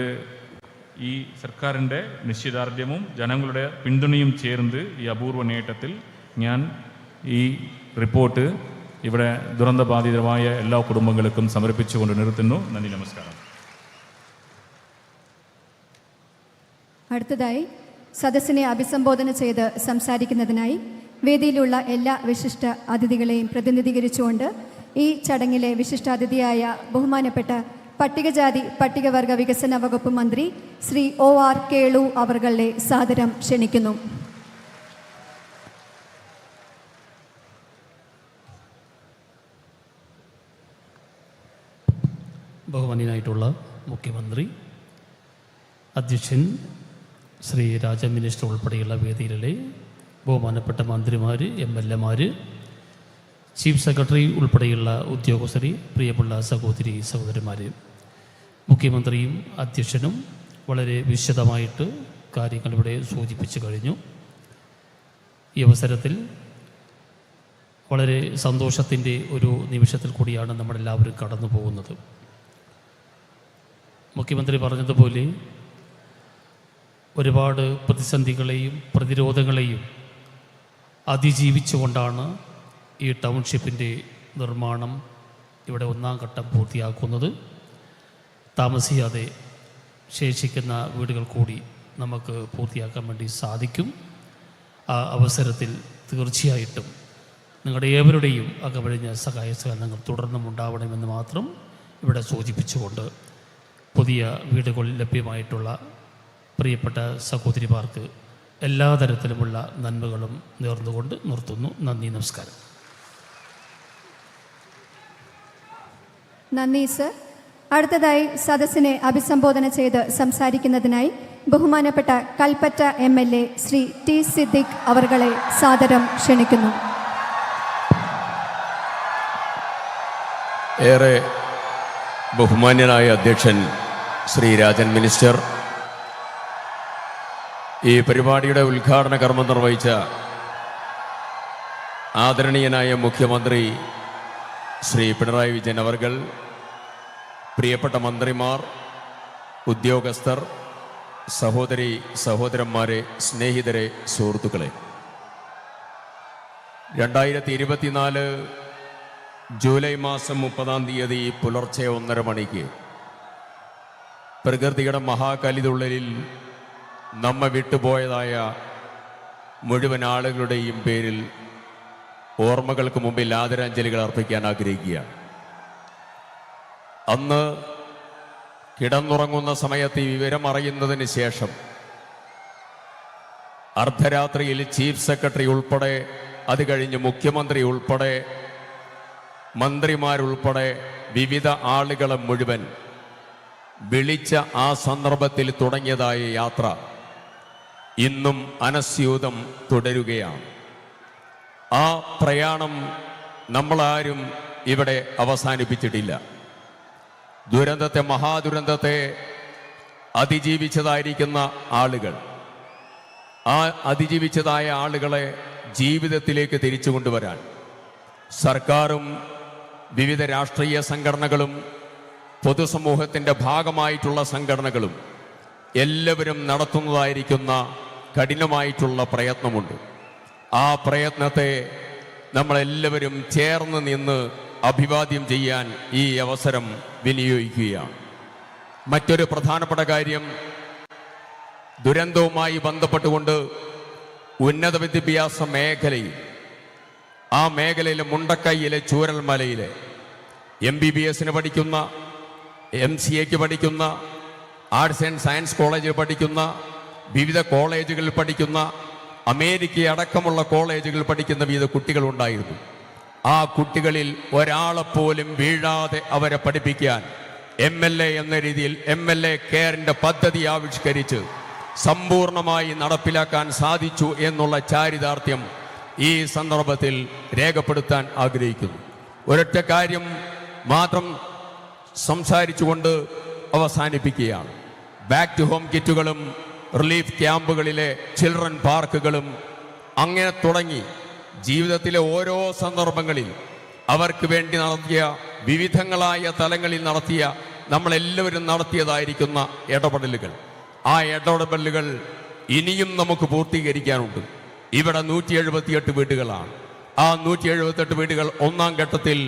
Speaker 8: ഈ സർക്കാരിൻ്റെ നിശ്ചയദാർഢ്യവും ജനങ്ങളുടെ പിന്തുണയും ചേർന്ന് ഈ അപൂർവ നേട്ടത്തിൽ ഞാൻ ഈ റിപ്പോർട്ട് ഇവിടെ ദുരന്തബാധിതമായ എല്ലാ കുടുംബങ്ങൾക്കും സമർപ്പിച്ചുകൊണ്ട് നിർത്തുന്നു. നന്ദി, നമസ്കാരം.
Speaker 4: അടുത്തതായി സദസ്സിനെ അഭിസംബോധന ചെയ്ത് സംസാരിക്കുന്നതിനായി വേദിയിലുള്ള എല്ലാ വിശിഷ്ട അതിഥികളെയും പ്രതിനിധീകരിച്ചുകൊണ്ട് ഈ ചടങ്ങിലെ വിശിഷ്ടാതിഥിയായ ബഹുമാനപ്പെട്ട പട്ടികജാതി പട്ടികവർഗ വികസന വകുപ്പ് മന്ത്രി ശ്രീ OR കേളു അവർകളെ സാദരം ക്ഷണിക്കുന്നു.
Speaker 9: ബഹുമാന്യനായിട്ടുള്ള മുഖ്യമന്ത്രി, അധ്യക്ഷൻ ശ്രീ രാജ മിനിസ്റ്റർ ഉൾപ്പെടെയുള്ള വേദിയിലെ ബഹുമാനപ്പെട്ട മന്ത്രിമാർ, MLA മാർ, ചീഫ് സെക്രട്ടറി ഉൾപ്പെടെയുള്ള ഉദ്യോഗസ്ഥരെ, പ്രിയമുള്ള സഹോദരി സഹോദരന്മാർ, മുഖ്യമന്ത്രിയും അധ്യക്ഷനും വളരെ വിശദമായിട്ട് കാര്യങ്ങളിവിടെ സൂചിപ്പിച്ചു കഴിഞ്ഞു. ഈ അവസരത്തിൽ വളരെ സന്തോഷത്തിൻ്റെ ഒരു നിമിഷത്തിൽ കൂടിയാണ് നമ്മളെല്ലാവരും കടന്നു പോകുന്നത്. മുഖ്യമന്ത്രി പറഞ്ഞതുപോലെ ഒരുപാട് പ്രതിസന്ധികളെയും പ്രതിരോധങ്ങളെയും അതിജീവിച്ചുകൊണ്ടാണ് ഈ ടൗൺഷിപ്പിൻ്റെ നിർമ്മാണം ഇവിടെ 1-ാം ഘട്ടം പൂർത്തിയാക്കുന്നത്. താമസിയാതെ ശേഷിക്കുന്ന വീടുകൾ കൂടി നമുക്ക് പൂർത്തിയാക്കാൻ വേണ്ടി സാധിക്കും. ആ അവസരത്തിൽ തീർച്ചയായിട്ടും നിങ്ങളുടെ ഏവരുടെയും അകമഴിഞ്ഞ സഹായ സഹകരണങ്ങൾ തുടർന്നും ഉണ്ടാവണമെന്ന് മാത്രം ഇവിടെ സൂചിപ്പിച്ചുകൊണ്ട് പുതിയ വീടുകൾ ലഭ്യമായിട്ടുള്ള പ്രിയപ്പെട്ട സഹോദരിമാർക്ക് എല്ലാ തരത്തിലുമുള്ള നന്മകളും നേർന്നുകൊണ്ട് നിർത്തുന്നു. നന്ദി, നമസ്കാരം.
Speaker 4: നന്ദി സർ. അടുത്തതായി സദസ്സിനെ അഭിസംബോധന ചെയ്ത് സംസാരിക്കുന്നതിനായി ബഹുമാനപ്പെട്ട കൽപ്പറ്റ MLA ശ്രീ T. സിദ്ദിഖ് അവർകളെ സാദരം ക്ഷണിക്കുന്നു.
Speaker 10: ഏറെ ബഹുമാന്യനായ അധ്യക്ഷൻ ശ്രീ രാജൻ മിനിസ്റ്റർ, ഈ പരിപാടിയുടെ ഉദ്ഘാടന കർമ്മം നിർവഹിച്ച ആദരണീയനായ മുഖ്യമന്ത്രി ശ്രീ പിണറായി വിജയൻ അവർകൾ, പ്രിയപ്പെട്ട മന്ത്രിമാർ, ഉദ്യോഗസ്ഥർ, സഹോദരി സഹോദരന്മാരെ, സ്നേഹിതരെ, സുഹൃത്തുക്കളെ, 2024 ജൂലൈ മാസം 30-ാം തീയതി പുലർച്ചെ 1:30 മണിക്ക് പ്രകൃതിയുടെ മഹാകലിതുള്ളലിൽ നമ്മെ വിട്ടുപോയതായ മുഴുവൻ ആളുകളുടെയും പേരിൽ ഓർമ്മകൾക്ക് മുമ്പിൽ ആദരാഞ്ജലികൾ അർപ്പിക്കാൻ ആഗ്രഹിക്കുകയാണ്. അന്ന് കിടന്നുറങ്ങുന്ന സമയത്ത് ഈ വിവരം അറിയുന്നതിന് ശേഷം അർദ്ധരാത്രിയിൽ ചീഫ് സെക്രട്ടറി ഉൾപ്പെടെ, അത് കഴിഞ്ഞ് മുഖ്യമന്ത്രി ഉൾപ്പെടെ, മന്ത്രിമാരുൾപ്പെടെ വിവിധ ആളുകളെ മുഴുവൻ വിളിച്ച ആ സന്ദർഭത്തിൽ തുടങ്ങിയതായ യാത്ര ഇന്നും അനസ്യൂതം തുടരുകയാണ്. ആ പ്രയാണം നമ്മളാരും ഇവിടെ അവസാനിപ്പിച്ചിട്ടില്ല. ദുരന്തത്തെ, മഹാദുരന്തത്തെ അതിജീവിച്ചതായിരിക്കുന്ന ആളുകൾ, ആ അതിജീവിച്ചതായ ആളുകളെ ജീവിതത്തിലേക്ക് തിരിച്ചു കൊണ്ടുവരാൻ സർക്കാരും വിവിധ രാഷ്ട്രീയ സംഘടനകളും പൊതുസമൂഹത്തിൻ്റെ ഭാഗമായിട്ടുള്ള സംഘടനകളും എല്ലാവരും നടത്തുന്നതായിരിക്കുന്ന കഠിനമായിട്ടുള്ള പ്രയത്നമുണ്ട്. ആ പ്രയത്നത്തെ നമ്മളെല്ലാവരും ചേർന്ന് നിന്ന് അഭിവാദ്യം ചെയ്യാൻ ഈ അവസരം വിനിയോഗിക്കുകയാണ്. മറ്റൊരു പ്രധാനപ്പെട്ട കാര്യം, ദുരന്തവുമായി ബന്ധപ്പെട്ടുകൊണ്ട് ഉന്നത വിദ്യാഭ്യാസ മേഖലയിൽ, ആ മേഖലയിലെ മുണ്ടക്കൈയിലെ ചൂരൽമലയിലെ MBBS-ന് പഠിക്കുന്ന, MCA-ക്ക് പഠിക്കുന്ന, ആർട്സ് ആൻഡ് സയൻസ് കോളേജിൽ പഠിക്കുന്ന, വിവിധ കോളേജുകളിൽ പഠിക്കുന്ന, അമേരിക്ക അടക്കമുള്ള കോളേജുകളിൽ പഠിക്കുന്ന വിവിധ കുട്ടികളുണ്ടായിരുന്നു. ആ കുട്ടികളിൽ ഒരാളെപ്പോലും വീഴാതെ അവരെ പഠിപ്പിക്കാൻ MLA എന്ന രീതിയിൽ MLA കെയറിൻ്റെ പദ്ധതി ആവിഷ്കരിച്ച് സമ്പൂർണമായി നടപ്പിലാക്കാൻ സാധിച്ചു എന്നുള്ള ചാരിതാർത്ഥ്യം ഈ സന്ദർഭത്തിൽ രേഖപ്പെടുത്താൻ ആഗ്രഹിക്കുന്നു. ഒരൊറ്റ കാര്യം മാത്രം സംസാരിച്ചുകൊണ്ട് അവസാനിപ്പിക്കുകയാണ്. ബാക്ക് ടു ഹോം കിറ്റുകളും റിലീഫ് ക്യാമ്പുകളിലെ ചിൽഡ്രൻ പാർക്കുകളും അങ്ങനെ തുടങ്ങി ജീവിതത്തിലെ ഓരോ സന്ദർഭങ്ങളിൽ അവർക്ക് വേണ്ടി നടത്തിയ, വിവിധങ്ങളായ തലങ്ങളിൽ നടത്തിയ, നമ്മളെല്ലാവരും നടത്തിയതായിരിക്കുന്ന ഇടപെടലുകൾ, ആ ഇടപെടലുകൾ ഇനിയും നമുക്ക് പൂർത്തീകരിക്കാനുണ്ട്. ഇവിടെ 178 വീടുകളാണ്. ആ 178 വീടുകൾ 1-ാം ഘട്ടത്തിൽ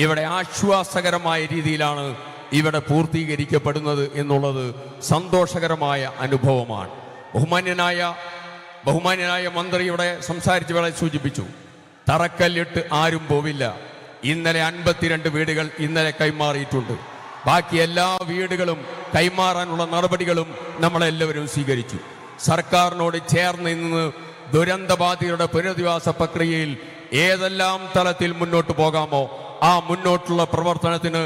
Speaker 10: ഇവിടെ ആശ്വാസകരമായ രീതിയിലാണ് ഇവിടെ പൂർത്തീകരിക്കപ്പെടുന്നത് എന്നുള്ളത് സന്തോഷകരമായ അനുഭവമാണ്. ബഹുമാന്യനായ മന്ത്രി ഇവിടെ സംസാരിച്ചവളെ സൂചിപ്പിച്ചു, തറക്കല്ലിട്ട് ആരും പോവില്ല, ഇന്നലെ 52 വീടുകൾ ഇന്നലെ കൈമാറിയിട്ടുണ്ട്. ബാക്കി എല്ലാ വീടുകളും കൈമാറാനുള്ള നടപടികളും നമ്മളെല്ലാവരും സ്വീകരിച്ചു. സർക്കാരിനോട് ചേർന്ന് നിന്ന് ദുരന്തബാധിതരുടെ പുനരധിവാസ പ്രക്രിയയിൽ ഏതെല്ലാം തലത്തിൽ മുന്നോട്ട് പോകാമോ ആ മുന്നോട്ടുള്ള പ്രവർത്തനത്തിന്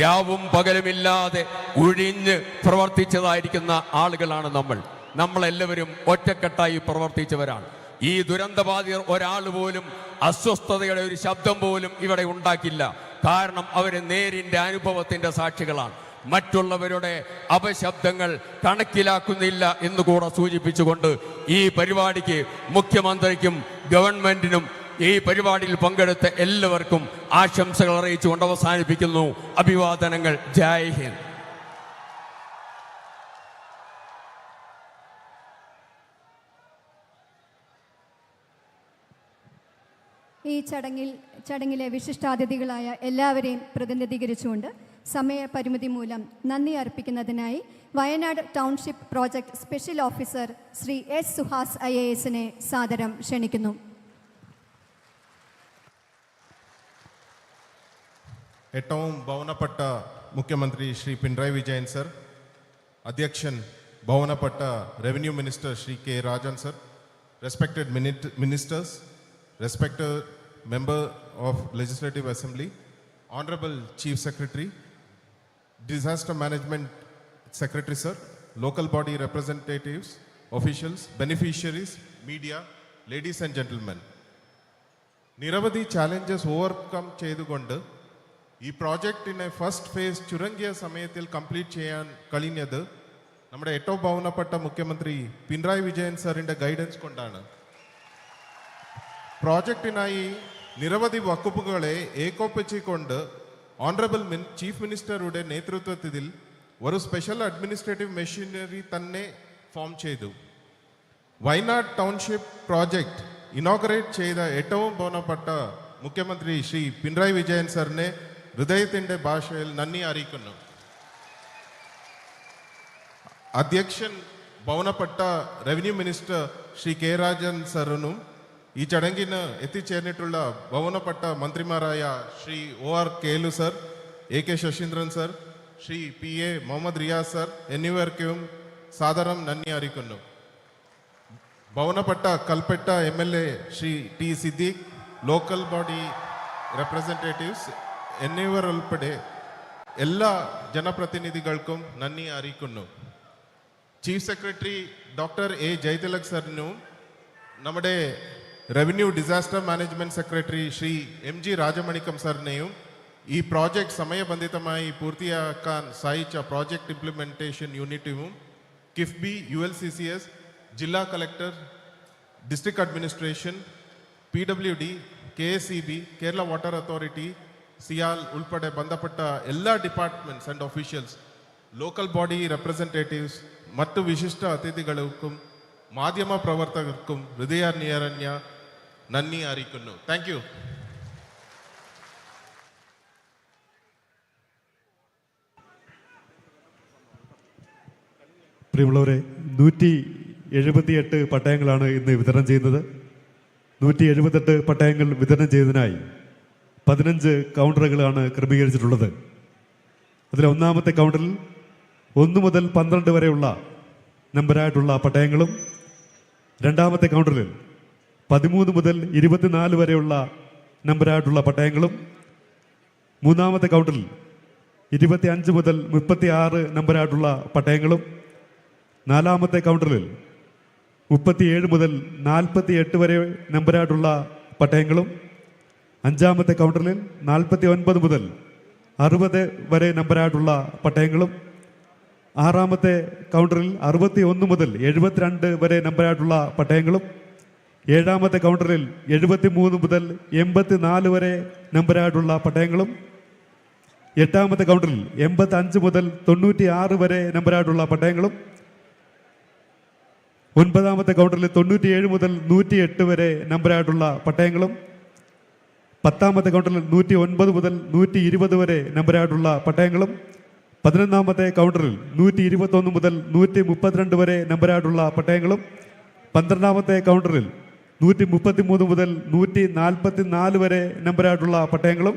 Speaker 10: രാവും പകലുമില്ലാതെ ഒഴിഞ്ഞ് പ്രവർത്തിച്ചതായിരിക്കുന്ന ആളുകളാണ് നമ്മളെല്ലാവരും ഒറ്റക്കെട്ടായി പ്രവർത്തിച്ചവരാണ്. ഈ ദുരന്തബാധിതർ ഒരാൾ പോലും അസ്വസ്ഥതയുടെ ഒരു ശബ്ദം പോലും ഇവിടെ ഉണ്ടാക്കില്ല. കാരണം അവർ നേരിൻ്റെ അനുഭവത്തിൻ്റെ സാക്ഷികളാണ്. മറ്റുള്ളവരുടെ അപശബ്ദങ്ങൾ കണക്കിലാക്കുന്നില്ല എന്നുകൂടെ സൂചിപ്പിച്ചുകൊണ്ട് ഈ പരിപാടിക്ക് മുഖ്യമന്ത്രിക്കും ഗവൺമെന്റിനും ഈ പരിപാടിയിൽ പങ്കെടുത്ത എല്ലാവർക്കും ആശംസകൾ അറിയിച്ചുകൊണ്ട് അവസാനിപ്പിക്കുന്നു. അഭിവാദനങ്ങൾ. ജയ് ഹിന്ദ്.
Speaker 4: ഈ ചടങ്ങിലെ വിശിഷ്ടാതിഥികളായ എല്ലാവരെയും പ്രതിനിധീകരിച്ചുകൊണ്ട് സമയപരിമിതി മൂലം നന്ദി അർപ്പിക്കുന്നതിനായി Wayanad township project special officer Shri S Suhas IAS-നെ സാദരം ക്ഷണിക്കുന്നു.
Speaker 11: ഏറ്റവും ബഹുമാനപ്പെട്ട മുഖ്യമന്ത്രി ശ്രീ പിണറായി വിജയൻ സർ, അധ്യക്ഷൻ ബഹുമാനപ്പെട്ട revenue minister Shri K Rajan sir, respected ministers, respected member of Legislative Assembly, Honorable Chief Secretary, Disaster Management Secretary Sir, local body representatives, officials, beneficiaries, media, ladies and gentlemen. നിരവധി challenges overcome ചെയ്തുകൊണ്ട് ഈ പ്രോജക്റ്റിനെ ഫസ്റ്റ് ഫേസ് ചുരുങ്ങിയ സമയത്തിൽ complete ചെയ്യാൻ കഴിഞ്ഞത് നമ്മുടെ ഏറ്റവും ബഹുമാനപ്പെട്ട മുഖ്യമന്ത്രി പിണറായി വിജയൻ സാറിൻ്റെ ഗൈഡൻസ് കൊണ്ടാണ്. പ്രോജക്റ്റിനായി നിരവധി വകുപ്പുകളെ ഏകോപിപ്പിച്ചുകൊണ്ട് ഓണറബിൾ ചീഫ് മിനിസ്റ്ററുടെ നേതൃത്വത്തിൽ ഒരു സ്പെഷ്യൽ അഡ്മിനിസ്ട്രേറ്റീവ് മെഷീനറി തന്നെ ഫോം ചെയ്തു. വയനാട് ടൗൺഷിപ്പ് പ്രോജക്റ്റ് ഇനോഗ്രേറ്റ് ചെയ്ത ഏറ്റവും ബഹുമാനപ്പെട്ട മുഖ്യമന്ത്രി ശ്രീ പിണറായി വിജയൻ സാറിനെ ഹൃദയത്തിൻ്റെ ഭാഷയിൽ നന്ദി അറിയിക്കുന്നു. അധ്യക്ഷൻ ബഹുമാനപ്പെട്ട revenue minister Shri K Rajan സാറിനും ഈ ചടങ്ങിന് എത്തിച്ചേർന്നിട്ടുള്ള ബഹുമാനപ്പെട്ട മന്ത്രിമാരായ Shri OR Kelu sir, AK Saseendran sir, Shri PA Muhammad Riyas sir എന്നിവർക്കും സാദരം നന്ദി അറിയിക്കുന്നു. ബഹുമാനപ്പെട്ട Kalpetta MLA Shri T Siddique, local body representatives എന്നിവർ ഉൾപ്പെടെ എല്ലാ ജനപ്രതിനിധികൾക്കും നന്ദി അറിയിക്കുന്നു. Chief secretary doctor A Jayathilak സാറിനും നമ്മുടെ revenue disaster management secretary Shri MG Rajamanickam സാറിനെയും ഈ പ്രോജക്റ്റ് സമയബന്ധിതമായി പൂർത്തിയാക്കാൻ സഹായിച്ച പ്രോജക്റ്റ് ഇംപ്ലിമെൻറ്റേഷൻ യൂണിറ്റും കിഫ്ബി, ULCCS, ജില്ലാ collector, district administration, PWD, KSEB, Kerala water authority, CIAL ഉൾപ്പെടെ ബന്ധപ്പെട്ട എല്ലാ departments and officials, local body representatives, മറ്റു വിശിഷ്ട അതിഥികൾക്കും മാധ്യമ പ്രവർത്തകർക്കും ഹൃദയനിറഞ്ഞ നന്ദി അറിയിക്കുന്നു. Thank you.
Speaker 7: പ്രിയമുള്ളവരെ, 178 പട്ടയങ്ങളാണ് ഇന്ന് വിതരണം ചെയ്യുന്നത്. 178 പട്ടയങ്ങൾ വിതരണം ചെയ്തതിനായി 15 കൗണ്ടറുകളാണ് ക്രമീകരിച്ചിട്ടുള്ളത്. അതിൽ ഒന്നാമത്തെ കൗണ്ടറിൽ 1 മുതൽ 12 വരെയുള്ള നമ്പരായിട്ടുള്ള പട്ടയങ്ങളും, രണ്ടാമത്തെ കൗണ്ടറിൽ 13 മുതൽ 24 വരെയുള്ള നമ്പരായിട്ടുള്ള പട്ടയങ്ങളും, മൂന്നാമത്തെ കൗണ്ടറിൽ 25 മുതൽ 36 നമ്പരായിട്ടുള്ള പട്ടയങ്ങളും, നാലാമത്തെ കൗണ്ടറിൽ 37 മുതൽ 48 വരെ നമ്പരായിട്ടുള്ള പട്ടയങ്ങളും, അഞ്ചാമത്തെ കൗണ്ടറിൽ 49 മുതൽ 60 വരെ നമ്പരായിട്ടുള്ള പട്ടയങ്ങളും, ആറാമത്തെ കൗണ്ടറിൽ 61 മുതൽ 72 വരെ നമ്പരായിട്ടുള്ള പട്ടയങ്ങളും, ഏഴാമത്തെ കൗണ്ടറിൽ 73 മുതൽ 84 വരെ നമ്പരായിട്ടുള്ള പട്ടയങ്ങളും, എട്ടാമത്തെ കൗണ്ടറിൽ 85 മുതൽ 96 വരെ നമ്പരായിട്ടുള്ള പട്ടയങ്ങളും, ഒൻപതാമത്തെ കൗണ്ടറിൽ 97 മുതൽ 108 വരെ നമ്പരായിട്ടുള്ള പട്ടയങ്ങളും, പത്താമത്തെ കൗണ്ടറിൽ 109 മുതൽ 120 വരെ നമ്പരായിട്ടുള്ള പട്ടയങ്ങളും, 11ാമത്തെ കൗണ്ടറിൽ 121 മുതൽ 132 വരെ നമ്പരായിട്ടുള്ള പട്ടയങ്ങളും, 12ാമത്തെ കൗണ്ടറിൽ 133 മുതൽ 144 വരെ നമ്പരായിട്ടുള്ള പട്ടയങ്ങളും,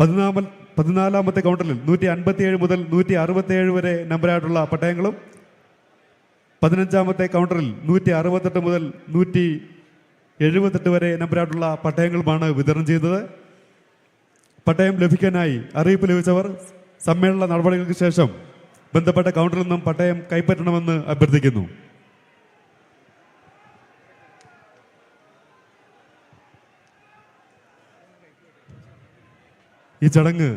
Speaker 7: 14-ാമത്തെ കൗണ്ടറിൽ 157 മുതൽ 167 വരെ നമ്പറായിട്ടുള്ള പട്ടയങ്ങളും 15-ാമത്തെ കൗണ്ടറിൽ 168 മുതൽ 178 വരെ നമ്പറായിട്ടുള്ള പട്ടയങ്ങളുമാണ് വിതരണം ചെയ്തത്. പട്ടയം ലഭിക്കാനായി അറിയിപ്പ് ലഭിച്ചവർ സമ്മേളന നടപടികൾക്ക് ശേഷം ബന്ധപ്പെട്ട കൗണ്ടറിൽ നിന്നും പട്ടയം കൈപ്പറ്റണമെന്ന് അഭ്യർത്ഥിക്കുന്നു. ഈ ചടങ്ങ്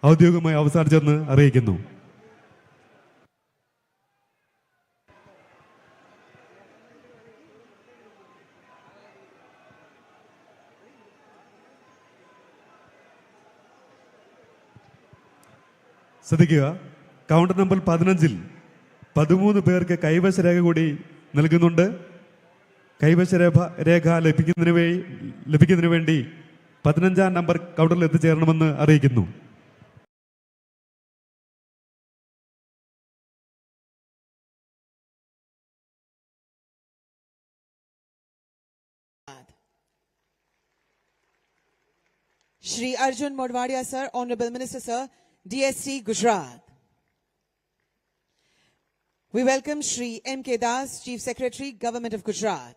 Speaker 7: ഔദ്യോഗികമായി അവസാനിച്ചെന്ന് അറിയിക്കുന്നു. ശ്രദ്ധിക്കുക, കൗണ്ടർ നമ്പർ 15-ൽ 13 പേർക്ക് കൈവശ രേഖ കൂടി നൽകുന്നുണ്ട്. കൈവശ രേഖ ലഭിക്കുന്നതിന് വേണ്ടി 15-ാം നമ്പർ കൗണ്ടറിൽ എത്തിച്ചേരണമെന്ന് അറിയിക്കുന്നു.
Speaker 12: Shri Arjun Modwadia sir, Honorable Minister sir, DST Gujarat. We welcome Shri M.K. Das, Chief Secretary, Government of Gujarat.